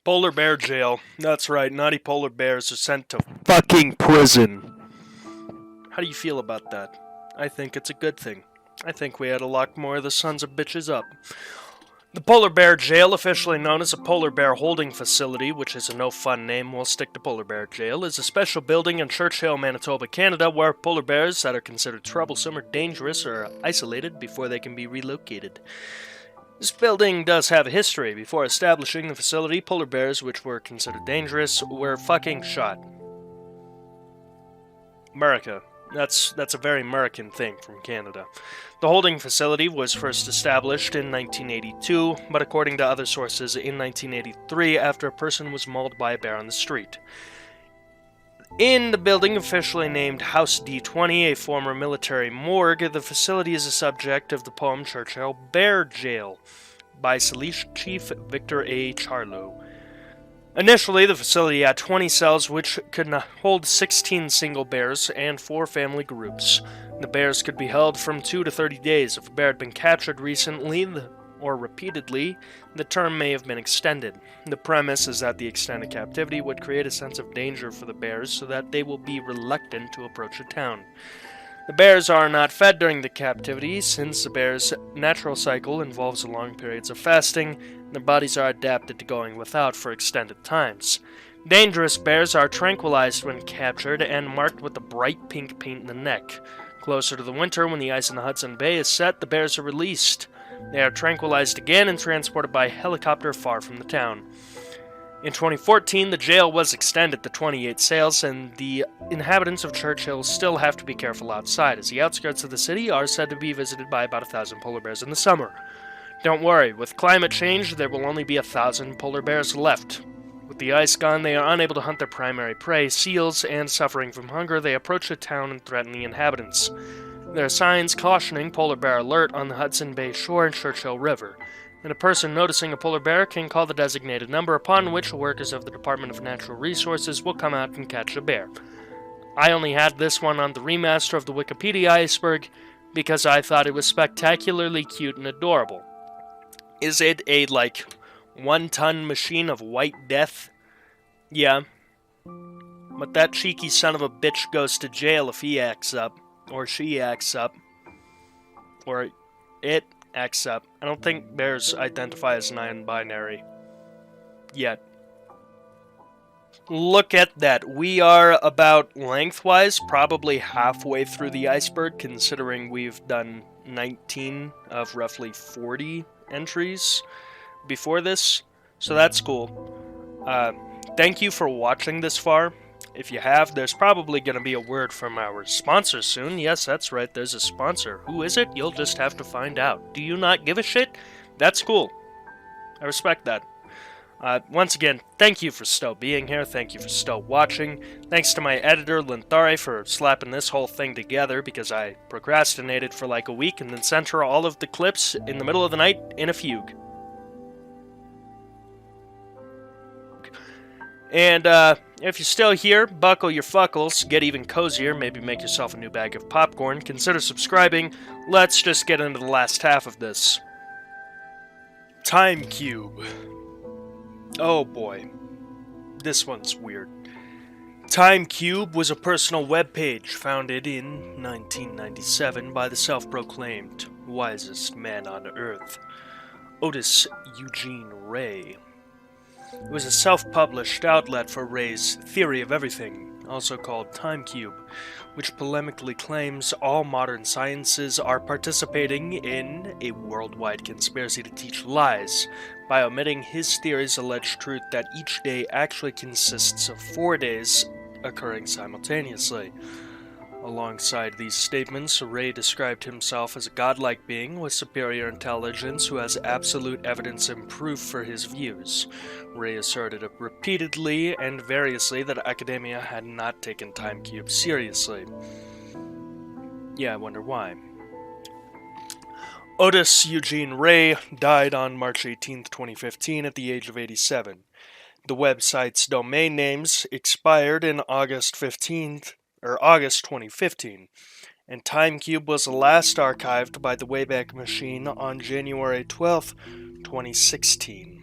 Polar bear jail. That's right, naughty polar bears are sent to Fucking prison. How do you feel about that? I think it's a good thing. I think we had to lock more of the sons of bitches up. The Polar Bear Jail, officially known as a Polar Bear Holding Facility, which is a no-fun name, we'll stick to Polar Bear Jail, is a special building in Churchill, Manitoba, Canada, where polar bears that are considered troublesome or dangerous are isolated before they can be relocated. This building does have a history. Before establishing the facility, polar bears, which were considered dangerous, were fucking shot. America. That's a very American thing from Canada. The holding facility was first established in 1982, but according to other sources, in 1983 after a person was mauled by a bear on the street. In the building officially named House D20, a former military morgue, the facility is a subject of the poem Churchill Bear Jail by Salish Chief Victor A. Charlo. Initially, the facility had 20 cells which could hold 16 single bears and 4 family groups. The bears could be held from 2 to 30 days. If a bear had been captured recently or repeatedly, the term may have been extended. The premise is that the extended captivity would create a sense of danger for the bears so that they will be reluctant to approach a town. The bears are not fed during the captivity, since the bear's natural cycle involves long periods of fasting. Their bodies are adapted to going without for extended times. Dangerous bears are tranquilized when captured and marked with a bright pink paint in the neck. Closer to the winter, when the ice in the Hudson Bay is set, the bears are released. They are tranquilized again and transported by helicopter far from the town. In 2014, the jail was extended to 28 cells, and the inhabitants of Churchill still have to be careful outside, as the outskirts of the city are said to be visited by about 1,000 polar bears in the summer. Don't worry, with climate change, there will only be 1,000 polar bears left. With the ice gone, they are unable to hunt their primary prey, seals, and suffering from hunger, they approach the town and threaten the inhabitants. There are signs cautioning polar bear alert on the Hudson Bay shore and Churchill River, and a person noticing a polar bear can call the designated number, upon which workers of the Department of Natural Resources will come out and catch a bear. I only had this one on the remaster of the Wikipedia Iceberg because I thought it was spectacularly cute and adorable. Is it a, 1-ton machine of white death? Yeah. But that cheeky son of a bitch goes to jail if he acts up. Or she acts up. Or it acts up. I don't think bears identify as non-binary. Yet. Look at that. We are about, lengthwise, probably halfway through the iceberg, considering we've done 19 of roughly 40 entries before this, so that's cool. Thank you for watching this far. If you have, there's probably going to be a word from our sponsor soon. Yes, that's right, there's a sponsor. Who is it? You'll just have to find out. Do you not give a shit? That's cool. I respect that. Once again, thank you for still being here. Thank you for still watching. Thanks to my editor, Linthari, for slapping this whole thing together because I procrastinated for like a week and then sent her all of the clips in the middle of the night in a fugue. And, if you're still here, buckle your fuckles, get even cozier, maybe make yourself a new bag of popcorn, consider subscribing. Let's just get into the last half of this. Time Cube. Oh boy. This one's weird. TimeCube was a personal webpage founded in 1997 by the self-proclaimed wisest man on Earth, Otis Eugene Ray. It was a self-published outlet for Ray's Theory of Everything, also called TimeCube, which polemically claims all modern sciences are participating in a worldwide conspiracy to teach lies by omitting his theory's alleged truth that each day actually consists of 4 days occurring simultaneously. Alongside these statements, Ray described himself as a godlike being with superior intelligence who has absolute evidence and proof for his views. Ray asserted repeatedly and variously that academia had not taken TimeCube seriously. Yeah, I wonder why. Otis Eugene Ray died on March 18, 2015 at the age of 87. The website's domain names expired in August 2015, and TimeCube was last archived by the Wayback Machine on January 12, 2016.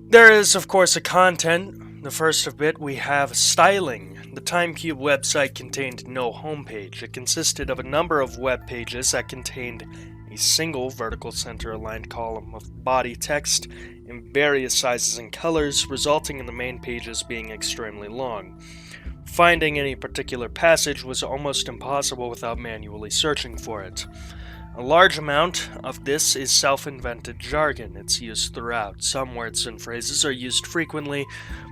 There is, of course, a content. The first of it, we have styling. The TimeCube website contained no homepage. It consisted of a number of web pages that contained a single vertical center-aligned column of body text in various sizes and colors, resulting in the main pages being extremely long. Finding any particular passage was almost impossible without manually searching for it. A large amount of this is self-invented jargon. It's used throughout. Some words and phrases are used frequently,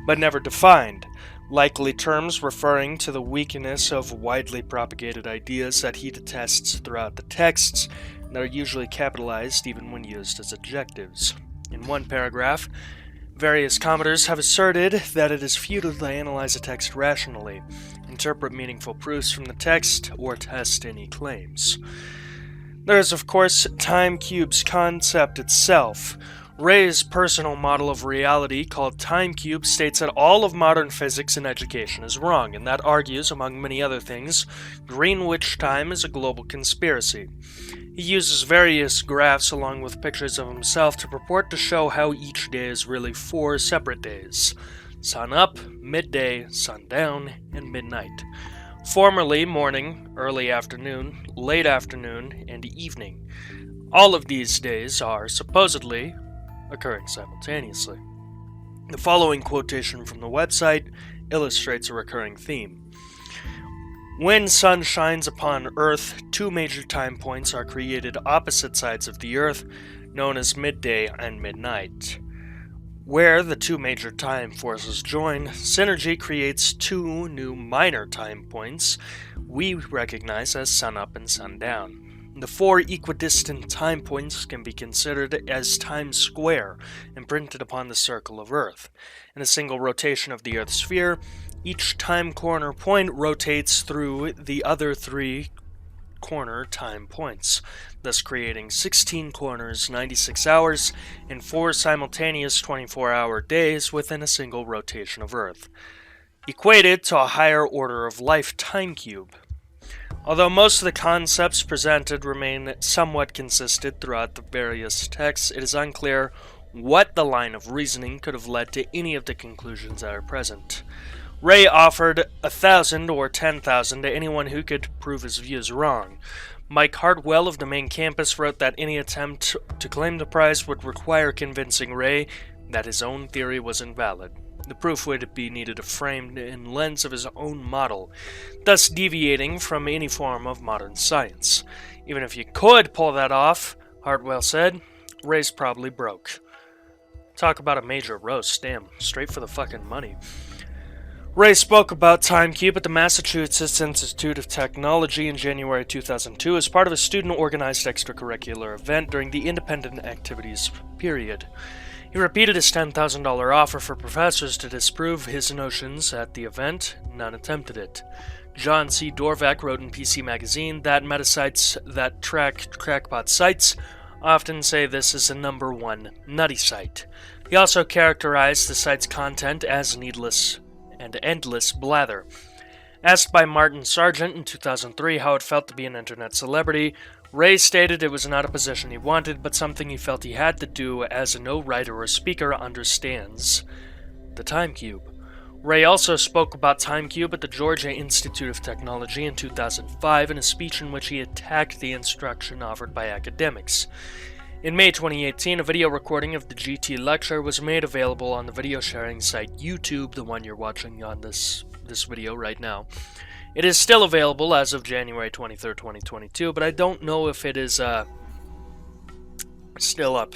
but never defined, likely terms referring to the weakness of widely propagated ideas that he detests throughout the texts, that are usually capitalized even when used as adjectives. In one paragraph, various commenters have asserted that it is futile to analyze a text rationally, interpret meaningful proofs from the text, or test any claims. There is, of course, TimeCube's concept itself. Ray's personal model of reality, called TimeCube, states that all of modern physics and education is wrong, and that argues, among many other things, Greenwich time is a global conspiracy. He uses various graphs along with pictures of himself to purport to show how each day is really 4 separate days: sun up, midday, sundown, and midnight. Formerly morning, early afternoon, late afternoon, and evening. All of these days are supposedly occurring simultaneously. The following quotation from the website illustrates a recurring theme. When sun shines upon Earth, 2 major time points are created opposite sides of the Earth, known as midday and midnight. Where the 2 major time forces join, synergy creates 2 new minor time points we recognize as sunup and sundown. The 4 equidistant time points can be considered as time square imprinted upon the circle of Earth. In a single rotation of the Earth's sphere, each time corner point rotates through the other 3 corner time points, thus creating 16 corners, 96 hours, and 4 simultaneous 24-hour days within a single rotation of Earth, equated to a higher order of life TimeCube. Although most of the concepts presented remain somewhat consistent throughout the various texts, it is unclear what the line of reasoning could have led to any of the conclusions that are present. Ray offered 1,000 or 10,000 to anyone who could prove his views wrong. Mike Hartwell of the main campus wrote that any attempt to claim the prize would require convincing Ray that his own theory was invalid. The proof would be needed framed in lens of his own model, thus deviating from any form of modern science. Even if you could pull that off, Hartwell said, Ray's probably broke. Talk about a major roast, damn, straight for the fucking money. Ray spoke about TimeCube at the Massachusetts Institute of Technology in January 2002 as part of a student-organized extracurricular event during the independent activities period. He repeated his $10,000 offer for professors to disprove his notions at the event. None attempted it. John C. Dorvac wrote in PC Magazine that metasites that track crackpot sites often say this is a number 1 nutty site. He also characterized the site's content as needless and endless blather. Asked by Martin Sargent in 2003 how it felt to be an internet celebrity, Ray stated it was not a position he wanted, but something he felt he had to do, as no writer or speaker understands the time cube. Ray also spoke about time cube at the Georgia Institute of Technology in 2005 in a speech in which he attacked the instruction offered by academics. In May 2018, a video recording of the GT lecture was made available on the video sharing site YouTube, the one you're watching on this video right now. It is still available as of January 23rd, 2022, but I don't know if it is still up.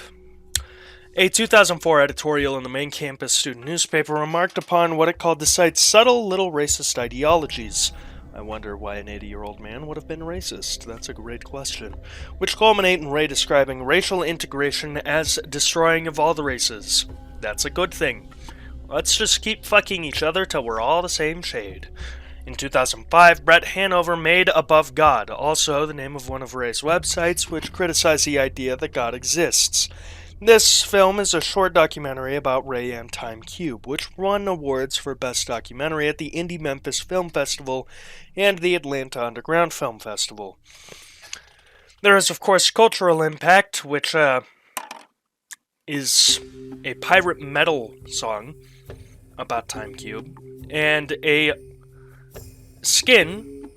A 2004 editorial in the main campus student newspaper remarked upon what it called the site's subtle little racist ideologies. I wonder why an 80-year-old man would have been racist. That's a great question. Which culminate in Ray describing racial integration as destroying of all the races. That's a good thing. Let's just keep fucking each other till we're all the same shade. In 2005, Brett Hanover made Above God, also the name of one of Ray's websites, which criticized the idea that God exists. This film is a short documentary about Ray and Time Cube, which won awards for Best Documentary at the Indie Memphis Film Festival and the Atlanta Underground Film Festival. There is, of course, Cultural Impact, which is a pirate metal song about Time Cube, and a skin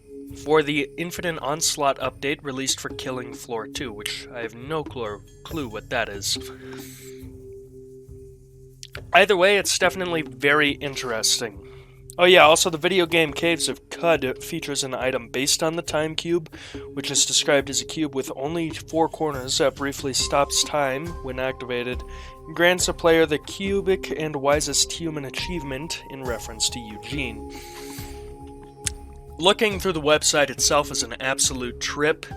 for the Infinite Onslaught update released for Killing Floor 2, which I have no clue what that is. Either way, it's definitely very interesting. Oh yeah, also the video game Caves of Cud features an item based on the Time Cube, which is described as a cube with only 4 corners that briefly stops time when activated, and grants a player the cubic and wisest human achievement in reference to Eugene. Looking through the website itself is an absolute trip.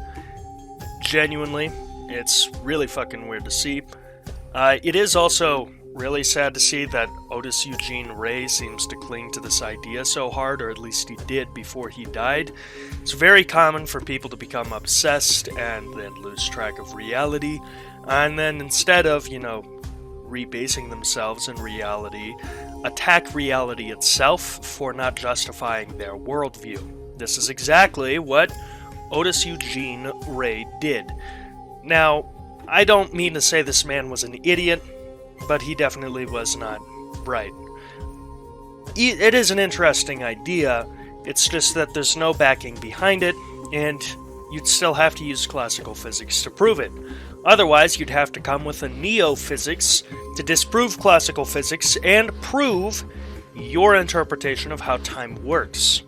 Genuinely, it's really fucking weird to see. It is also really sad to see that Otis Eugene Ray seems to cling to this idea so hard, or at least he did before he died. It's very common for people to become obsessed and then lose track of reality, and then instead of, rebasing themselves in reality, attack reality itself for not justifying their worldview. This is exactly what Otis Eugene Ray did. Now, I don't mean to say this man was an idiot, but he definitely was not bright. It is an interesting idea, it's just that there's no backing behind it, and you'd still have to use classical physics to prove it. Otherwise, you'd have to come with a neo-physics to disprove classical physics and prove your interpretation of how time works,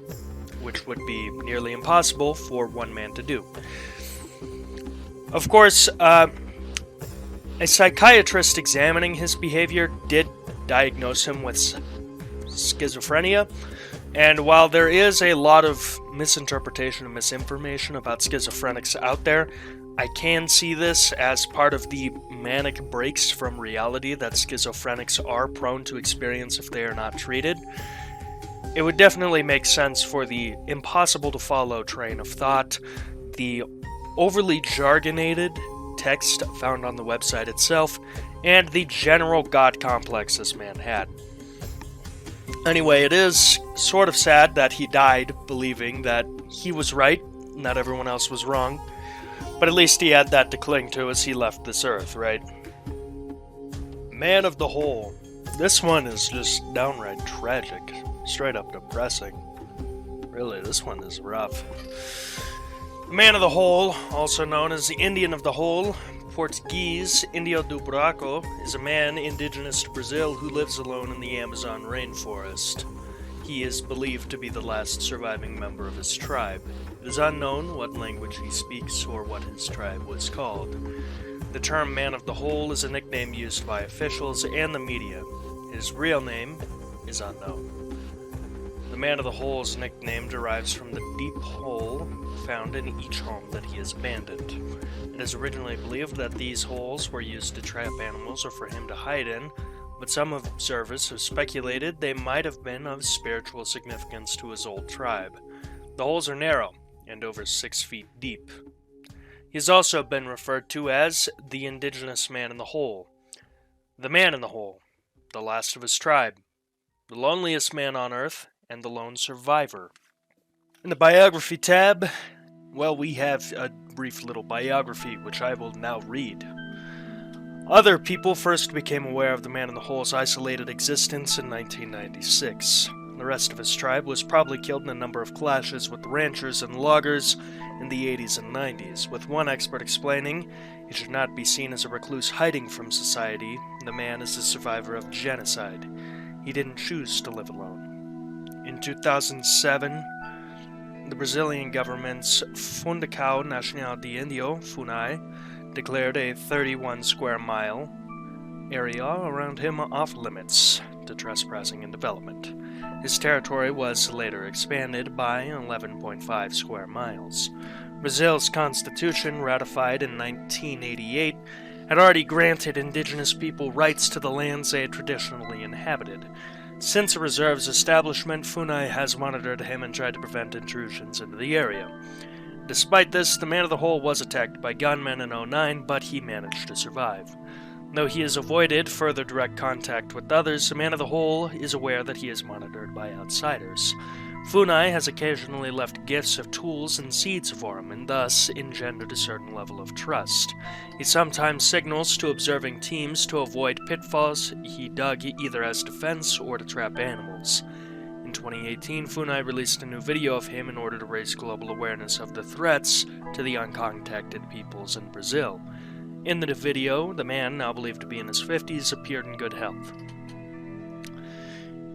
which would be nearly impossible for one man to do. Of course, a psychiatrist examining his behavior did diagnose him with schizophrenia, and while there is a lot of misinterpretation and misinformation about schizophrenics out there, I can see this as part of the manic breaks from reality that schizophrenics are prone to experience if they are not treated. It would definitely make sense for the impossible-to-follow train of thought, the overly jargonated text found on the website itself, and the general god complex this man had. Anyway, it is sort of sad that he died believing that he was right and that everyone else was wrong, but at least he had that to cling to as he left this earth, right? Man of the Hole. This one is just downright tragic, straight up depressing. Really, this one is rough. Man of the Hole, also known as the Indian of the Hole, Portuguese, Indio do Buraco, is a man indigenous to Brazil who lives alone in the Amazon rainforest. He is believed to be the last surviving member of his tribe. It is unknown what language he speaks or what his tribe was called. The term Man of the Hole is a nickname used by officials and the media. His real name is unknown. The Man of the Hole's nickname derives from the deep hole found in each home that he has abandoned. It is originally believed that these holes were used to trap animals or for him to hide in, but some observers have speculated they might have been of spiritual significance to his old tribe. The holes are narrow and over 6 feet deep. He has also been referred to as the indigenous man in the hole, the man in the hole, the last of his tribe, the loneliest man on earth, and the lone survivor. In the biography tab, well, we have a brief little biography, which I will now read. Other people first became aware of the Man in the Hole's isolated existence in 1996. The rest of his tribe was probably killed in a number of clashes with the ranchers and loggers in the 80s and 90s, with one expert explaining he should not be seen as a recluse hiding from society. The man is a survivor of genocide. He didn't choose to live alone. In 2007, the Brazilian government's Fundação Nacional de Índio, FUNAI, declared a 31 square mile area around him off limits to trespassing and development. His territory was later expanded by 11.5 square miles. Brazil's constitution, ratified in 1988, had already granted indigenous people rights to the lands they had traditionally inhabited. Since the reserve's establishment, FUNAI has monitored him and tried to prevent intrusions into the area. Despite this, the Man of the Hole was attacked by gunmen in 2009, but he managed to survive. Though he has avoided further direct contact with others, the Man of the Hole is aware that he is monitored by outsiders. FUNAI has occasionally left gifts of tools and seeds for him, and thus engendered a certain level of trust. He sometimes signals to observing teams to avoid pitfalls he dug either as defense or to trap animals. In 2018, FUNAI released a new video of him in order to raise global awareness of the threats to the uncontacted peoples in Brazil. In the video, the man, now believed to be in his 50s, appeared in good health.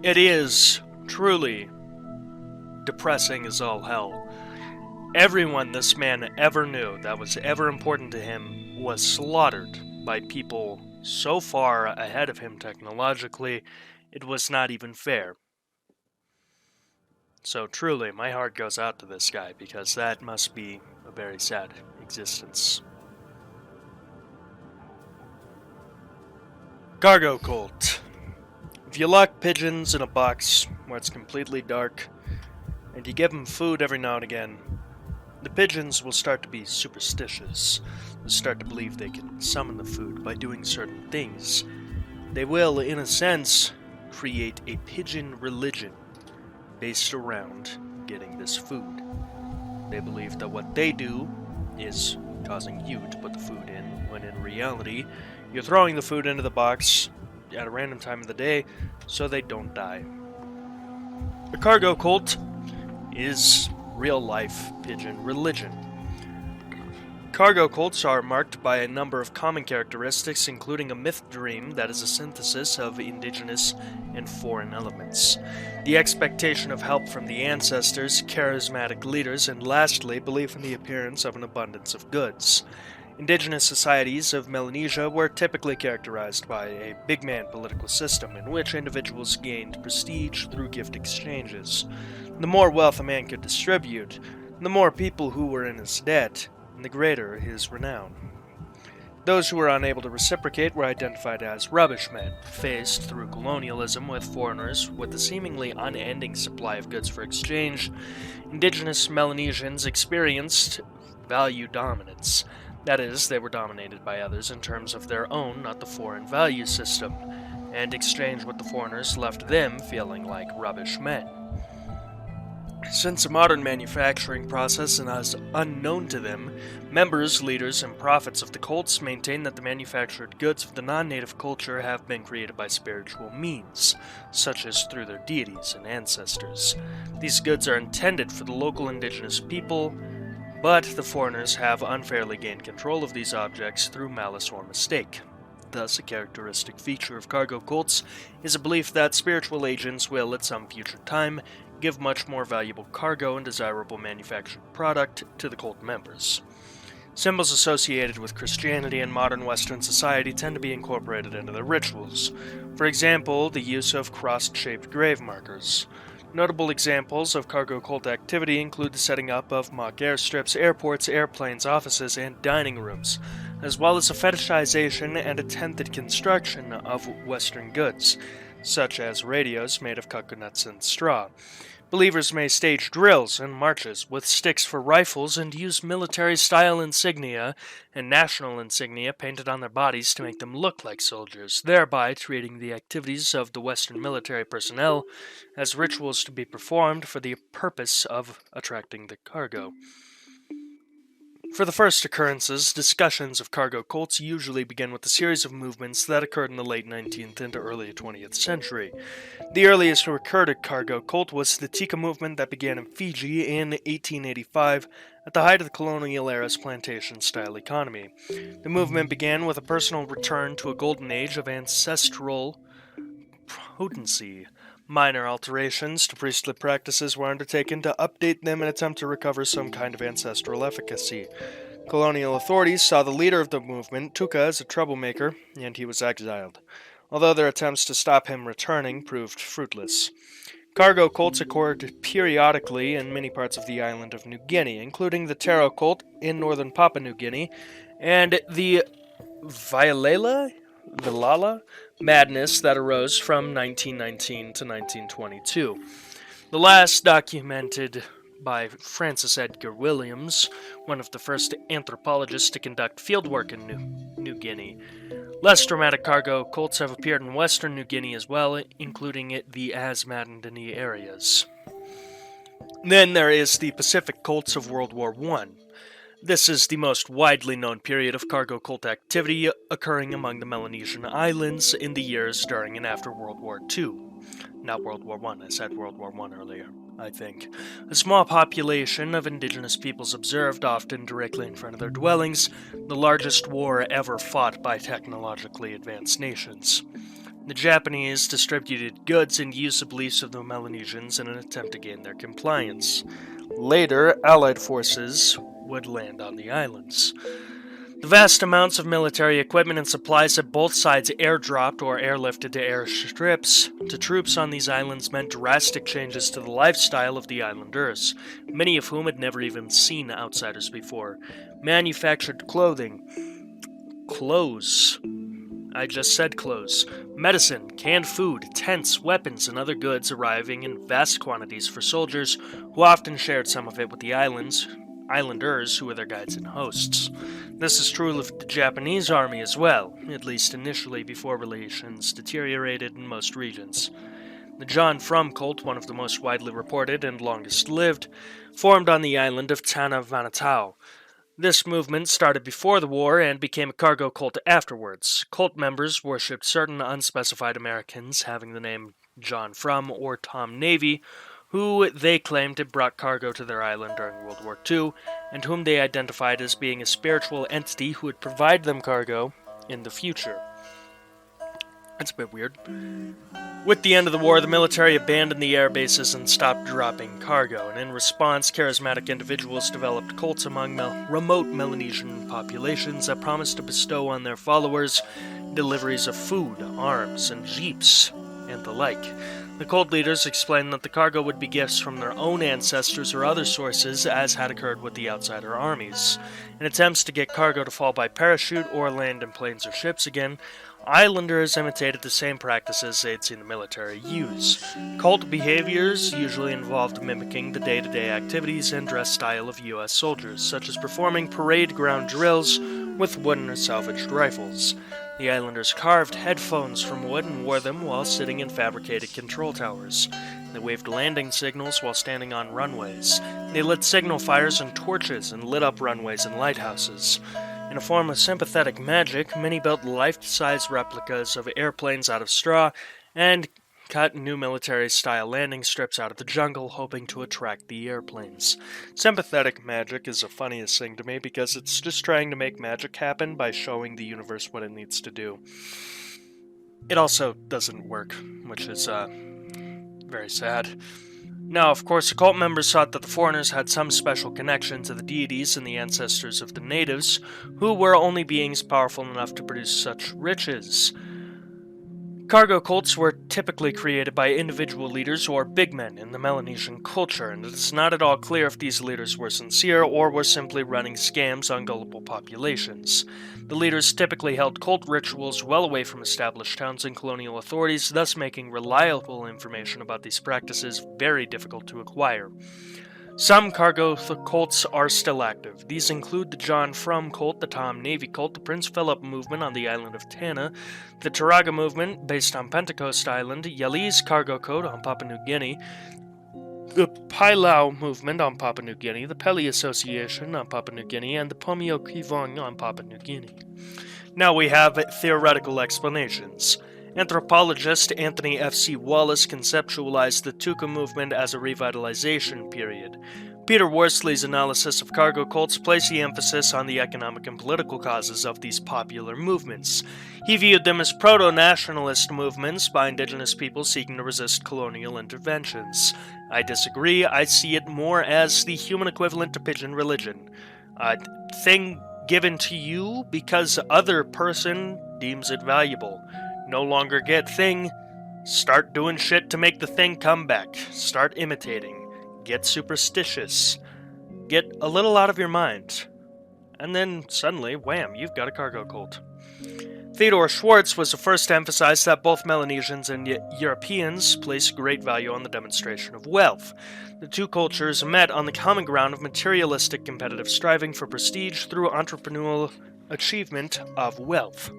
It is truly depressing as all hell. Everyone this man ever knew that was ever important to him was slaughtered by people so far ahead of him technologically, it was not even fair. So truly, my heart goes out to this guy, because that must be a very sad existence. Cargo cult. If you lock pigeons in a box where it's completely dark, and you give them food every now and again, the pigeons will start to be superstitious. They'll start to believe they can summon the food by doing certain things. They will, in a sense, create a pigeon religion based around getting this food. They believe that what they do is causing you to put the food in, when in reality, you're throwing the food into the box at a random time of the day so they don't die. The cargo cult is real-life pigeon religion. Cargo cults are marked by a number of common characteristics, including a myth dream that is a synthesis of indigenous and foreign elements, the expectation of help from the ancestors, charismatic leaders, and lastly, belief in the appearance of an abundance of goods. Indigenous societies of Melanesia were typically characterized by a big man political system in which individuals gained prestige through gift exchanges. The more wealth a man could distribute, the more people who were in his debt, and the greater his renown. Those who were unable to reciprocate were identified as rubbish men, faced through colonialism with foreigners with a seemingly unending supply of goods for exchange. Indigenous Melanesians experienced value dominance. That is, they were dominated by others in terms of their own, not the foreign value system, and exchange with the foreigners left them feeling like rubbish men. Since the modern manufacturing process is unknown to them, members, leaders, and prophets of the cults maintain that the manufactured goods of the non-native culture have been created by spiritual means, such as through their deities and ancestors. These goods are intended for the local indigenous people, but the foreigners have unfairly gained control of these objects through malice or mistake. Thus, a characteristic feature of cargo cults is a belief that spiritual agents will, at some future time, give much more valuable cargo and desirable manufactured product to the cult members. Symbols associated with Christianity and modern Western society tend to be incorporated into their rituals. For example, the use of cross-shaped grave markers. Notable examples of cargo cult activity include the setting up of mock airstrips, airports, airplanes, offices, and dining rooms, as well as the fetishization and attempted construction of Western goods, such as radios made of coconuts and straw. Believers may stage drills and marches with sticks for rifles and use military-style insignia and national insignia painted on their bodies to make them look like soldiers, thereby treating the activities of the Western military personnel as rituals to be performed for the purpose of attracting the cargo. For the first occurrences, discussions of cargo cults usually begin with a series of movements that occurred in the late 19th into early 20th century. The earliest recorded cargo cult was the Tika movement that began in Fiji in 1885 at the height of the colonial era's plantation-style economy. The movement began with a personal return to a golden age of ancestral potency. Minor alterations to priestly practices were undertaken to update them and attempt to recover some kind of ancestral efficacy. Colonial authorities saw the leader of the movement, Tuka, as a troublemaker, and he was exiled, although their attempts to stop him returning proved fruitless. Cargo cults occurred periodically in many parts of the island of New Guinea, including the Taro cult in northern Papua New Guinea, and the Vilala madness that arose from 1919 to 1922. The last documented by Francis Edgar Williams, one of the first anthropologists to conduct fieldwork in New Guinea. Less dramatic cargo cults have appeared in western New Guinea as well, including the Asmandani areas. Then there is the Pacific cults of World War I. This is the most widely known period of cargo cult activity occurring among the Melanesian islands in the years during and after World War II. Not World War I, I said World War I earlier, I think. A small population of indigenous peoples observed, often directly in front of their dwellings, the largest war ever fought by technologically advanced nations. The Japanese distributed goods and used the beliefs of the Melanesians in an attempt to gain their compliance. Later, Allied forces would land on the islands. The vast amounts of military equipment and supplies that both sides airdropped or airlifted to airstrips to troops on these islands meant drastic changes to the lifestyle of the islanders, many of whom had never even seen outsiders before. Manufactured clothing, clothes, I just said clothes, medicine, canned food, tents, weapons, and other goods arriving in vast quantities for soldiers, who often shared some of it with the islanders, who were their guides and hosts. This is true of the Japanese army as well, at least initially before relations deteriorated in most regions. The John Frum cult, one of the most widely reported and longest lived, formed on the island of Tanna Vanuatu. This movement started before the war and became a cargo cult afterwards. Cult members worshipped certain unspecified Americans having the name John Frum or Tom Navy, who they claimed had brought cargo to their island during World War II, and whom they identified as being a spiritual entity who would provide them cargo in the future. That's a bit weird. With the end of the war, the military abandoned the air bases and stopped dropping cargo, and in response, charismatic individuals developed cults among remote Melanesian populations that promised to bestow on their followers deliveries of food, arms, and jeeps, and the like. The cult leaders explained that the cargo would be gifts from their own ancestors or other sources, as had occurred with the outsider armies. In attempts to get cargo to fall by parachute or land in planes or ships again, islanders imitated the same practices they'd seen the military use. Cult behaviors usually involved mimicking the day-to-day activities and dress style of U.S. soldiers, such as performing parade ground drills with wooden or salvaged rifles. The islanders carved headphones from wood and wore them while sitting in fabricated control towers. They waved landing signals while standing on runways. They lit signal fires and torches and lit up runways and lighthouses. In a form of sympathetic magic, many built life-size replicas of airplanes out of straw and cut new military-style landing strips out of the jungle, hoping to attract the airplanes. Sympathetic magic is the funniest thing to me because it's just trying to make magic happen by showing the universe what it needs to do. It also doesn't work, which is very sad. Now, of course, the cult members thought that the foreigners had some special connection to the deities and the ancestors of the natives, who were only beings powerful enough to produce such riches. Cargo cults were typically created by individual leaders or big men in the Melanesian culture, and it is not at all clear if these leaders were sincere or were simply running scams on gullible populations. The leaders typically held cult rituals well away from established towns and colonial authorities, thus making reliable information about these practices very difficult to acquire. Some cargo cults are still active. These include the John Frum cult, the Tom Navy cult, the Prince Philip movement on the island of Tanna, the Taraga movement based on Pentecost Island, Yali's cargo code on Papua New Guinea, the Palau movement on Papua New Guinea, the Peli Association on Papua New Guinea, and the Pomio Kivong on Papua New Guinea. Now we have theoretical explanations. Anthropologist Anthony F.C. Wallace conceptualized the Tuka movement as a revitalization period. Peter Worsley's analysis of cargo cults placed the emphasis on the economic and political causes of these popular movements. He viewed them as proto-nationalist movements by indigenous people seeking to resist colonial interventions. I disagree. I see it more as the human equivalent to pigeon religion. A thing given to you because other person deems it valuable. No longer get thing, start doing shit to make the thing come back. Start imitating. Get superstitious. Get a little out of your mind. And then suddenly, wham, you've got a cargo cult. Theodore Schwartz was the first to emphasize that both Melanesians and Europeans place great value on the demonstration of wealth. The two cultures met on the common ground of materialistic competitive striving for prestige through entrepreneurial achievement of wealth.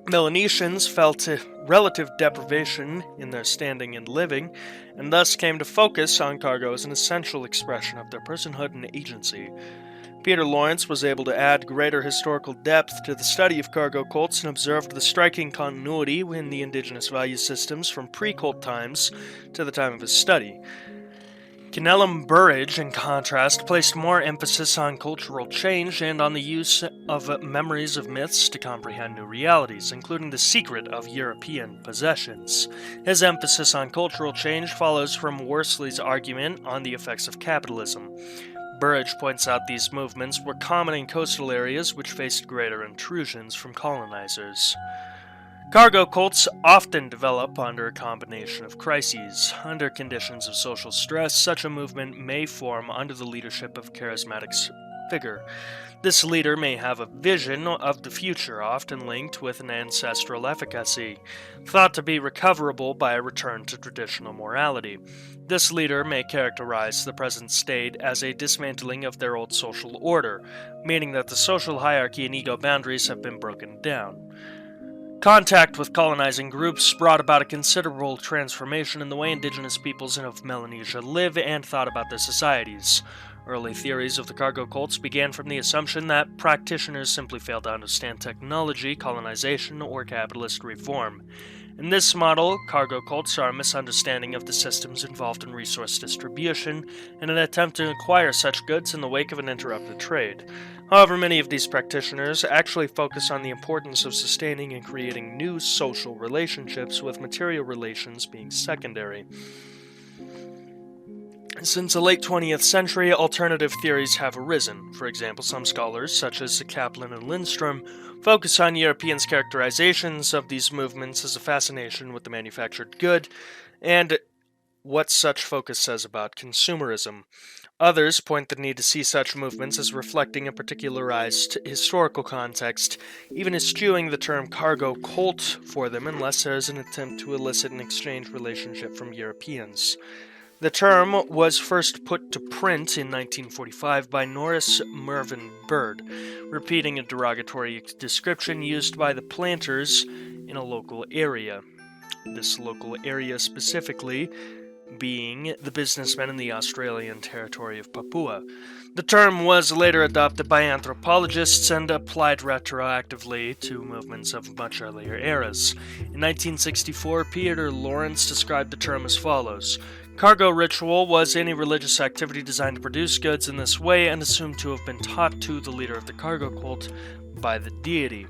Melanesians felt a relative deprivation in their standing and living, and thus came to focus on cargo as an essential expression of their personhood and agency. Peter Lawrence was able to add greater historical depth to the study of cargo cults and observed the striking continuity in the indigenous value systems from pre-cult times to the time of his study. Kenelm Burridge, in contrast, placed more emphasis on cultural change and on the use of memories of myths to comprehend new realities, including the secret of European possessions. His emphasis on cultural change follows from Worsley's argument on the effects of capitalism. Burridge points out these movements were common in coastal areas which faced greater intrusions from colonizers. Cargo cults often develop under a combination of crises. Under conditions of social stress, such a movement may form under the leadership of a charismatic figure. This leader may have a vision of the future, often linked with an ancestral efficacy, thought to be recoverable by a return to traditional morality. This leader may characterize the present state as a dismantling of their old social order, meaning that the social hierarchy and ego boundaries have been broken down. Contact with colonizing groups brought about a considerable transformation in the way indigenous peoples of Melanesia live and thought about their societies. Early theories of the cargo cults began from the assumption that practitioners simply failed to understand technology, colonization, or capitalist reform. In this model, cargo cults are a misunderstanding of the systems involved in resource distribution and an attempt to acquire such goods in the wake of an interrupted trade. However, many of these practitioners actually focus on the importance of sustaining and creating new social relationships, with material relations being secondary. Since the late 20th century, alternative theories have arisen. For example, some scholars, such as Kaplan and Lindstrom, focus on Europeans' characterizations of these movements as a fascination with the manufactured good, and what such focus says about consumerism. Others point the need to see such movements as reflecting a particularized historical context, even eschewing the term cargo cult for them unless there is an attempt to elicit an exchange relationship from Europeans. The term was first put to print in 1945 by Norris Mervyn Bird, repeating a derogatory description used by the planters in a local area. This local area specifically being the businessmen in the Australian territory of Papua. The term was later adopted by anthropologists and applied retroactively to movements of much earlier eras. In 1964, Peter Lawrence described the term as follows: cargo ritual was any religious activity designed to produce goods in this way and assumed to have been taught to the leader of the cargo cult by the deity.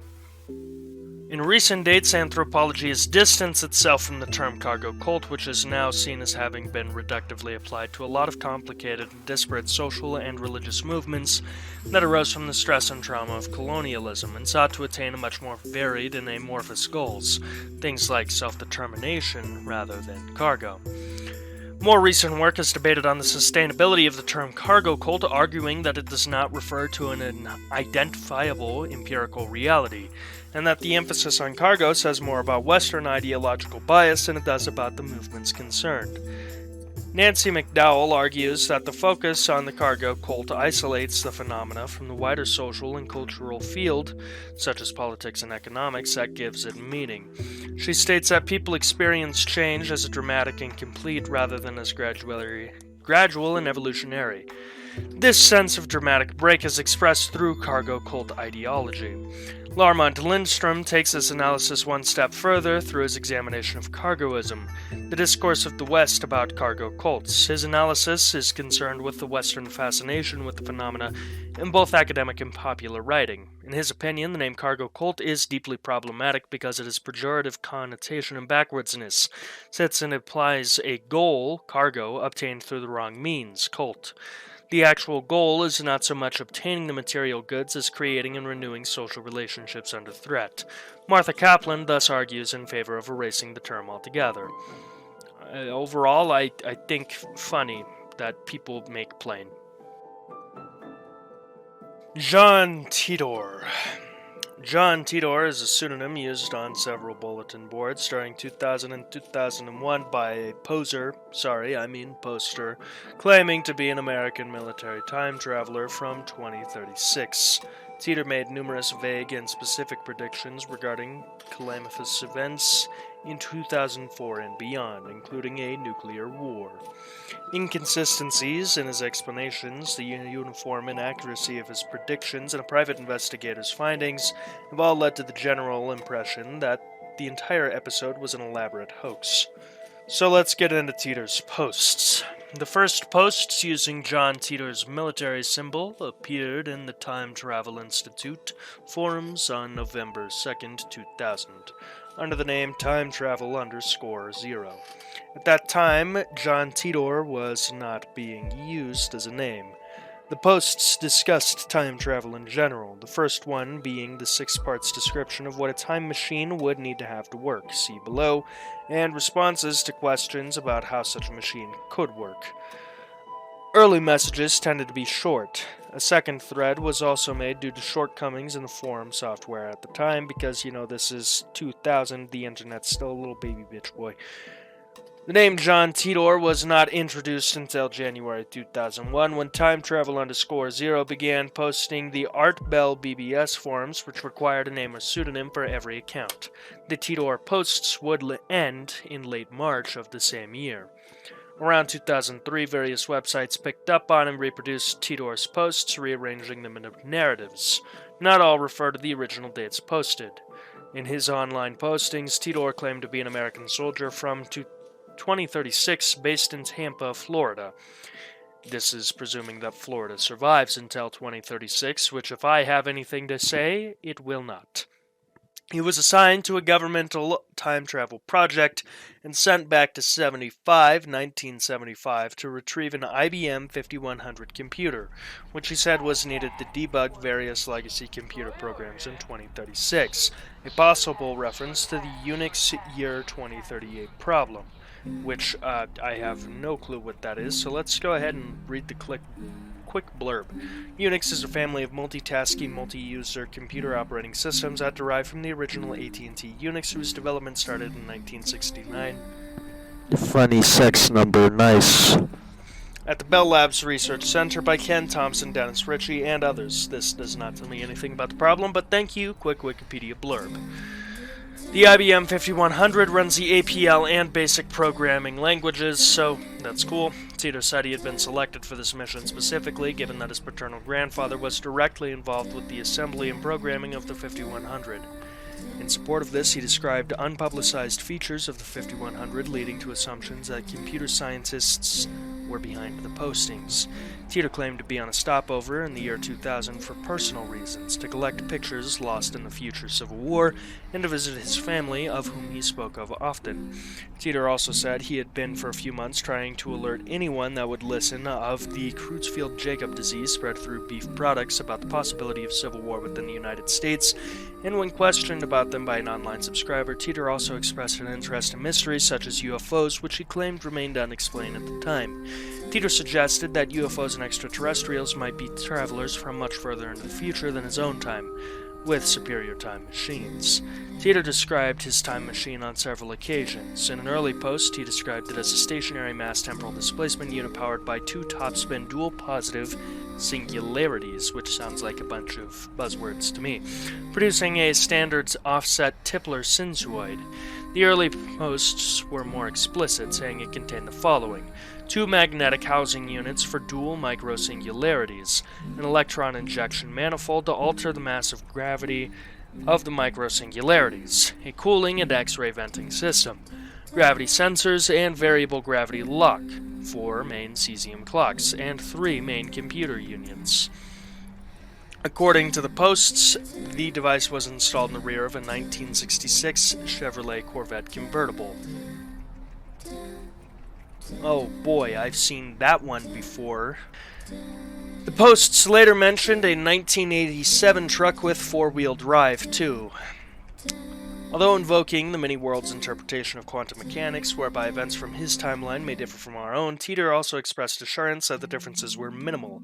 In recent dates, anthropology has distanced itself from the term cargo cult, which is now seen as having been reductively applied to a lot of complicated and disparate social and religious movements that arose from the stress and trauma of colonialism and sought to attain a much more varied and amorphous goals, things like self-determination rather than cargo. More recent work has debated on the sustainability of the term cargo cult, arguing that it does not refer to an identifiable empirical reality, and that the emphasis on cargo says more about Western ideological bias than it does about the movements concerned. Nancy McDowell argues that the focus on the cargo cult isolates the phenomena from the wider social and cultural field, such as politics and economics, that gives it meaning. She states that people experience change as a dramatic and complete rather than as gradual and evolutionary. This sense of dramatic break is expressed through cargo cult ideology. Larmont Lindstrom takes this analysis one step further through his examination of cargoism, the discourse of the West about cargo cults. His analysis is concerned with the Western fascination with the phenomena in both academic and popular writing. In his opinion, the name cargo cult is deeply problematic because it has pejorative connotation and backwardsness, since it implies a goal, cargo, obtained through the wrong means, cult. The actual goal is not so much obtaining the material goods as creating and renewing social relationships under threat. Martha Kaplan thus argues in favor of erasing the term altogether. Overall, I think funny that people make plain. John Titor. John Titor is a pseudonym used on several bulletin boards during 2000 and 2001 by a poster, claiming to be an American military time traveler from 2036. Titor made numerous vague and specific predictions regarding calamitous events in 2004 and beyond, including a nuclear war. Inconsistencies in his explanations, the uniform inaccuracy of his predictions, and a private investigator's findings have all led to the general impression that the entire episode was an elaborate hoax. So let's get into Titor's posts. The first posts using John Titor's military symbol appeared in the Time Travel Institute forums on November 2nd, 2000, under the name Time_Travel_0. At that time, John Titor was not being used as a name. The posts discussed time travel in general, the first one being the 6 parts description of what a time machine would need to have to work, see below, and responses to questions about how such a machine could work. Early messages tended to be short. A second thread was also made due to shortcomings in the forum software at the time, because, this is 2000, the internet's still a little baby bitch boy. The name John Titor was not introduced until January 2001, when Time_Travel_0 began posting the Art Bell BBS forums, which required a name or pseudonym for every account. The Titor posts would end in late March of the same year. Around 2003, various websites picked up on and reproduced Titor's posts, rearranging them into narratives. Not all refer to the original dates posted. In his online postings, Titor claimed to be an American soldier from 2036, based in Tampa, Florida. This is presuming that Florida survives until 2036, which, if I have anything to say, it will not. He was assigned to a governmental time travel project and sent back to 1975 to retrieve an IBM 5100 computer, which he said was needed to debug various legacy computer programs in 2036, a possible reference to the Unix year 2038 problem, which I have no clue what that is, so let's go ahead and read the quick blurb. Unix is a family of multitasking, multi-user computer operating systems that derive from the original AT&T Unix, whose development started in 1969. Funny sex number, nice. At the Bell Labs Research Center by Ken Thompson, Dennis Ritchie, and others. This does not tell me anything about the problem, but thank you, quick Wikipedia blurb. The IBM 5100 runs the APL and basic programming languages, so that's cool. Titor said he had been selected for this mission specifically, given that his paternal grandfather was directly involved with the assembly and programming of the 5100. In support of this, he described unpublicized features of the 5100, leading to assumptions that computer scientists were behind the postings. Theodore claimed to be on a stopover in the year 2000 for personal reasons, to collect pictures lost in the future Civil War, and to visit his family, of whom he spoke of often. Theodore also said he had been for a few months trying to alert anyone that would listen of the Creutzfeldt-Jakob disease spread through beef products, about the possibility of civil war within the United States, and when questioned about them by an online subscriber, Theodore also expressed an interest in mysteries such as UFOs, which he claimed remained unexplained at the time. Theodore suggested that UFOs and extraterrestrials might be travelers from much further into the future than his own time, with superior time machines. Theodore described his time machine on several occasions. In an early post, he described it as a stationary mass temporal displacement unit powered by two topspin dual positive singularities, which sounds like a bunch of buzzwords to me, producing a standard offset Tipler sinusoid. The early posts were more explicit, saying it contained the following: two magnetic housing units for dual microsingularities, an electron injection manifold to alter the mass of gravity of the microsingularities, a cooling and X-ray venting system, gravity sensors and variable gravity lock, 4 main cesium clocks, and 3 main computer unions. According to the posts, the device was installed in the rear of a 1966 Chevrolet Corvette convertible. Oh boy, I've seen that one before. The posts later mentioned a 1987 truck with four-wheel drive, too. Although invoking the many-worlds interpretation of quantum mechanics, whereby events from his timeline may differ from our own, Theodore also expressed assurance that the differences were minimal.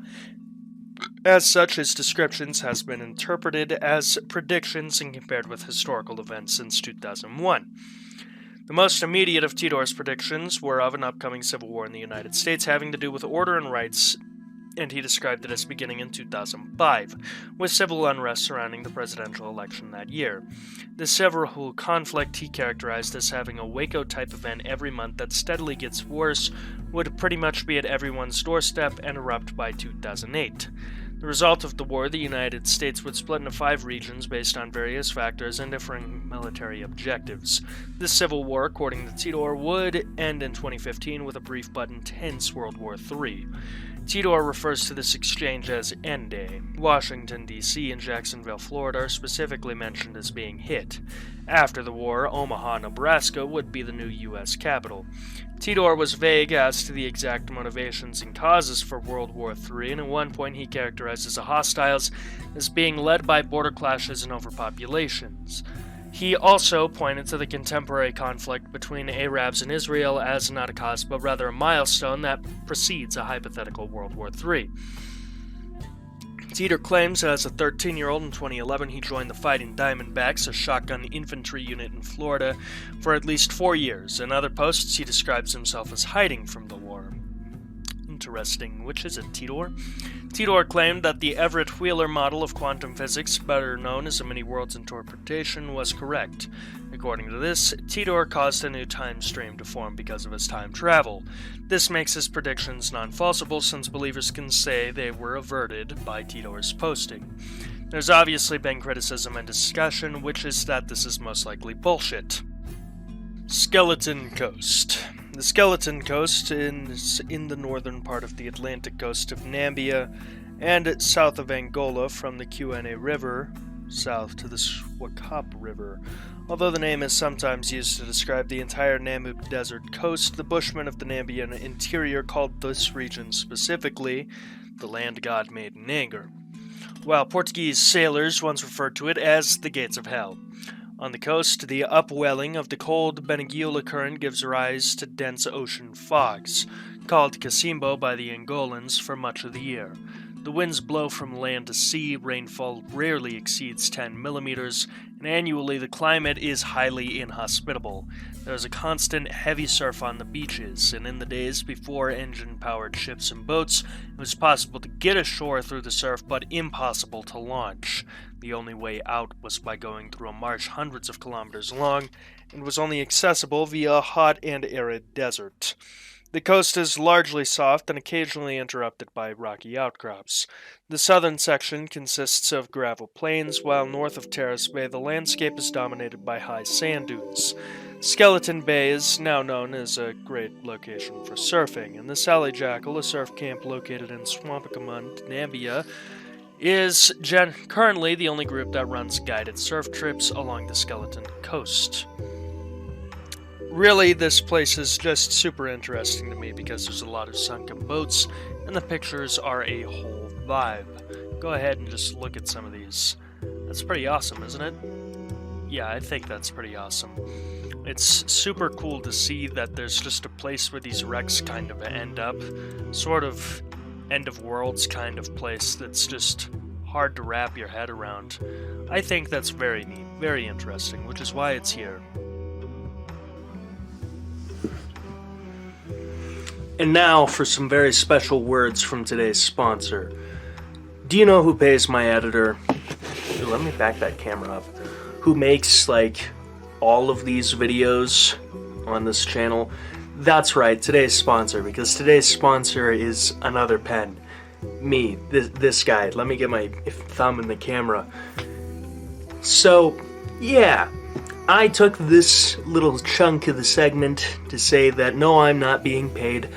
As such, his descriptions has been interpreted as predictions and compared with historical events since 2001. The most immediate of Theodore's predictions were of an upcoming civil war in the United States having to do with order and rights, and he described it as beginning in 2005, with civil unrest surrounding the presidential election that year. This civil conflict he characterized as having a Waco-type event every month that steadily gets worse, would pretty much be at everyone's doorstep and erupt by 2008. The result of the war, the United States would split into 5 regions based on various factors and differing military objectives. This civil war, according to Theodore, would end in 2015 with a brief but intense World War III. Theodore refers to this exchange as N-Day. Washington, D.C. and Jacksonville, Florida are specifically mentioned as being hit. After the war, Omaha, Nebraska would be the new U.S. capital. Theodore was vague as to the exact motivations and causes for World War III, and at one point he characterizes the hostiles as being led by border clashes and overpopulations. He also pointed to the contemporary conflict between Arabs and Israel as not a cause, but rather a milestone that precedes a hypothetical World War III. Theodore claims that as a 13-year-old in 2011 he joined the Fighting Diamondbacks, a shotgun infantry unit in Florida, for at least 4 years. In other posts he describes himself as hiding from the war. Interesting. Which is it, Theodore? Theodore claimed that the Everett-Wheeler model of quantum physics, better known as a many-worlds interpretation, was correct. According to this, Theodore caused a new time stream to form because of his time travel. This makes his predictions non-falsible, since believers can say they were averted by Theodore's posting. There's obviously been criticism and discussion, which is that this is most likely bullshit. Skeleton Coast. The Skeleton Coast is in the northern part of the Atlantic coast of Namibia and south of Angola from the Kanye River south to the Swakop River. Although the name is sometimes used to describe the entire Namib Desert coast, the Bushmen of the Namibian interior called this region specifically the land God made in anger, while Portuguese sailors once referred to it as the Gates of Hell. On the coast, the upwelling of the cold Benguela current gives rise to dense ocean fogs, called Cacimbo by the Angolans for much of the year. The winds blow from land to sea, rainfall rarely exceeds 10 millimeters, and annually the climate is highly inhospitable. There is a constant heavy surf on the beaches, and in the days before engine-powered ships and boats, it was possible to get ashore through the surf, but impossible to launch. The only way out was by going through a marsh hundreds of kilometers long, and was only accessible via a hot and arid desert. The coast is largely soft and occasionally interrupted by rocky outcrops. The southern section consists of gravel plains, while north of Terrace Bay the landscape is dominated by high sand dunes. Skeleton Bay is now known as a great location for surfing, and the Sally Jackal, a surf camp located in Swampicamund, Nambia, is currently the only group that runs guided surf trips along the Skeleton Coast. Really, this place is just super interesting to me because there's a lot of sunken boats, and the pictures are a whole vibe. Go ahead and just look at some of these. That's pretty awesome, isn't it? Yeah, I think that's pretty awesome. It's super cool to see that there's just a place where these wrecks kind of end up. Sort of end of worlds kind of place that's just hard to wrap your head around. I think that's very neat, very interesting, which is why it's here. And now for some very special words from today's sponsor. Do you know who pays my editor? Ooh, let me back that camera up. Who makes, like, all of these videos on this channel? That's right, today's sponsor, because today's sponsor is another pen. Me, this guy. Let me get my thumb in the camera. So, yeah. I took this little chunk of the segment to say that no, I'm not being paid,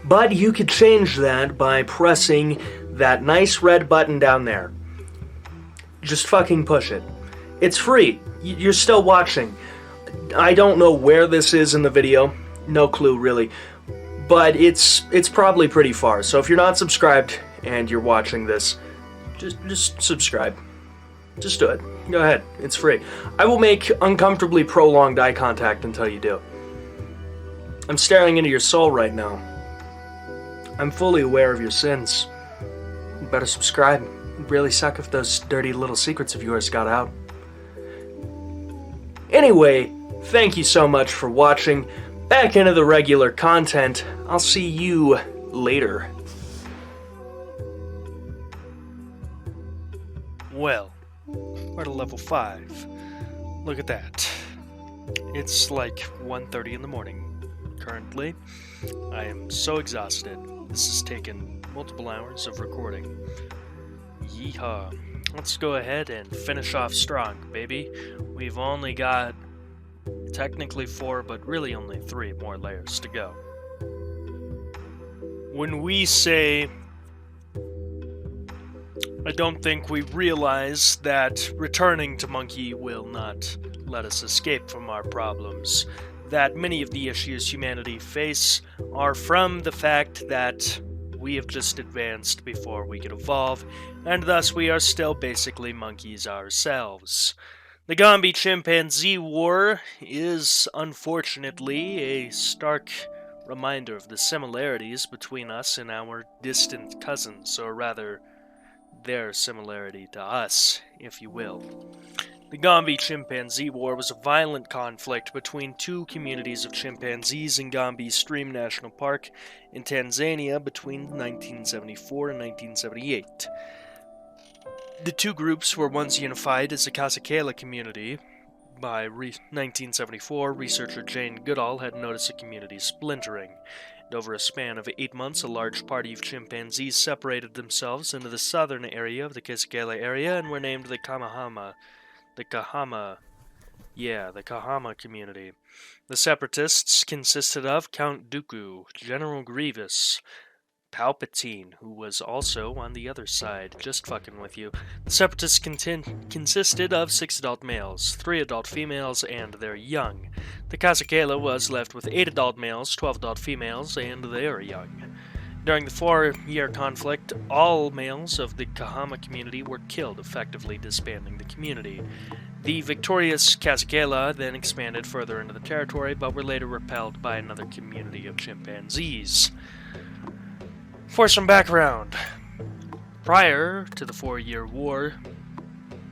but you could change that by pressing that nice red button down there. Just fucking push it. It's free. You're still watching. I don't know where this is in the video. No clue, really. But it's probably pretty far. So if you're not subscribed and you're watching this, just subscribe. Just do it. Go ahead. It's free. I will make uncomfortably prolonged eye contact until you do. I'm staring into your soul right now. I'm fully aware of your sins. You better subscribe. It'd really suck if those dirty little secrets of yours got out. Anyway, thank you so much for watching. Back into the regular content. I'll see you later. Well, we're at level 5. Look at that. It's like 1:30 in the morning. Currently, I am so exhausted. This has taken multiple hours of recording. Yeehaw. Let's go ahead and finish off strong, baby. We've only got technically 4, but really only 3 more layers to go. When we say I don't think we realize that returning to Monkey will not let us escape from our problems, that many of the issues humanity face are from the fact that we have just advanced before we could evolve, and thus we are still basically monkeys ourselves. The Gambi-chimpanzee war is, unfortunately, a stark reminder of the similarities between us and our distant cousins, or rather, their similarity to us, if you will. The Gambi-chimpanzee war was a violent conflict between 2 communities of chimpanzees in Gambi Stream National Park in Tanzania between 1974 and 1978. The 2 groups were once unified as the Kasekela community. By 1974, researcher Jane Goodall had noticed the community splintering. And over a span of 8 months, a large party of chimpanzees separated themselves into the southern area of the Kasekela area and were named the Kahama community. The separatists consisted of Count Dooku, General Grievous, Palpatine, who was also on the other side, just fucking with you. The separatists consisted of 6 adult males, 3 adult females, and their young. The Kasekela was left with 8 adult males, 12 adult females, and their young. During the 4-year conflict, all males of the Kahama community were killed, effectively disbanding the community. The victorious Kasekela then expanded further into the territory, but were later repelled by another community of chimpanzees. For some background, prior to the 4-year war,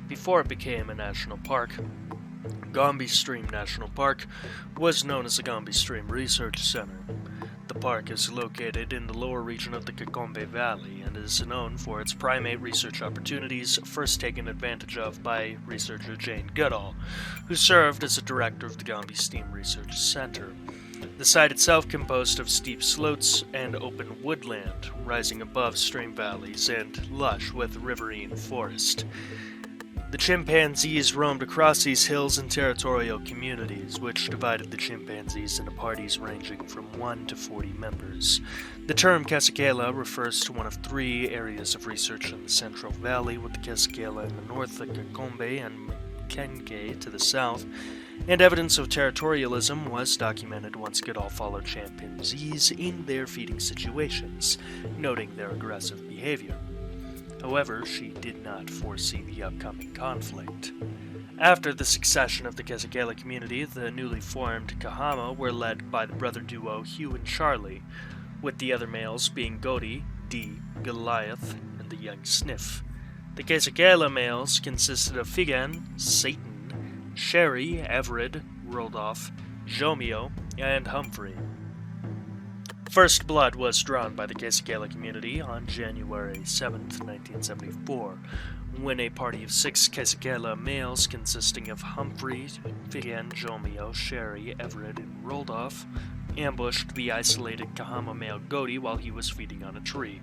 before it became a national park, Gambi Stream National Park was known as the Gambi Stream Research Center. The park is located in the lower region of the Kakombe Valley and is known for its primate research opportunities, first taken advantage of by researcher Jane Goodall, who served as the director of the Gambi Stream Research Center. The site itself composed of steep slopes and open woodland, rising above stream valleys and lush with riverine forest. The chimpanzees roamed across these hills in territorial communities, which divided the chimpanzees into parties ranging from 1 to 40 members. The term Kesekela refers to one of 3 areas of research in the Central Valley, with the Kesekela in the north, the Kakombe and Kanye to the south, and evidence of territorialism was documented once Goodall followed chimpanzees in their feeding situations, noting their aggressive behavior. However, she did not foresee the upcoming conflict. After the succession of the Kesekela community, the newly formed Kahama were led by the brother duo Hugh and Charlie, with the other males being Dorde, D, Goliath, and the young Sniff. The Kesekela males consisted of Figan, Satan, Sherry, Everett, Rudolph, Jomio, and Humphrey. First blood was drawn by the Kesekela community on January 7, 1974, when a party of 6 Kesekela males consisting of Humphrey, Figan, Jomio, Sherry, Everett, and Rudolph ambushed the isolated Kahama male Dorde while he was feeding on a tree.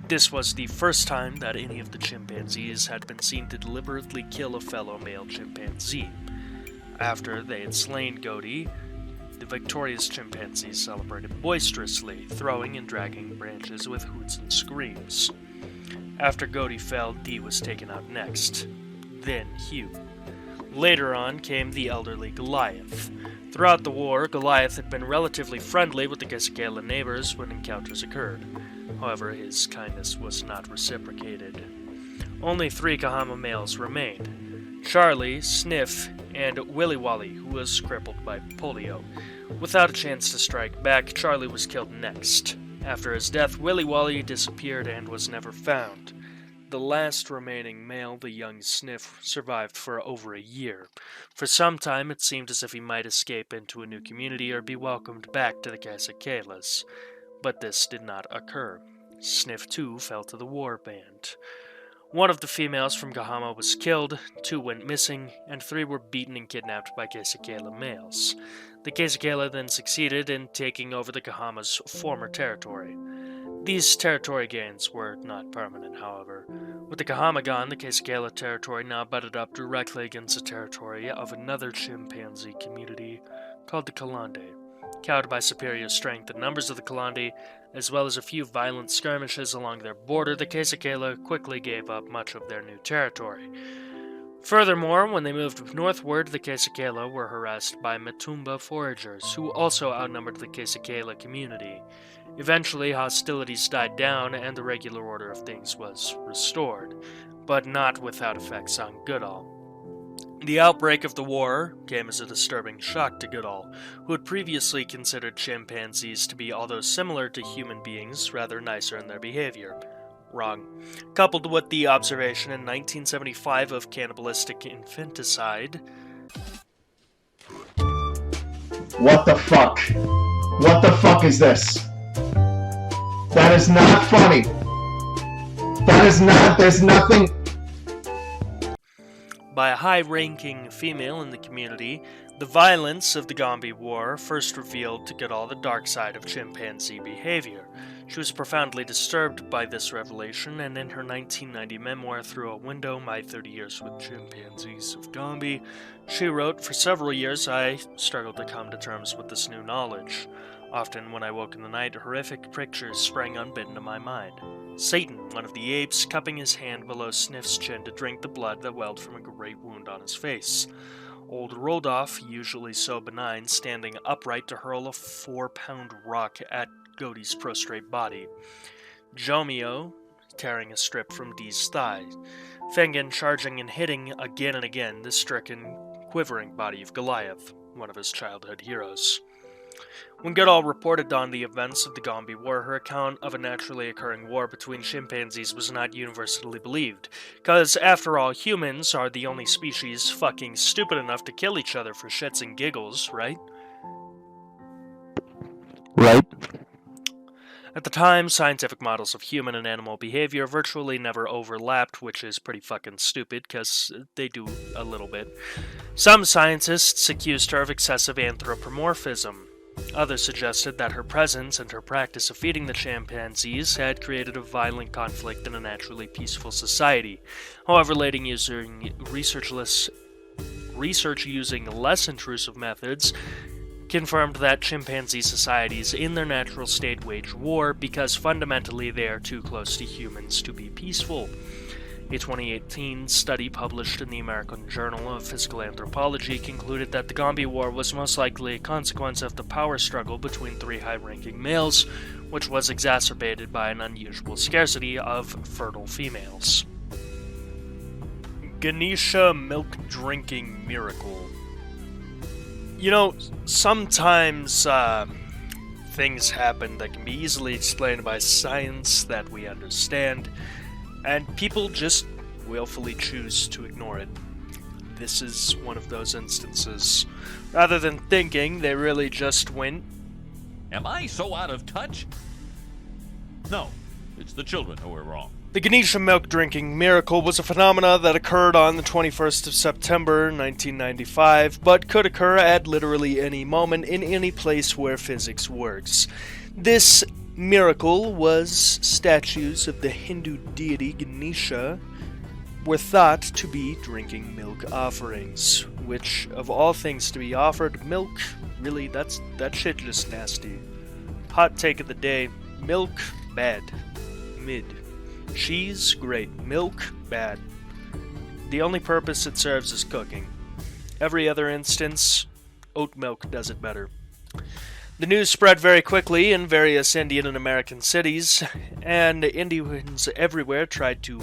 This was the first time that any of the chimpanzees had been seen to deliberately kill a fellow male chimpanzee. After they had slain Dorde, the victorious chimpanzees celebrated boisterously, throwing and dragging branches with hoots and screams. After Dorde fell, D was taken out next, then Hugh. Later on came the elderly Goliath. Throughout the war, Goliath had been relatively friendly with the Kesekela neighbors when encounters occurred. However, his kindness was not reciprocated. Only 3 Kahama males remained: Charlie, Sniff, and Willy Wally, who was crippled by polio. Without a chance to strike back, Charlie was killed next. After his death, Willy Wally disappeared and was never found. The last remaining male, the young Sniff, survived for over a year. For some time, it seemed as if he might escape into a new community or be welcomed back to the Kesekelas. But this did not occur. Sniff, too, fell to the war band. One of the females from Kahama was killed, 2 went missing, and 3 were beaten and kidnapped by Kesekela males. The Kesekela then succeeded in taking over the Kahama's former territory. These territory gains were not permanent, however. With the Kahama gone, the Kesekela territory now butted up directly against the territory of another chimpanzee community called the Kalande. Cowed by superior strength and numbers of the Kalande, as well as a few violent skirmishes along their border, the Kesekela quickly gave up much of their new territory. Furthermore, when they moved northward, the Kesekela were harassed by Matumba foragers, who also outnumbered the Kesekela community. Eventually, hostilities died down and the regular order of things was restored, but not without effects on Goodall. The outbreak of the war came as a disturbing shock to Goodall, who had previously considered chimpanzees to be, although similar to human beings, rather nicer in their behavior. Wrong. Coupled with the observation in 1975 of cannibalistic infanticide. What the fuck? What the fuck is this? That is not funny. That is not, there's nothing. By a high-ranking female in the community, the violence of the Gambi War first revealed to Goodall the dark side of chimpanzee behavior. She was profoundly disturbed by this revelation, and in her 1990 memoir, Through a Window, My 30 Years with Chimpanzees of Gambi, she wrote, "For several years I struggled to come to terms with this new knowledge. Often when I woke in the night, horrific pictures sprang unbidden to my mind. Satan, one of the apes, cupping his hand below Sniff's chin to drink the blood that welled from a great wound on his face. Old Rudolph, usually so benign, standing upright to hurl a 4-pound rock at Dorde's prostrate body. Jomio, tearing a strip from Dee's thigh. Fengen charging and hitting again and again the stricken, quivering body of Goliath, one of his childhood heroes." When Goodall reported on the events of the Gambi War, her account of a naturally occurring war between chimpanzees was not universally believed, because after all, humans are the only species fucking stupid enough to kill each other for shits and giggles, right? Right? At the time, scientific models of human and animal behavior virtually never overlapped, which is pretty fucking stupid, because they do a little bit. Some scientists accused her of excessive anthropomorphism. Others suggested that her presence and her practice of feeding the chimpanzees had created a violent conflict in a naturally peaceful society. However, later using research using less intrusive methods confirmed that chimpanzee societies in their natural state wage war because fundamentally they are too close to humans to be peaceful. A 2018 study published in the American Journal of Physical Anthropology concluded that the Gambi War was most likely a consequence of the power struggle between three high-ranking males, which was exacerbated by an unusual scarcity of fertile females. Ganesha milk drinking miracle. You know, sometimes things happen that can be easily explained by science that we understand, and people just willfully choose to ignore it. This is one of those instances. Rather than thinking, they really just went, Am I so out of touch? No, it's the children who are wrong. The Ganesha milk drinking miracle was a phenomena that occurred on the 21st of September 1995, but could occur at literally any moment in any place where physics works. This miracle was statues of the Hindu deity Ganesha were thought to be drinking milk offerings, which, of all things to be offered, milk, really, that shit just nasty. Hot take of the day, milk, bad. Mid. Cheese, great. Milk, bad. The only purpose it serves is cooking. Every other instance, oat milk does it better. The news spread very quickly in various Indian and American cities, and Indians everywhere tried to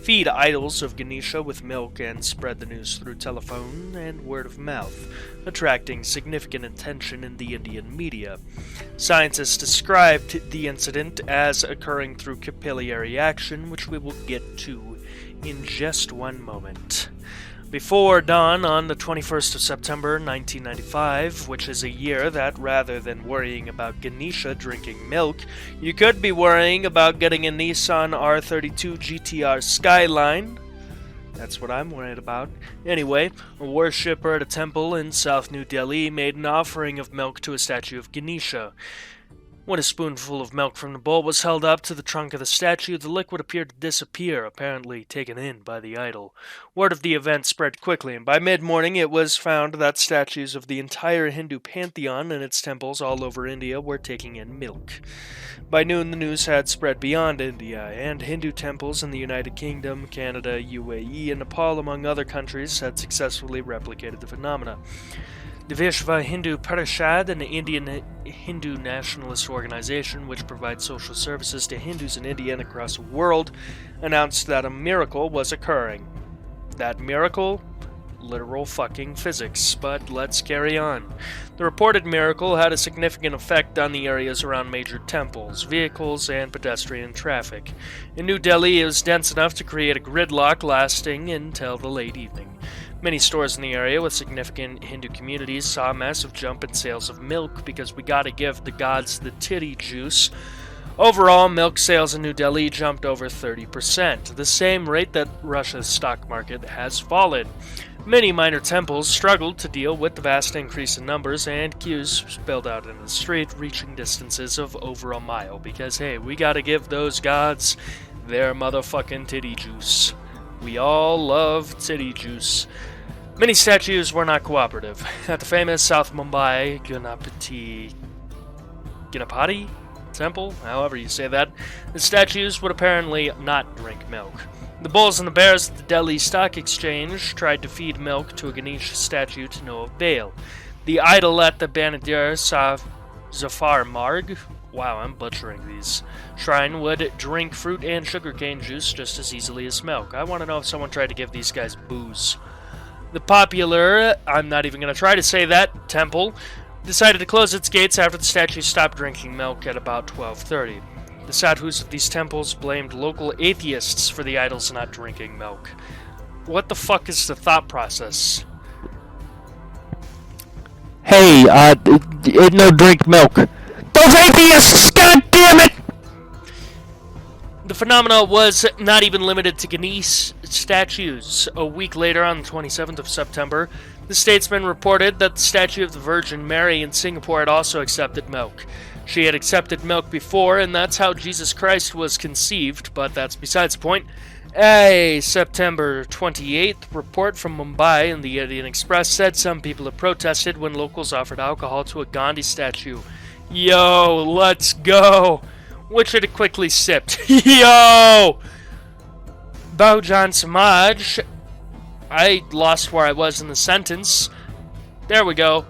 feed idols of Ganesha with milk and spread the news through telephone and word of mouth, attracting significant attention in the Indian media. Scientists described the incident as occurring through capillary action, which we will get to in just one moment. Before dawn on the 21st of September 1995, which is a year that, rather than worrying about Ganesha drinking milk, you could be worrying about getting a Nissan R32 GTR Skyline. That's what I'm worried about. Anyway, a worshipper at a temple in South New Delhi made an offering of milk to a statue of Ganesha. When a spoonful of milk from the bowl was held up to the trunk of the statue, the liquid appeared to disappear, apparently taken in by the idol. Word of the event spread quickly, and by mid-morning it was found that statues of the entire Hindu pantheon and its temples all over India were taking in milk. By noon, the news had spread beyond India, and Hindu temples in the United Kingdom, Canada, UAE, and Nepal, among other countries, had successfully replicated the phenomena. The Vishva Hindu Parishad, an Indian Hindu nationalist organization which provides social services to Hindus in India and across the world, announced that a miracle was occurring. That miracle? Literal fucking physics, but let's carry on. The reported miracle had a significant effect on the areas around major temples, vehicles, and pedestrian traffic. In New Delhi, it was dense enough to create a gridlock lasting until the late evening. Many stores in the area with significant Hindu communities saw a massive jump in sales of milk because we gotta give the gods the titty juice. Overall, milk sales in New Delhi jumped over 30%, the same rate that Russia's stock market has fallen. Many minor temples struggled to deal with the vast increase in numbers, and queues spilled out into the street, reaching distances of over a mile, because hey, we gotta give those gods their motherfucking titty juice. We all love titty juice. Many statues were not cooperative. At the famous South Mumbai Ganapati temple, however you say that, the statues would apparently not drink milk. The bulls and the bears at the Delhi Stock Exchange tried to feed milk to a Ganesha statue to no avail. The idol at the Banadir Zafar Marg, wow, I'm butchering these, shrine would drink fruit and sugarcane juice just as easily as milk. I want to know if someone tried to give these guys booze. The popular, I'm not even going to try to say that, temple, decided to close its gates after the statue stopped drinking milk at about 12:30. The sadhus of these temples blamed local atheists for the idols not drinking milk. What the fuck is the thought process? Hey, no drink milk. Those atheists, god damn it! The phenomena was not even limited to Ganesha statues. A week later, on the 27th of September, the Statesman reported that the statue of the Virgin Mary in Singapore had also accepted milk. She had accepted milk before, and that's how Jesus Christ was conceived, but that's besides the point. A September 28th report from Mumbai in the Indian Express said some people had protested when locals offered alcohol to a Gandhi statue. Yo, let's go! Which it quickly sipped. Yo! Bahujan Samaj. I lost where I was in the sentence. There we go.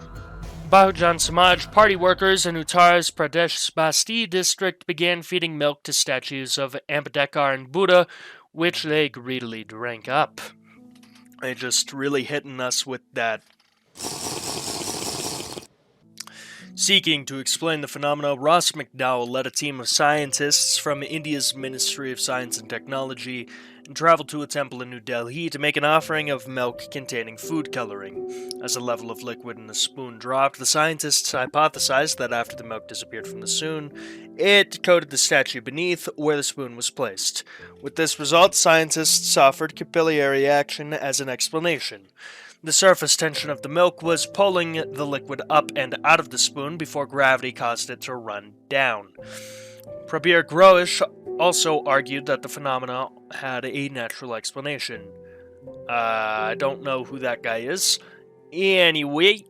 Bahujan Samaj party workers in Uttar Pradesh Basti district began feeding milk to statues of Ambedkar and Buddha, which they greedily drank up. They just really hitting us with that. Seeking to explain the phenomena, Ross McDowell led a team of scientists from India's Ministry of Science and Technology and traveled to a temple in New Delhi to make an offering of milk containing food coloring. As the level of liquid in the spoon dropped, the scientists hypothesized that after the milk disappeared from the spoon, it coated the statue beneath where the spoon was placed. With this result, scientists offered capillary action as an explanation. The surface tension of the milk was pulling the liquid up and out of the spoon before gravity caused it to run down. Prabir Groish also argued that the phenomena had a natural explanation. I don't know who that guy is. Anyway,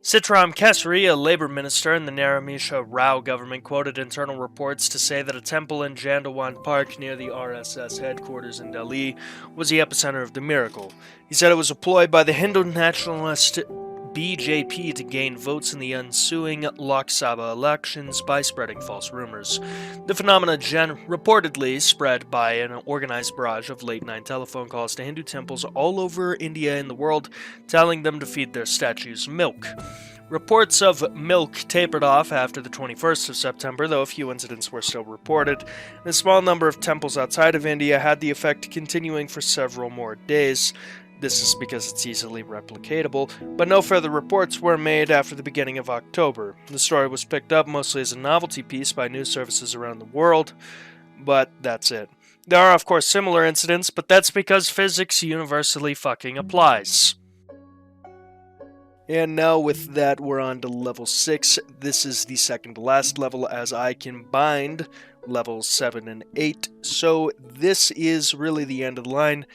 Sitram Kesri, a labor minister in the Naramisha Rao government, quoted internal reports to say that a temple in Jandawan Park near the RSS headquarters in Delhi was the epicenter of the miracle. He said it was a ploy by the Hindu nationalist BJP to gain votes in the ensuing Lok Sabha elections by spreading false rumors. The phenomena reportedly spread by an organized barrage of late-night telephone calls to Hindu temples all over India and the world, telling them to feed their statues milk. Reports of milk tapered off after the 21st of September, though a few incidents were still reported. A small number of temples outside of India had the effect continuing for several more days. This is because it's easily replicatable, but no further reports were made after the beginning of October. The story was picked up mostly as a novelty piece by news services around the world, but that's it. There are, of course, similar incidents, but that's because physics universally fucking applies. And now with that, we're on to level 6. This is the second to last level as I combined levels 7 and 8, so this is really the end of the line.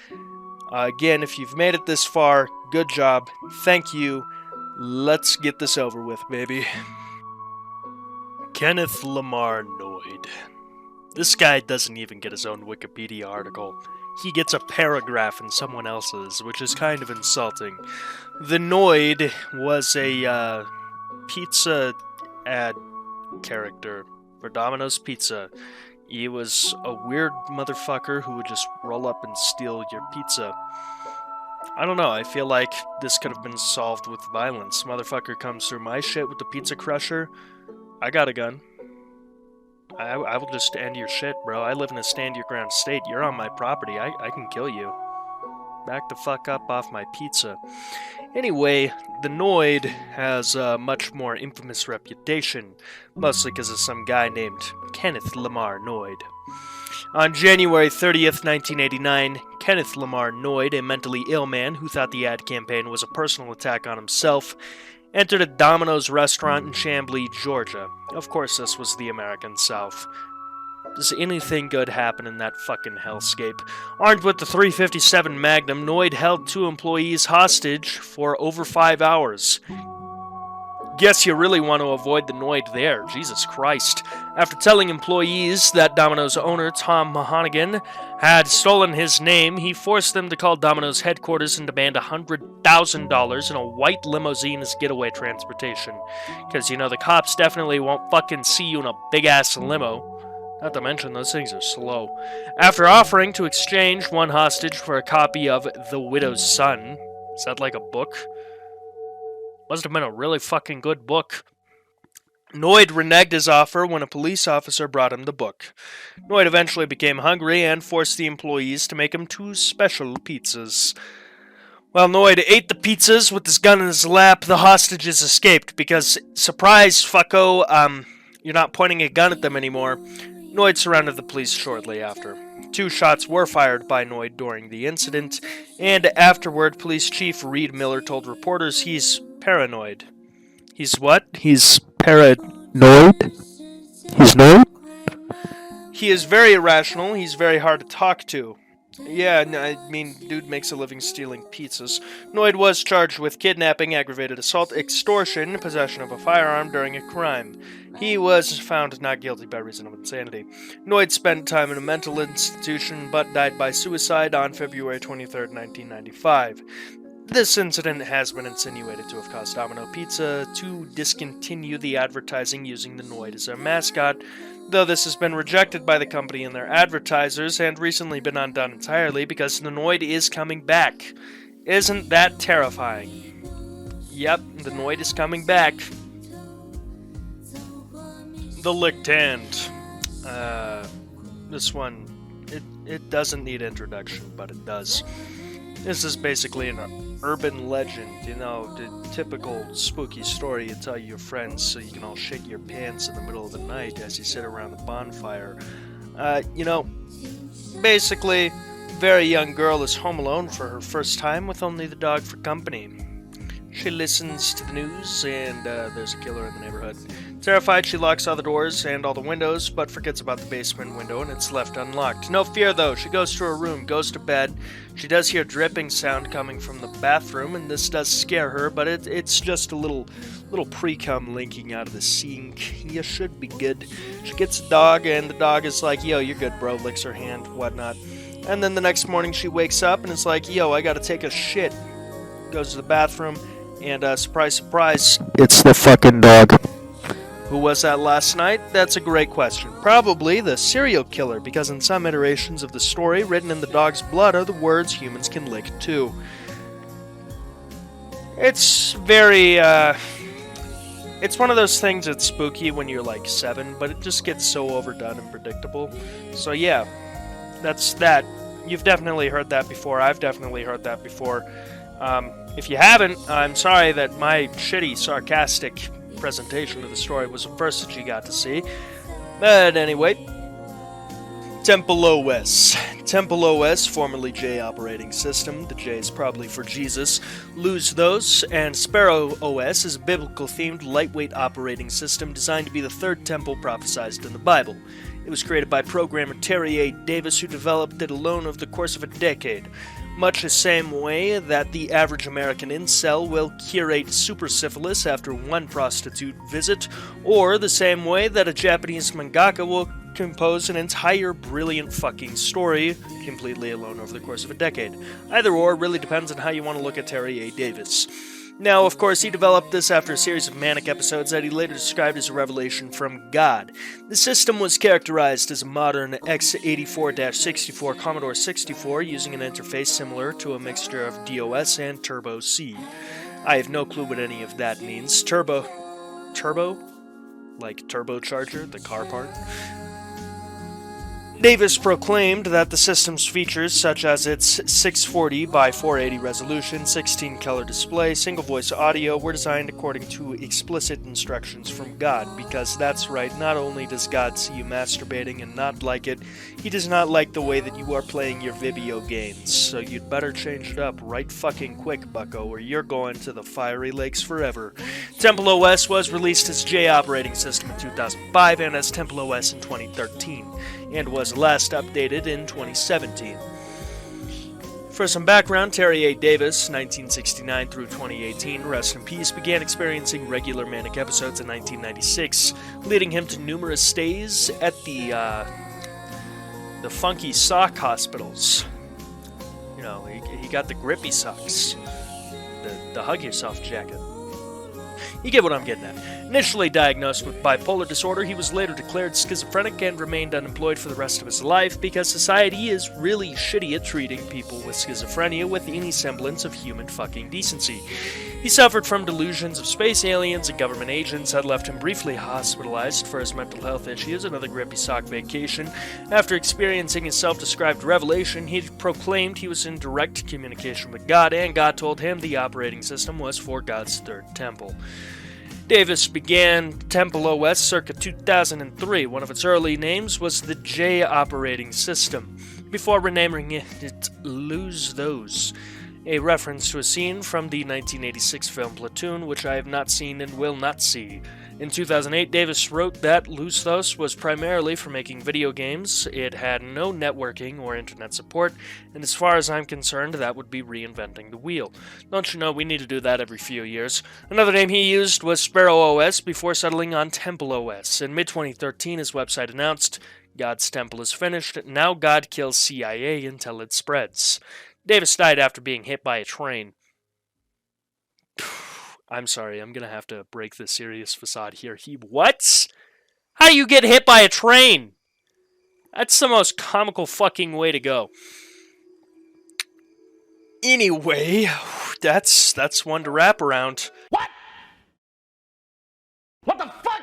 Again, if you've made it this far, good job. Thank you. Let's get this over with, baby. Kenneth Lamar Noid. This guy doesn't even get his own Wikipedia article. He gets a paragraph in someone else's, which is kind of insulting. The Noid was a pizza ad character for Domino's Pizza. He was a weird motherfucker who would just roll up and steal your pizza. I don't know, I feel like this could have been solved with violence. Motherfucker comes through my shit with the pizza crusher. I got a gun. I will just end your shit, bro. I live in a stand-your-ground state. You're on my property. I can kill you. Back the fuck up off my pizza. Anyway, the Noid has a much more infamous reputation, mostly because of some guy named Kenneth Lamar Noid. On January 30th, 1989, Kenneth Lamar Noid, a mentally ill man who thought the ad campaign was a personal attack on himself, entered a Domino's restaurant in Chamblee, Georgia. Of course, this was the American South. Does anything good happen in that fucking hellscape? Armed with the .357 Magnum, Noid held 2 employees hostage for over 5 hours. Guess you really want to avoid the Noid there, Jesus Christ. After telling employees that Domino's owner, Tom Mahonigan, had stolen his name, he forced them to call Domino's headquarters and demand $100,000 in a white limousine as getaway transportation. Because, you know, the cops definitely won't fucking see you in a big-ass limo. Not to mention, those things are slow. After offering to exchange one hostage for a copy of The Widow's Son, is that like a book? Must have been a really fucking good book. Noid reneged his offer when a police officer brought him the book. Noid eventually became hungry and forced the employees to make him 2 special pizzas. While Noid ate the pizzas with his gun in his lap, the hostages escaped because, surprise, fucko, you're not pointing a gun at them anymore. Noid surrounded the police shortly after. 2 shots were fired by Noid during the incident, and afterward, Police Chief Reed Miller told reporters he's paranoid. He's what? He's Noid? He's Noid? He is very irrational. He's very hard to talk to. Yeah, I mean, dude makes a living stealing pizzas. Noid was charged with kidnapping, aggravated assault, extortion, possession of a firearm during a crime. He was found not guilty by reason of insanity. Noid spent time in a mental institution, but died by suicide on February 23, 1995. This incident has been insinuated to have caused Domino Pizza to discontinue the advertising using the Noid as their mascot, though this has been rejected by the company and their advertisers, and recently been undone entirely because the Noid is coming back. Isn't that terrifying? Yep, the Noid is coming back. The Licked Hand. This one, it doesn't need introduction, but it does. This is basically an urban legend, the typical spooky story you tell your friends so you can all shake your pants in the middle of the night as you sit around the bonfire. Basically, very young girl is home alone for her first time with only the dog for company. She listens to the news, and there's a killer in the neighborhood. Terrified, she locks all the doors and all the windows, but forgets about the basement window, and it's left unlocked. No fear, though. She goes to her room, goes to bed. She does hear dripping sound coming from the bathroom, and this does scare her, but it's just a little pre-cum linking out of the sink. You should be good. She gets a dog, and the dog is like, yo, you're good, bro. Licks her hand, whatnot. And then the next morning, she wakes up, and it's like, yo, I gotta take a shit. Goes to the bathroom, and surprise, surprise, It's the fucking dog. who was that last night? That's a great question. Probably the serial killer, because in some iterations of the story, written in the dog's blood are the words humans can lick too. It's very, it's one of those things that's spooky when you're like 7, but it just gets so overdone and predictable. So yeah, that's that. You've definitely heard that before. I've definitely heard that before. If you haven't, I'm sorry that my shitty, sarcastic presentation of the story was the first that you got to see. But anyway, Temple OS. Temple OS, formerly J operating system. The J is probably for Jesus. Lose those. And Sparrow OS is a biblical-themed, lightweight operating system designed to be the third temple prophesied in the Bible. It was created by programmer Terry A. Davis, who developed it alone over the course of a decade. Much the same way that the average American incel will curate super syphilis after one prostitute visit, or the same way that a Japanese mangaka will compose an entire brilliant fucking story completely alone over the course of a decade. Either or really depends on how you want to look at Terry A. Davis. Now, of course, he developed this after a series of manic episodes that he later described as a revelation from God. The system was characterized as a modern x84-64 Commodore 64 using an interface similar to a mixture of DOS and Turbo C. I have no clue what any of that means. Turbo? Like turbocharger, the car part? Davis proclaimed that the system's features, such as its 640 by 480 resolution, 16-color display, single-voice audio, were designed according to explicit instructions from God, because that's right, not only does God see you masturbating and not like it, he does not like the way that you are playing your video games, so you'd better change it up right fucking quick, bucko, or you're going to the fiery lakes forever. Temple OS was released as J operating system in 2005 and as Temple OS in 2013, and was last updated in 2017. For some background, Terry A. Davis, 1969 through 2018, rest in peace, began experiencing regular manic episodes in 1996, leading him to numerous stays at the funky sock hospitals. You know, he got the grippy socks, the hug yourself jacket. You get what I'm getting at. Initially diagnosed with bipolar disorder, he was later declared schizophrenic and remained unemployed for the rest of his life because society is really shitty at treating people with schizophrenia with any semblance of human fucking decency. He suffered from delusions of space aliens and government agents had left him briefly hospitalized for his mental health issues, another grippy sock vacation. After experiencing his self-described revelation, he proclaimed he was in direct communication with God, and God told him the operating system was for God's third temple. Davis began Temple OS circa 2003. One of its early names was the J operating system, before renaming it Lose Those, a reference to a scene from the 1986 film Platoon, which I have not seen and will not see. In 2008, Davis wrote that Lusthos was primarily for making video games. It had no networking or internet support, and as far as I'm concerned, that would be reinventing the wheel. Don't you know we need to do that every few years? Another name he used was Sparrow OS before settling on Temple OS. In mid-2013, his website announced, God's Temple is finished, now God kills CIA until it spreads. Davis died after being hit by a train. I'm sorry, I'm gonna have to break the serious facade here. What? How do you get hit by a train? That's the most comical fucking way to go. Anyway, that's one to wrap around. What? What the fuck?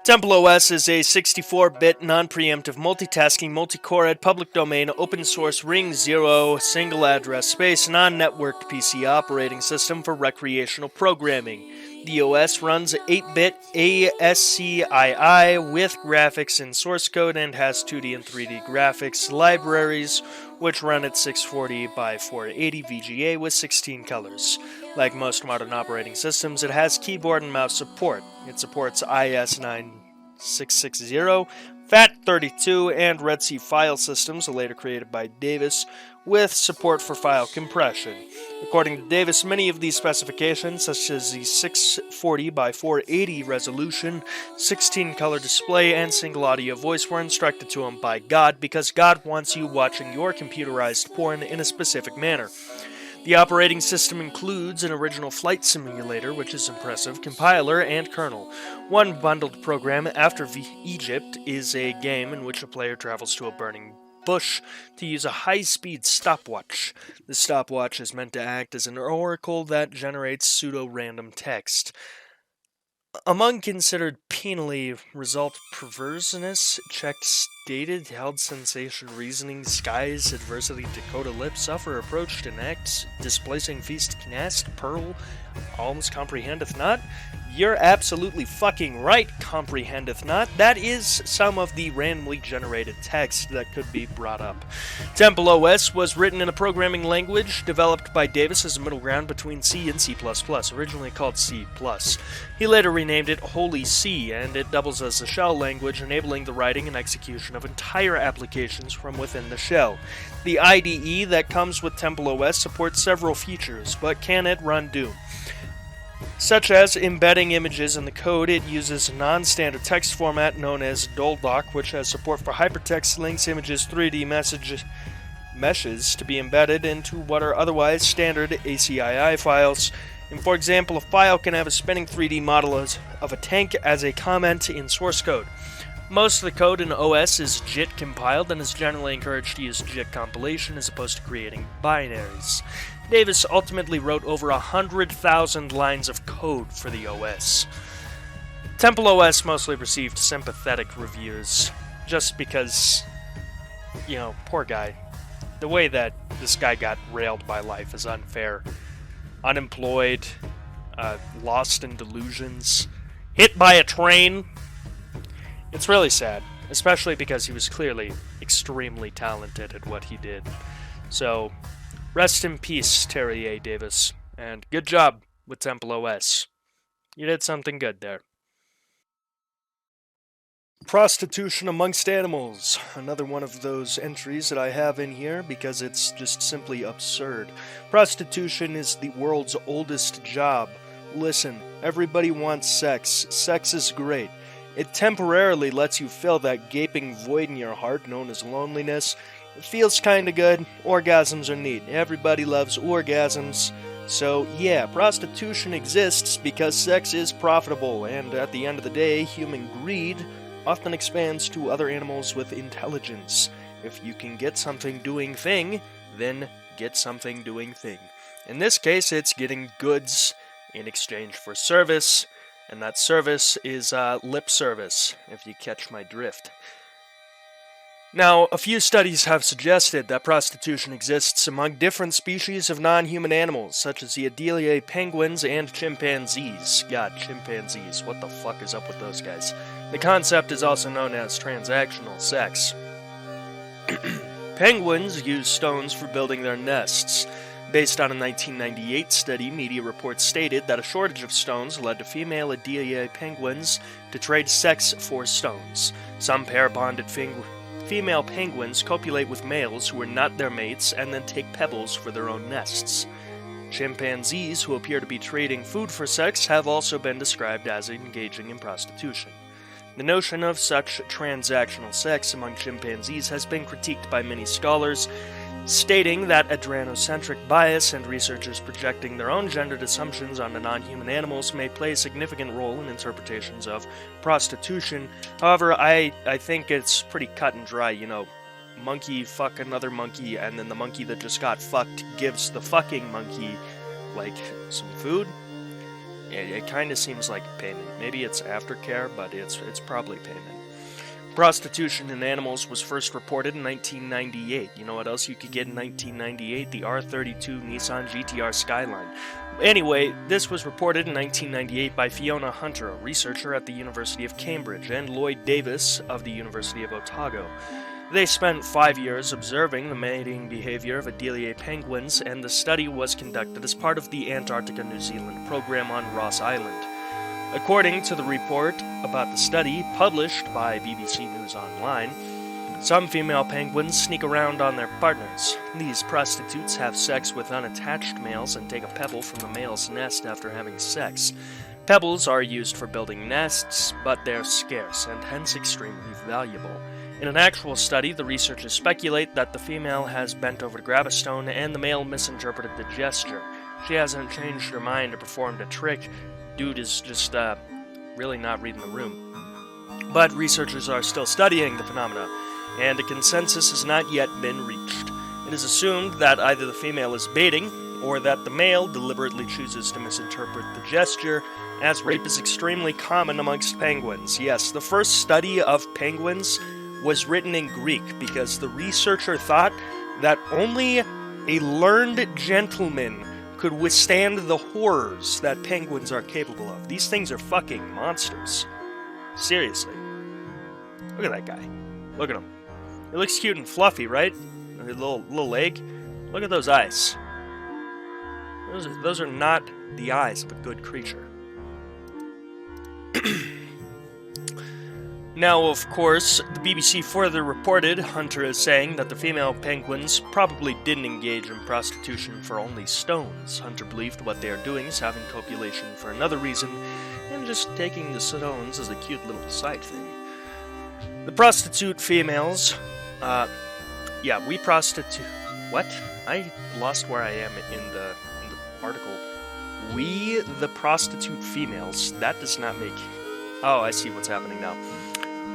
Temple OS is a 64-bit, non-preemptive, multitasking, multi-core, public domain, open-source, ring-zero, single-address space, non-networked PC operating system for recreational programming. The OS runs 8-bit ASCII with graphics in source code and has 2D and 3D graphics libraries, which run at 640 by 480 VGA with 16 colors. Like most modern operating systems, it has keyboard and mouse support. It supports IS9660, FAT32, and Red Sea file systems, later created by Davis, with support for file compression. According to Davis, many of these specifications, such as the 640 by 480 resolution, 16-color display, and single audio voice, were instructed to him by God because God wants you watching your computerized porn in a specific manner. The operating system includes an original flight simulator, which is impressive, compiler, and kernel. One bundled program, After Egypt, is a game in which a player travels to a burning bush to use a high-speed stopwatch. The stopwatch is meant to act as an oracle that generates pseudo-random text. Among considered penally result perverseness, checked stated, held sensation, reasoning, skies, adversity, Dakota lip, suffer, approached, enact, displacing feast, cast, pearl, alms comprehendeth not. You're absolutely fucking right, comprehendeth not. That is some of the randomly generated text that could be brought up. Temple OS was written in a programming language developed by Davis as a middle ground between C and C++, originally called C++. He later renamed it Holy C, and it doubles as a shell language, enabling the writing and execution of entire applications from within the shell. The IDE that comes with Temple OS supports several features, but can it run Doom? Such as embedding images in the code. It uses a non-standard text format known as Dorde, which has support for hypertext links, images, 3D meshes to be embedded into what are otherwise standard ACII files. And for example, a file can have a spinning 3D model of a tank as a comment in source code. Most of the code in OS is JIT compiled and is generally encouraged to use JIT compilation as opposed to creating binaries. Davis ultimately wrote over 100,000 lines of code for the OS. Temple OS mostly received sympathetic reviews, just because, poor guy. The way that this guy got railed by life is unfair. Unemployed, lost in delusions, hit by a train. It's really sad, especially because he was clearly extremely talented at what he did. So, rest in peace, Terry A. Davis, and good job with Temple OS. You did something good there. Prostitution amongst animals. Another one of those entries that I have in here because it's just simply absurd. Prostitution is the world's oldest job. Listen, everybody wants sex. Sex is great. It temporarily lets you fill that gaping void in your heart known as loneliness. It feels kinda good. Orgasms are neat. Everybody loves orgasms. So, yeah, prostitution exists because sex is profitable, and at the end of the day, human greed often expands to other animals with intelligence. If you can get something doing thing, then get something doing thing. In this case, it's getting goods in exchange for service, and that service is lip service, if you catch my drift. Now, a few studies have suggested that prostitution exists among different species of non-human animals, such as the Adelie penguins and chimpanzees. God, chimpanzees, what the fuck is up with those guys? The concept is also known as transactional sex. Penguins use stones for building their nests. Based on a 1998 study, media reports stated that a shortage of stones led to female Adelie penguins to trade sex for stones. Some pair-bonded female penguins copulate with males who are not their mates and then take pebbles for their own nests. Chimpanzees, who appear to be trading food for sex, have also been described as engaging in prostitution. The notion of such transactional sex among chimpanzees has been critiqued by many scholars, stating that adrenocentric bias and researchers projecting their own gendered assumptions onto non-human animals may play a significant role in interpretations of prostitution. However, I think it's pretty cut and dry, you know, monkey fuck another monkey, and then the monkey that just got fucked gives the fucking monkey, like, some food. It kind of seems like payment. Maybe it's aftercare, but it's probably payment. Prostitution in animals was first reported in 1998. You know what else you could get in 1998? The R32 Nissan GTR Skyline. Anyway, this was reported in 1998 by Fiona Hunter, a researcher at the University of Cambridge, and Lloyd Davis of the University of Otago. They spent 5 years observing the mating behavior of Adelie penguins, and the study was conducted as part of the Antarctica-New Zealand program on Ross Island. According to the report about the study, published by BBC News Online, some female penguins sneak around on their partners. These prostitutes have sex with unattached males and take a pebble from the male's nest after having sex. Pebbles are used for building nests, but they're scarce and hence extremely valuable. In an actual study, the researchers speculate that the female has bent over to grab a stone and the male misinterpreted the gesture. She hasn't changed her mind or performed a trick. Dude is just, really not reading the room. But researchers are still studying the phenomena, and a consensus has not yet been reached. It is assumed that either the female is baiting, or that the male deliberately chooses to misinterpret the gesture, as rape is extremely common amongst penguins. Yes, the first study of penguins was written in Greek, because the researcher thought that only a learned gentleman could withstand the horrors that penguins are capable of. These things are fucking monsters. Seriously. Look at that guy. Look at him. He looks cute and fluffy, right? A little leg. Look at those eyes. Those are not the eyes of a good creature. Now, of course, the BBC further reported Hunter as saying that the female penguins probably didn't engage in prostitution for only stones. Hunter believed what they are doing is having copulation for another reason, and just taking the stones as a cute little side thing. The prostitute females, we prostitute... What? I lost where I am in the article. We, the prostitute females, that does not make... Oh, I see what's happening now.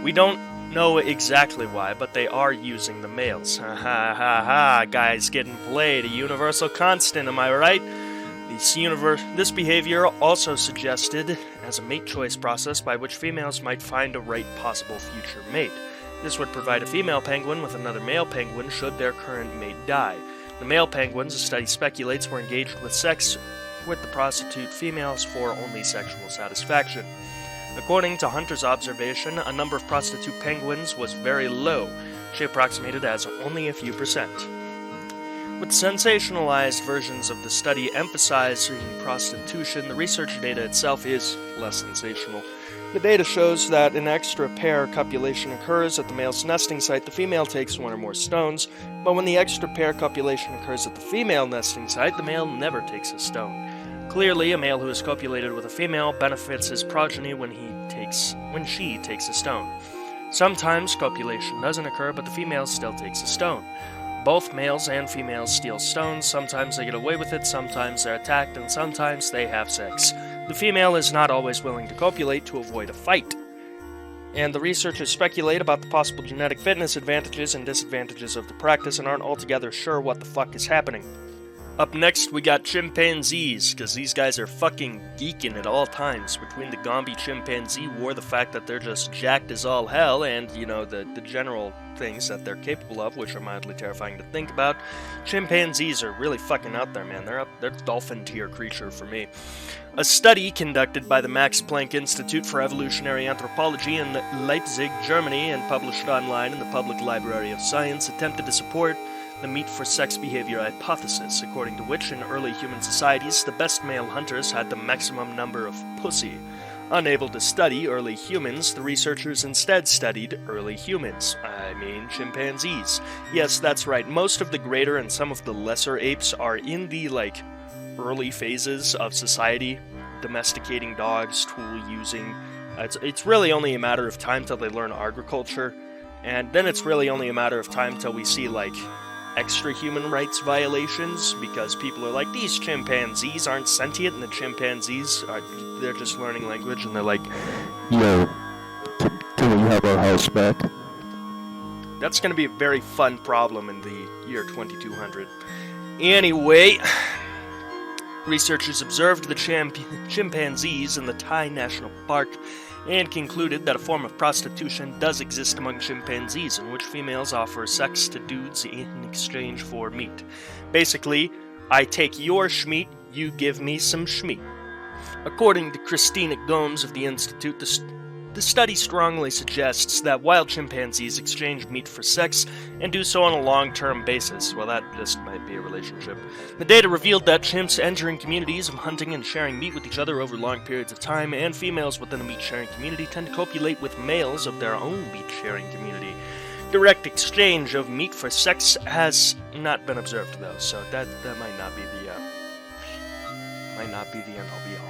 We don't know exactly why, but they are using the males. Ha ha ha ha, guys getting played, a universal constant, am I right? This behavior also suggested as a mate choice process by which females might find a right possible future mate. This would provide a female penguin with another male penguin should their current mate die. The male penguins, the study speculates, were engaged with sex with the prostitute females for only sexual satisfaction. According to Hunter's observation, a number of prostitute penguins was very low. She approximated as only a few percent. With sensationalized versions of the study emphasizing prostitution, the research data itself is less sensational. The data shows that an extra pair copulation occurs at the male's nesting site. The female takes one or more stones, but when the extra pair copulation occurs at the female nesting site, the male never takes a stone. Clearly, a male who has copulated with a female benefits his progeny when she takes a stone. Sometimes copulation doesn't occur, but the female still takes a stone. Both males and females steal stones. Sometimes they get away with it, sometimes they're attacked, and sometimes they have sex. The female is not always willing to copulate to avoid a fight. And the researchers speculate about the possible genetic fitness advantages and disadvantages of the practice and aren't altogether sure what the fuck is happening. Up next, we got chimpanzees, because these guys are fucking geeking at all times. Between the Gambi chimpanzee war, the fact that they're just jacked as all hell, and, you know, the general things that they're capable of, which are mildly terrifying to think about, chimpanzees are really fucking out there, man. They're dolphin-tier creature for me. A study conducted by the Max Planck Institute for Evolutionary Anthropology in Leipzig, Germany, and published online in the Public Library of Science attempted to support the meat-for-sex behavior hypothesis, according to which in early human societies the best male hunters had the maximum number of pussy. Unable to study early humans, the researchers instead studied early humans. I mean, chimpanzees. Yes, that's right, most of the greater and some of the lesser apes are in the, early phases of society, domesticating dogs, tool-using. It's really only a matter of time till they learn agriculture, and then it's really only a matter of time till we see, extra human rights violations, because people are like, these chimpanzees aren't sentient, and the chimpanzees they're just learning language, and they're like, Yo, can we have our house back? that's going to be a very fun problem in the year 2200. Anyway, researchers observed the chimpanzees in the Thai National Park and concluded that a form of prostitution does exist among chimpanzees, in which females offer sex to dudes in exchange for meat. Basically, I take your schmeat, you give me some schmeat. According to Christina Gomes of the Institute, the study strongly suggests that wild chimpanzees exchange meat for sex and do so on a long-term basis. Well, that just might be a relationship. The data revealed that chimps entering communities of hunting and sharing meat with each other over long periods of time, and females within the meat-sharing community tend to copulate with males of their own meat-sharing community. Direct exchange of meat for sex has not been observed, though, so that might not be the end-all be-all.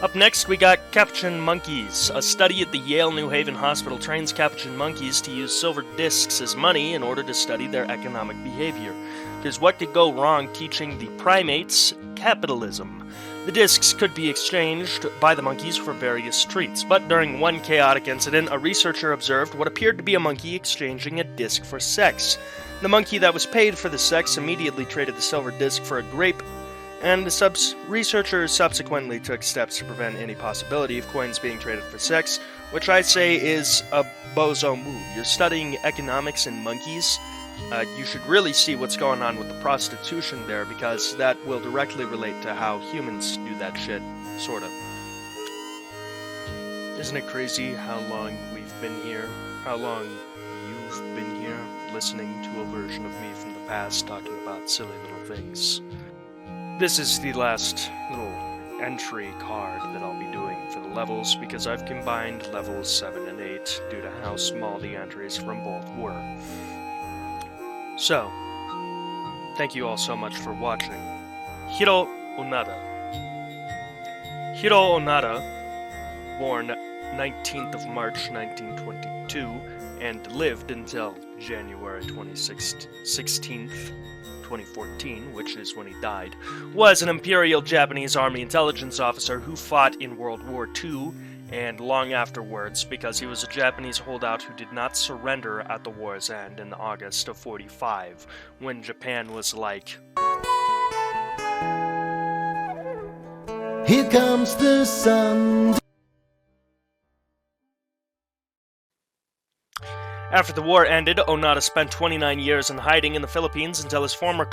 Up next, we got capuchin monkeys. A study at the Yale New Haven Hospital trains capuchin monkeys to use silver discs as money in order to study their economic behavior. Because what could go wrong teaching the primates capitalism? The discs could be exchanged by the monkeys for various treats, but during one chaotic incident, a researcher observed what appeared to be a monkey exchanging a disc for sex. The monkey that was paid for the sex immediately traded the silver disc for a grape, and the researchers subsequently took steps to prevent any possibility of coins being traded for sex, which I say is a bozo move. You're studying economics in monkeys. You should really see what's going on with the prostitution there, because that will directly relate to how humans do that shit, sort of. Isn't it crazy how long we've been here? How long you've been here, listening to a version of me from the past talking about silly little things? This is the last little entry card that I'll be doing for the levels, because I've combined levels 7 and 8 due to how small the entries from both were. So, thank you all so much for watching. Hiroo Onoda. Hiroo Onoda, born 19th of March 1922, and lived until January 16th, 2014, which is when he died, was an Imperial Japanese Army intelligence officer who fought in World War II and long afterwards, because he was a Japanese holdout who did not surrender at the war's end in August of 45, when Japan was like, here comes the sun. After the war ended, Onoda spent 29 years in hiding in the Philippines until his former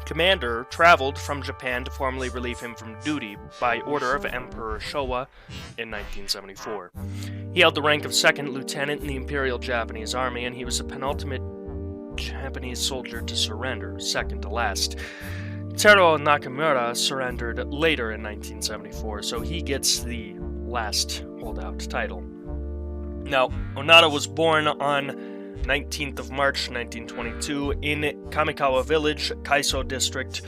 commander traveled from Japan to formally relieve him from duty by order of Emperor Showa in 1974. He held the rank of second lieutenant in the Imperial Japanese Army, and he was the penultimate Japanese soldier to surrender, second to last. Teruo Nakamura surrendered later in 1974, so he gets the last holdout title. Now, Onoda was born on 19th of March 1922 in Kamikawa Village, Kaiso District,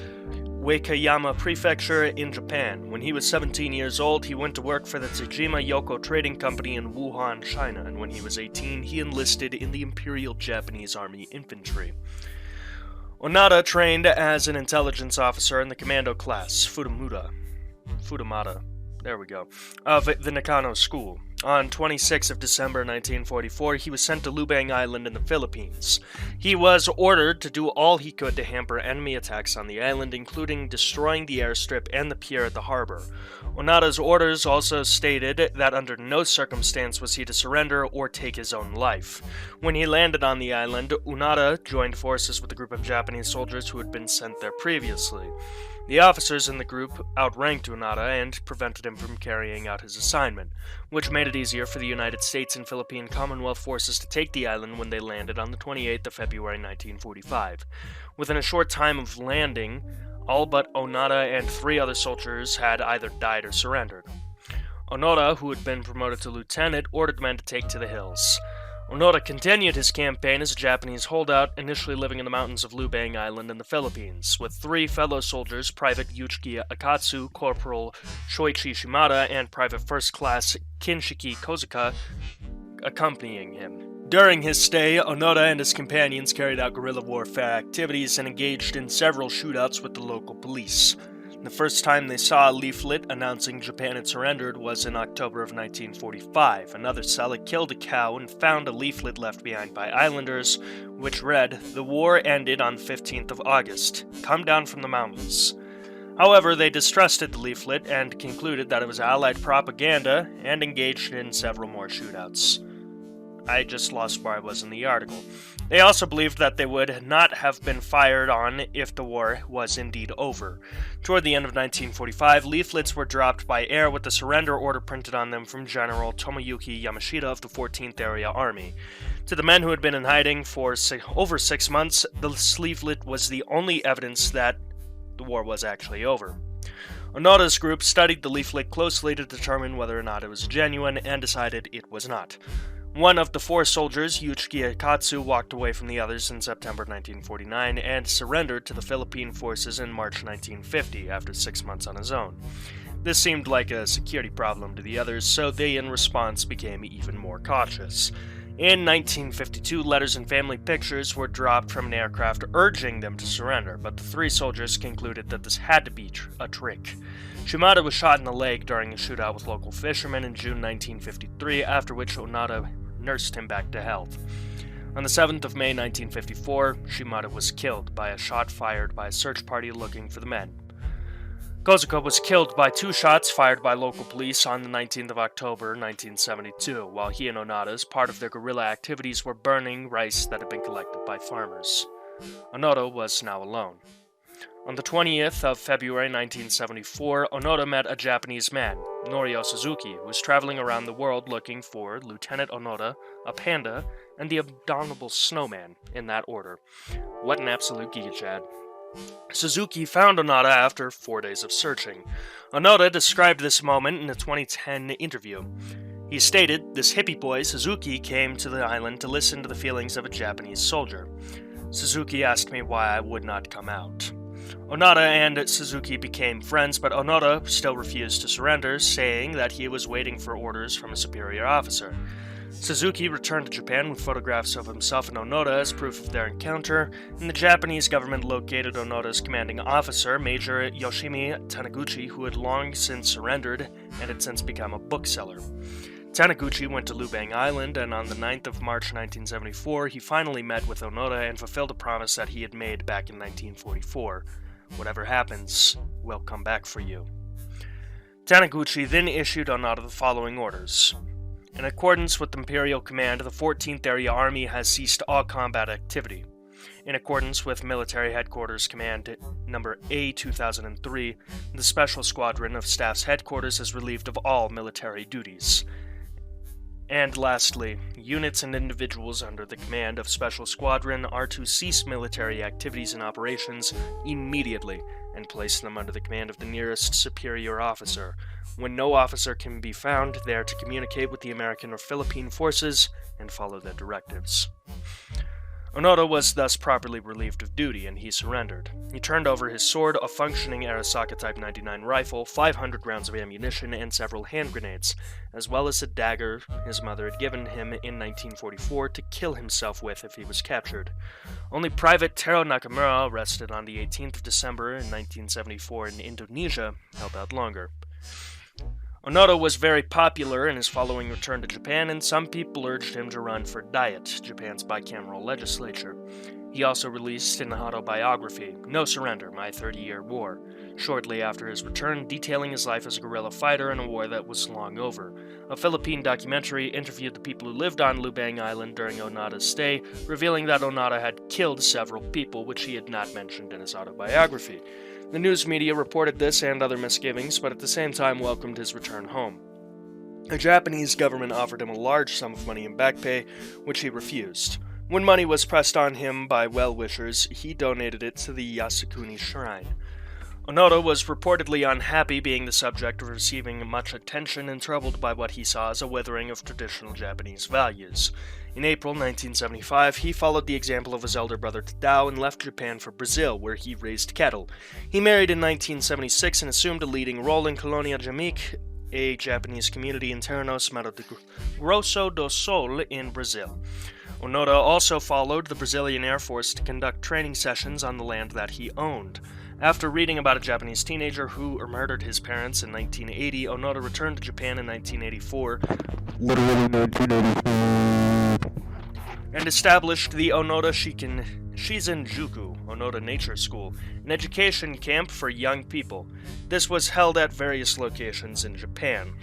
Wakayama Prefecture in Japan. When he was 17 years old, he went to work for the Tsujima Yoko Trading Company in Wuhan, China, and when he was 18, he enlisted in the Imperial Japanese Army Infantry. Onoda trained as an intelligence officer in the commando class, Fudamata, there we go, of the Nakano School. On 26th of December 1944, he was sent to Lubang Island in the Philippines. He was ordered to do all he could to hamper enemy attacks on the island, including destroying the airstrip and the pier at the harbor. Onada's orders also stated that under no circumstance was he to surrender or take his own life. When he landed on the island, Onada joined forces with a group of Japanese soldiers who had been sent there previously. The officers in the group outranked Onada and prevented him from carrying out his assignment, which made it easier for the United States and Philippine Commonwealth forces to take the island when they landed on the 28th of February 1945. Within a short time of landing, all but Onada and 3 other soldiers had either died or surrendered. Onoda, who had been promoted to lieutenant, ordered men to take to the hills. Onoda continued his campaign as a Japanese holdout, initially living in the mountains of Lubang Island in the Philippines, with 3 fellow soldiers, Private Yuichi Akatsu, Corporal Shoichi Shimada, and Private First Class Kinshiki Kozuka, accompanying him. During his stay, Onoda and his companions carried out guerrilla warfare activities and engaged in several shootouts with the local police. The first time they saw a leaflet announcing Japan had surrendered was in October of 1945. Another Salish killed a cow and found a leaflet left behind by islanders, which read, "The war ended on 15th of August. Come down from the mountains." However, they distrusted the leaflet and concluded that it was Allied propaganda and engaged in several more shootouts. I just lost where I was in the article. They also believed that they would not have been fired on if the war was indeed over. Toward the end of 1945, leaflets were dropped by air with the surrender order printed on them from General Tomoyuki Yamashita of the 14th Area Army. To the men who had been in hiding for over 6 months, the leaflet was the only evidence that the war was actually over. Onoda's group studied the leaflet closely to determine whether or not it was genuine and decided it was not. One of the 4 soldiers, Yuichi Akatsu, walked away from the others in September 1949 and surrendered to the Philippine forces in March 1950 after 6 months on his own. This seemed like a security problem to the others, so they in response became even more cautious. In 1952, letters and family pictures were dropped from an aircraft urging them to surrender, but the 3 soldiers concluded that this had to be a trick. Shimada was shot in the leg during a shootout with local fishermen in June 1953, after which Onada nursed him back to health. On the 7th of May 1954, Shimada was killed by a shot fired by a search party looking for the men. Kozuka was killed by 2 shots fired by local police on the 19th of October 1972, while he and Onada, as part of their guerrilla activities, were burning rice that had been collected by farmers. Onoda was now alone. On the 20th of February 1974, Onoda met a Japanese man, Norio Suzuki, who was traveling around the world looking for Lieutenant Onoda, a panda, and the abominable snowman, in that order. What an absolute giga-chad. Suzuki found Onada after 4 days of searching. Onoda described this moment in a 2010 interview. He stated, "This hippie boy, Suzuki, came to the island to listen to the feelings of a Japanese soldier. Suzuki asked me why I would not come out." Onada and Suzuki became friends, but Onoda still refused to surrender, saying that he was waiting for orders from a superior officer. Suzuki returned to Japan with photographs of himself and Onoda as proof of their encounter, and the Japanese government located Onoda's commanding officer, Major Yoshimi Taniguchi, who had long since surrendered and had since become a bookseller. Taniguchi went to Lubang Island, and on the 9th of March 1974, he finally met with Onoda and fulfilled a promise that he had made back in 1944. "Whatever happens, we'll come back for you." Taniguchi then issued Onoda the following orders. In accordance with Imperial Command, the 14th Area Army has ceased all combat activity. In accordance with Military Headquarters Command Number A-2003, the Special Squadron of Staff's Headquarters is relieved of all military duties. And lastly, units and individuals under the command of Special Squadron are to cease military activities and operations immediately and place them under the command of the nearest superior officer. When no officer can be found, they are to communicate with the American or Philippine forces and follow their directives. Onoda was thus properly relieved of duty, and he surrendered. He turned over his sword, a functioning Arisaka Type 99 rifle, 500 rounds of ammunition, and several hand grenades, as well as a dagger his mother had given him in 1944 to kill himself with if he was captured. Only Private Taro Nakamura, arrested on the 18th of December in 1974 in Indonesia, held out longer. Onoda was very popular, and his following returned to Japan, and some people urged him to run for Diet, Japan's bicameral legislature. He also released an autobiography, No Surrender, My 30-Year War, shortly after his return, detailing his life as a guerrilla fighter in a war that was long over. A Philippine documentary interviewed the people who lived on Lubang Island during Onoda's stay, revealing that Onoda had killed several people, which he had not mentioned in his autobiography. The news media reported this and other misgivings, but at the same time welcomed his return home. The Japanese government offered him a large sum of money in back pay, which he refused. When money was pressed on him by well-wishers, he donated it to the Yasukuni Shrine. Onoda was reportedly unhappy being the subject of receiving much attention and troubled by what he saw as a withering of traditional Japanese values. In April 1975, he followed the example of his elder brother Tadao and left Japan for Brazil, where he raised cattle. He married in 1976 and assumed a leading role in Colonia Jamique, a Japanese community in Terranos, Mato Grosso do Sul in Brazil. Onoda also followed the Brazilian Air Force to conduct training sessions on the land that he owned. After reading about a Japanese teenager who murdered his parents in 1980, Onoda returned to Japan in 1984 Literally 1984. and established the Onoda Shizenjuku, Onoda Nature School, an education camp for young people. This was held at various locations in Japan.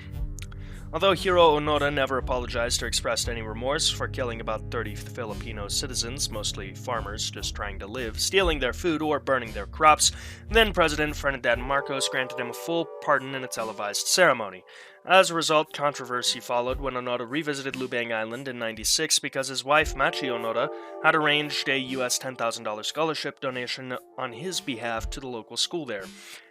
Although Hiroo Onoda never apologized or expressed any remorse for killing about 30 Filipino citizens, mostly farmers just trying to live, stealing their food, or burning their crops, then President Ferdinand Marcos granted him a full pardon in a televised ceremony. As a result, controversy followed when Onoda revisited Lubang Island in '96 because his wife, Machi Onoda, had arranged a US $10,000 scholarship donation on his behalf to the local school there.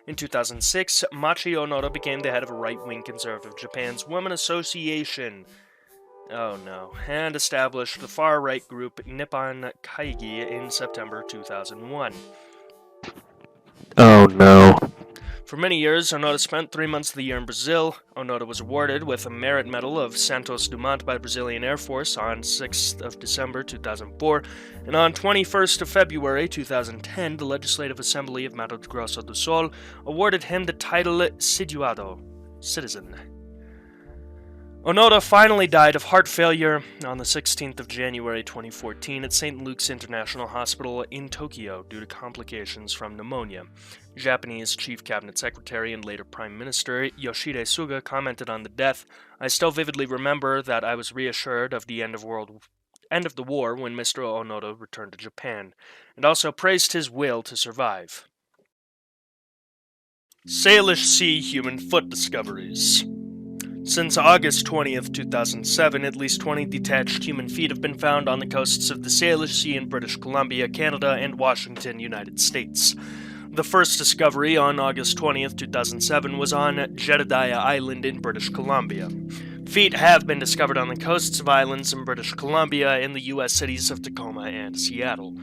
In 2006, Machi Onoda became the head of a right-wing conservative Japan's Women Association. Oh no. And established the far-right group Nippon Kaigi in September 2001. Oh no. For many years, Onoda spent 3 months of the year in Brazil. Onoda was awarded with a Merit Medal of Santos Dumont by Brazilian Air Force on 6th of December 2004, and on 21st of February 2010, the Legislative Assembly of Mato Grosso do Sul awarded him the title Cidadão, citizen. Onoda finally died of heart failure on the 16th of January 2014 at St. Luke's International Hospital in Tokyo due to complications from pneumonia. Japanese Chief Cabinet Secretary and later Prime Minister Yoshide Suga commented on the death. "I still vividly remember that I was reassured of the end of the war when Mr. Onoda returned to Japan, and also praised his will to survive." Salish Sea human foot discoveries. Since August 20th, 2007, at least 20 detached human feet have been found on the coasts of the Salish Sea in British Columbia, Canada, and Washington, United States. The first discovery on August 20th, 2007 was on Jedediah Island in British Columbia. Feet have been discovered on the coasts of islands in British Columbia in the U.S. cities of Tacoma and Seattle.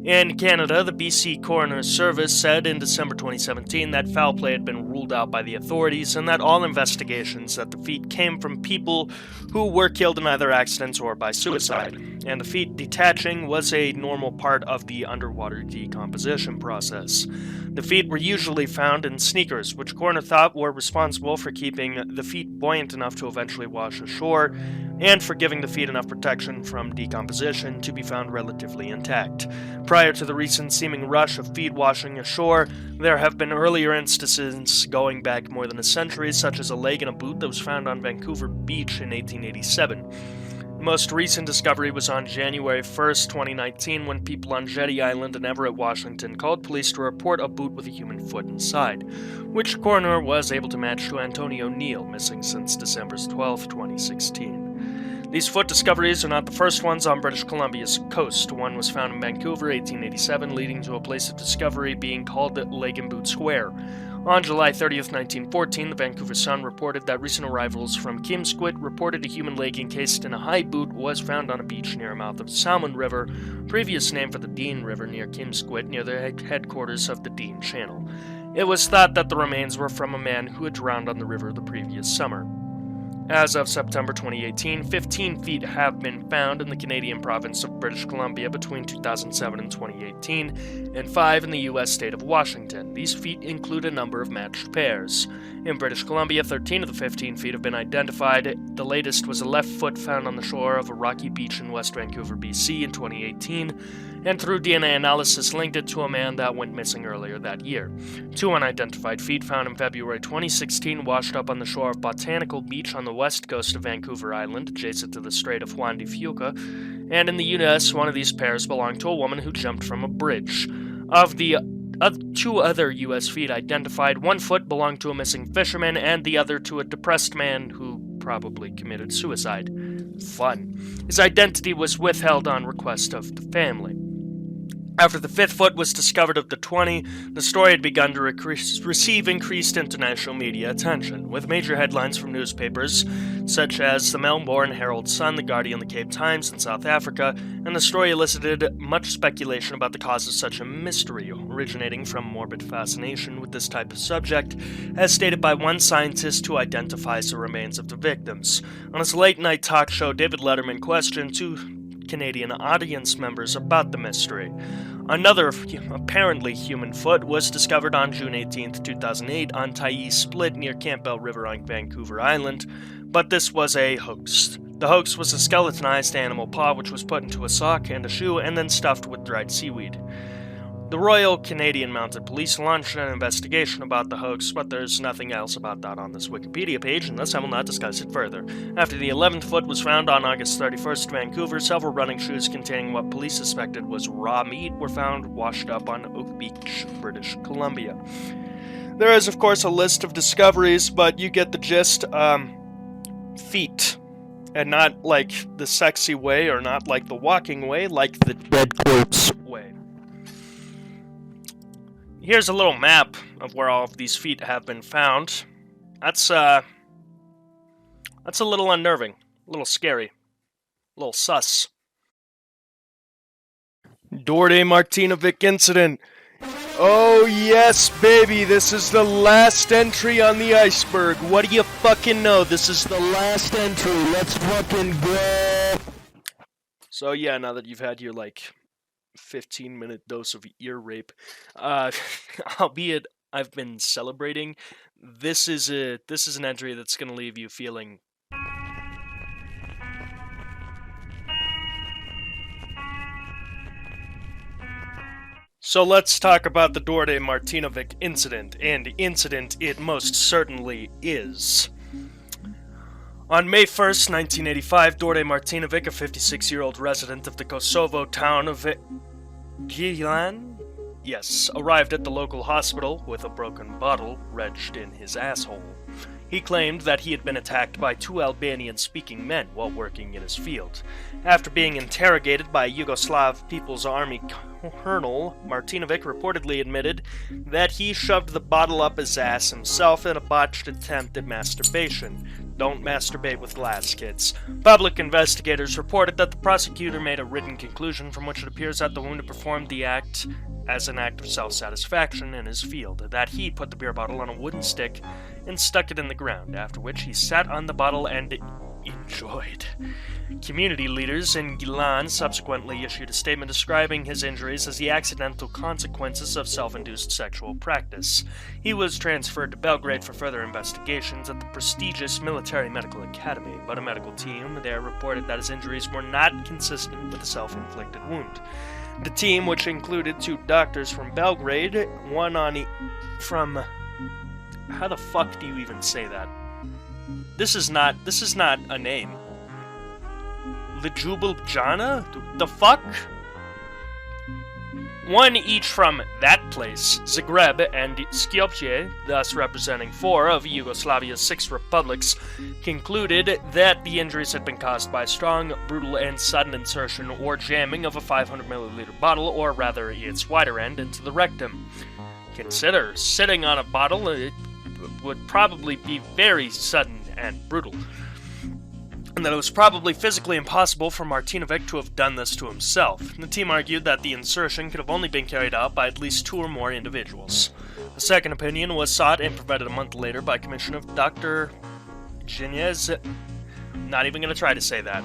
In Canada, the BC Coroner's Service said in December 2017 that foul play had been ruled out by the authorities and that all investigations that the feet came from people who were killed in either accidents or by suicide, and the feet detaching was a normal part of the underwater decomposition process. The feet were usually found in sneakers, which coroner thought were responsible for keeping the feet buoyant enough to eventually wash ashore, and for giving the feet enough protection from decomposition to be found relatively intact. Prior to the recent seeming rush of feet washing ashore, there have been earlier instances going back more than a century, such as a leg in a boot that was found on Vancouver Beach in 1887. The most recent discovery was on January 1st, 2019, when people on Jetty Island in Everett, Washington, called police to report a boot with a human foot inside, which coroner was able to match to Antonio Neal, missing since December 12, 2016. These foot discoveries are not the first ones on British Columbia's coast. One was found in Vancouver, 1887, leading to a place of discovery being called Leg and Boot Square. On July 30th, 1914, the Vancouver Sun reported that recent arrivals from Kimsquit reported a human leg encased in a high boot was found on a beach near the mouth of the Salmon River, previous name for the Dean River near Kimsquit, near the headquarters of the Dean Channel. It was thought that the remains were from a man who had drowned on the river the previous summer. As of September 2018, 15 feet have been found in the Canadian province of British Columbia between 2007 and 2018, and 5 in the U.S. state of Washington. These feet include a number of matched pairs. In British Columbia, 13 of the 15 feet have been identified. The latest was a left foot found on the shore of a rocky beach in West Vancouver, BC in 2018, and through DNA analysis linked it to a man that went missing earlier that year. 2 unidentified feet found in February 2016 washed up on the shore of Botanical Beach on the west coast of Vancouver Island, adjacent to the Strait of Juan de Fuca, and in the U.S., one of these pairs belonged to a woman who jumped from a bridge. Of the 2 other U.S. feet identified, 1 foot belonged to a missing fisherman, and the other to a depressed man who probably committed suicide. Fun. His identity was withheld on request of the family. After the 5th foot was discovered of the 20, the story had begun to receive increased international media attention, with major headlines from newspapers such as the Melbourne Herald Sun, the Guardian, the Cape Times in South Africa, and the story elicited much speculation about the cause of such a mystery, originating from morbid fascination with this type of subject, as stated by one scientist who identifies the remains of the victims. On his late-night talk show, David Letterman questioned 2 Canadian audience members about the mystery. Another apparently human foot was discovered on June 18, 2008 on Tyee Split near Campbell River on Vancouver Island, but this was a hoax. The hoax was a skeletonized animal paw which was put into a sock and a shoe and then stuffed with dried seaweed. The Royal Canadian Mounted Police launched an investigation about the hoax, but there's nothing else about that on this Wikipedia page, and thus I will not discuss it further. After the 11th foot was found on August 31st in Vancouver, several running shoes containing what police suspected was raw meat were found washed up on Oak Beach, British Columbia. There is, of course, a list of discoveries, but you get the gist. Feet. And not like the sexy way, or not like the walking way, like the dead corpse way. Here's a little map of where all of these feet have been found. That's a little unnerving, a little scary, a little sus. Dorde Martinovic incident. Oh yes, baby, this is the last entry on the Iceberg. What do you fucking know? This is the last entry. Let's fucking go. So yeah, now that you've had your 15-minute dose of ear rape, albeit I've been celebrating, this is an entry that's gonna leave you feeling So let's talk about the Dorde Martinovic incident, and incident it most certainly is. On May 1st, 1985, Dorde Martinovic, a 56-year-old resident of the Kosovo town of Gilan, arrived at the local hospital with a broken bottle wedged in his asshole. He claimed that he had been attacked by 2 Albanian-speaking men while working in his field. After being interrogated by a Yugoslav People's Army colonel, Martinovic reportedly admitted that he shoved the bottle up his ass himself in a botched attempt at masturbation. Don't masturbate with glass, kids. Public investigators reported that the prosecutor made a written conclusion from which it appears that the wounded performed the act as an act of self-satisfaction in his field, that he put the beer bottle on a wooden stick and stuck it in the ground, after which he sat on the bottle and enjoyed. Community leaders in Gilan subsequently issued a statement describing his injuries as the accidental consequences of self-induced sexual practice. He was transferred to Belgrade for further investigations at the prestigious Military Medical Academy, but a medical team there reported that his injuries were not consistent with a self-inflicted wound. The team, which included 2 doctors from Belgrade, one on from... How the fuck do you even say that? This is not a name. Ljubljana? The fuck? One each from that place, Zagreb and Skopje, thus representing 4 of Yugoslavia's 6 republics, concluded that the injuries had been caused by strong, brutal, and sudden insertion or jamming of a 500ml bottle, or rather its wider end, into the rectum. Consider sitting on a bottle, it would probably be very sudden and brutal, and that it was probably physically impossible for Martinovic to have done this to himself. The team argued that the insertion could have only been carried out by at least 2 or more individuals. A second opinion was sought and provided a month later by commission of Dr. Ginez, not even going to try to say that.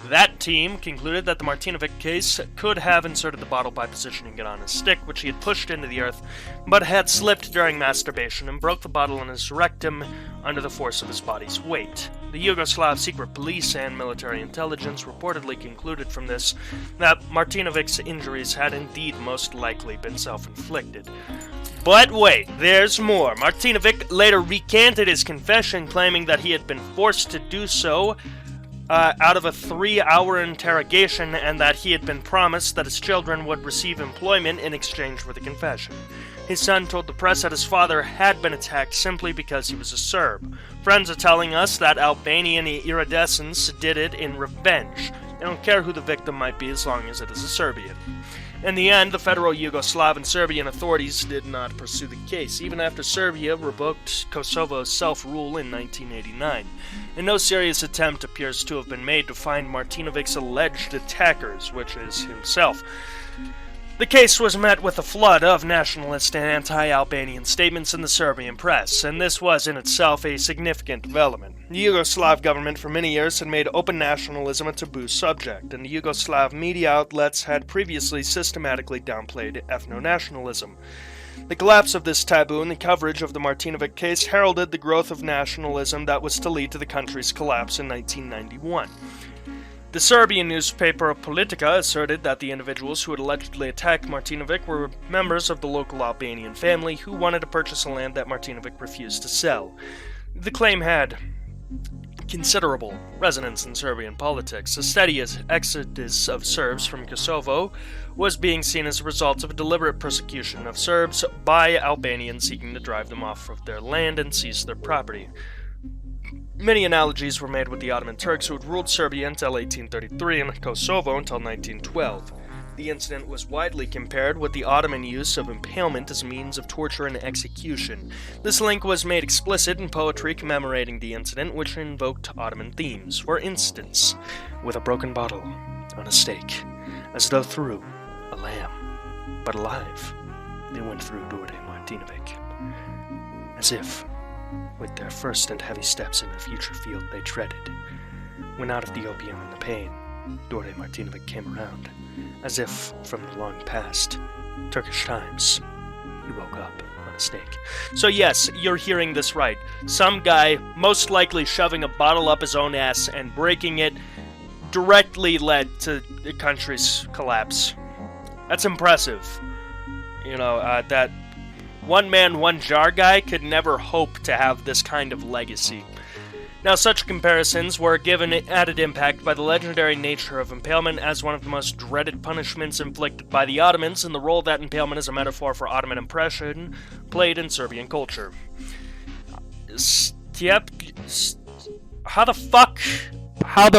That team concluded that the Martinovic case could have inserted the bottle by positioning it on a stick, which he had pushed into the earth, but had slipped during masturbation and broke the bottle in his rectum under the force of his body's weight. The Yugoslav secret police and military intelligence reportedly concluded from this that Martinovic's injuries had indeed most likely been self-inflicted. But wait, there's more. Martinovic later recanted his confession, claiming that he had been forced to do so out of a 3-hour interrogation, and that he had been promised that his children would receive employment in exchange for the confession. His son told the press that his father had been attacked simply because he was a Serb. Friends are telling us that Albanian iridescents did it in revenge. They don't care who the victim might be as long as it is a Serbian. In the end, the federal Yugoslav and Serbian authorities did not pursue the case, even after Serbia revoked Kosovo's self-rule in 1989. And no serious attempt appears to have been made to find Martinovic's alleged attackers, which is himself. The case was met with a flood of nationalist and anti-Albanian statements in the Serbian press, and this was in itself a significant development. The Yugoslav government for many years had made open nationalism a taboo subject, and the Yugoslav media outlets had previously systematically downplayed ethno-nationalism. The collapse of this taboo and the coverage of the Martinovic case heralded the growth of nationalism that was to lead to the country's collapse in 1991. The Serbian newspaper Politika asserted that the individuals who had allegedly attacked Martinovic were members of the local Albanian family who wanted to purchase a land that Martinovic refused to sell. The claim had considerable resonance in Serbian politics. A steady exodus of Serbs from Kosovo was being seen as a result of a deliberate persecution of Serbs by Albanians seeking to drive them off of their land and seize their property. Many analogies were made with the Ottoman Turks who had ruled Serbia until 1833 and Kosovo until 1912. The incident was widely compared with the Ottoman use of impalement as a means of torture and execution. This link was made explicit in poetry commemorating the incident, which invoked Ottoman themes. For instance, with a broken bottle on a stake, as though through a lamb, but alive, they went through Dorde Martinovic, as if with their first and heavy steps in the future field they treaded. When out of the opium and the pain, Dorde Martinovic came around, as if from the long past, Turkish times, he woke up on a stake. So yes, you're hearing this right. Some guy, most likely shoving a bottle up his own ass and breaking it, directly led to the country's collapse. That's impressive. That one man, one jar guy could never hope to have this kind of legacy. Now, such comparisons were given added impact by the legendary nature of impalement as one of the most dreaded punishments inflicted by the Ottomans, and the role that impalement as a metaphor for Ottoman oppression played in Serbian culture. How the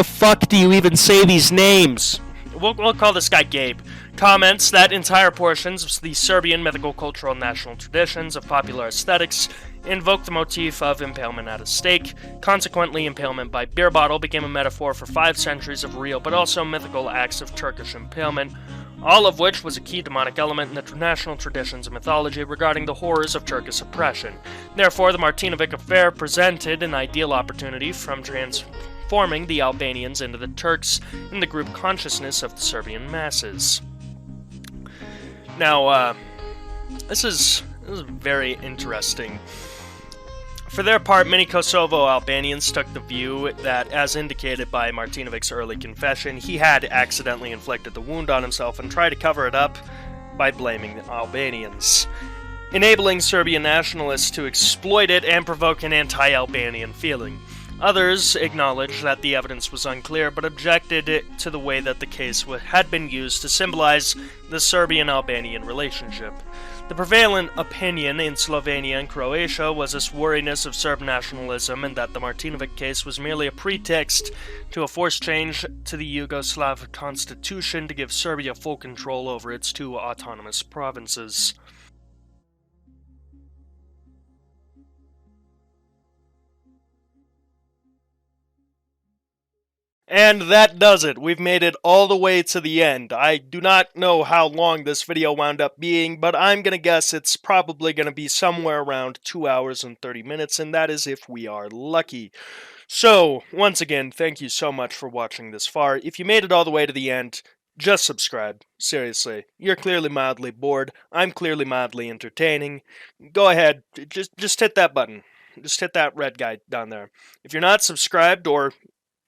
fuck do you even say these names? We'll call this guy Gabe. Comments that entire portions of the Serbian mythical, cultural, and national traditions of popular aesthetics invoke the motif of impalement at a stake. Consequently, impalement by beer bottle became a metaphor for 5 centuries of real but also mythical acts of Turkish impalement, all of which was a key demonic element in the national traditions and mythology regarding the horrors of Turkish oppression. Therefore, the Martinovic affair presented an ideal opportunity from transforming the Albanians into the Turks in the group consciousness of the Serbian masses. Now, this is very interesting. For their part, many Kosovo Albanians took the view that, as indicated by Martinovic's early confession, he had accidentally inflicted the wound on himself and tried to cover it up by blaming the Albanians, enabling Serbian nationalists to exploit it and provoke an anti-Albanian feeling. Others acknowledged that the evidence was unclear, but objected to the way that the case had been used to symbolize the Serbian-Albanian relationship. The prevalent opinion in Slovenia and Croatia was this wariness of Serb nationalism, and that the Martinovic case was merely a pretext to a forced change to the Yugoslav constitution to give Serbia full control over its 2 autonomous provinces. And that does it. We've made it all the way to the end. I do not know how long this video wound up being, but I'm gonna guess it's probably gonna be somewhere around 2 hours and 30 minutes, and that is if we are lucky. So, once again, thank you so much for watching this far. If you made it all the way to the end, just subscribe. Seriously. You're clearly mildly bored. I'm clearly mildly entertaining. Go ahead, just hit that button. Just hit that red guy down there. If you're not subscribed, or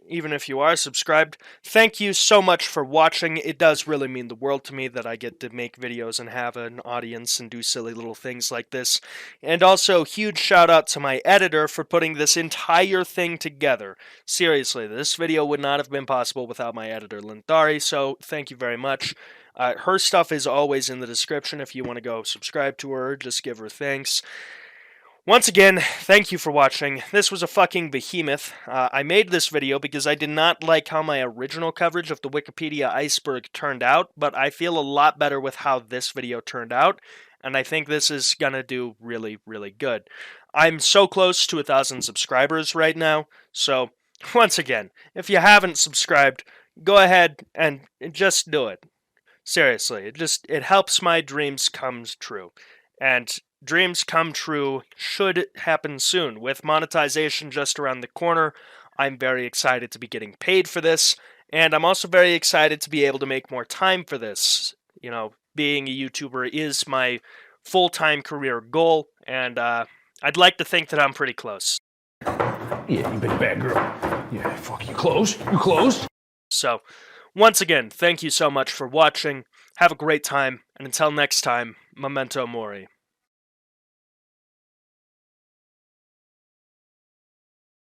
even if you are subscribed, thank you so much for watching. It does really mean the world to me that I get to make videos and have an audience and do silly little things like this. And also, huge shout out to my editor for putting this entire thing together. Seriously, this video would not have been possible without my editor, Lindari, so thank you very much. Her stuff is always in the description if you want to go subscribe to her, just give her thanks. Once again, thank you for watching. This was a fucking behemoth. I made this video because I did not like how my original coverage of the Wikipedia Iceberg turned out, but I feel a lot better with how this video turned out, and I think this is gonna do really, really good. I'm so close to 1,000 subscribers right now, so once again, if you haven't subscribed, go ahead and just do it. Seriously, it helps my dreams come true. And dreams come true should happen soon. With monetization just around the corner, I'm very excited to be getting paid for this, and I'm also very excited to be able to make more time for this. You know, being a YouTuber is my full-time career goal, and I'd like to think that I'm pretty close. Yeah, you big bad girl. Yeah, fuck, you closed? You closed? So, once again, thank you so much for watching. Have a great time, and until next time, memento mori.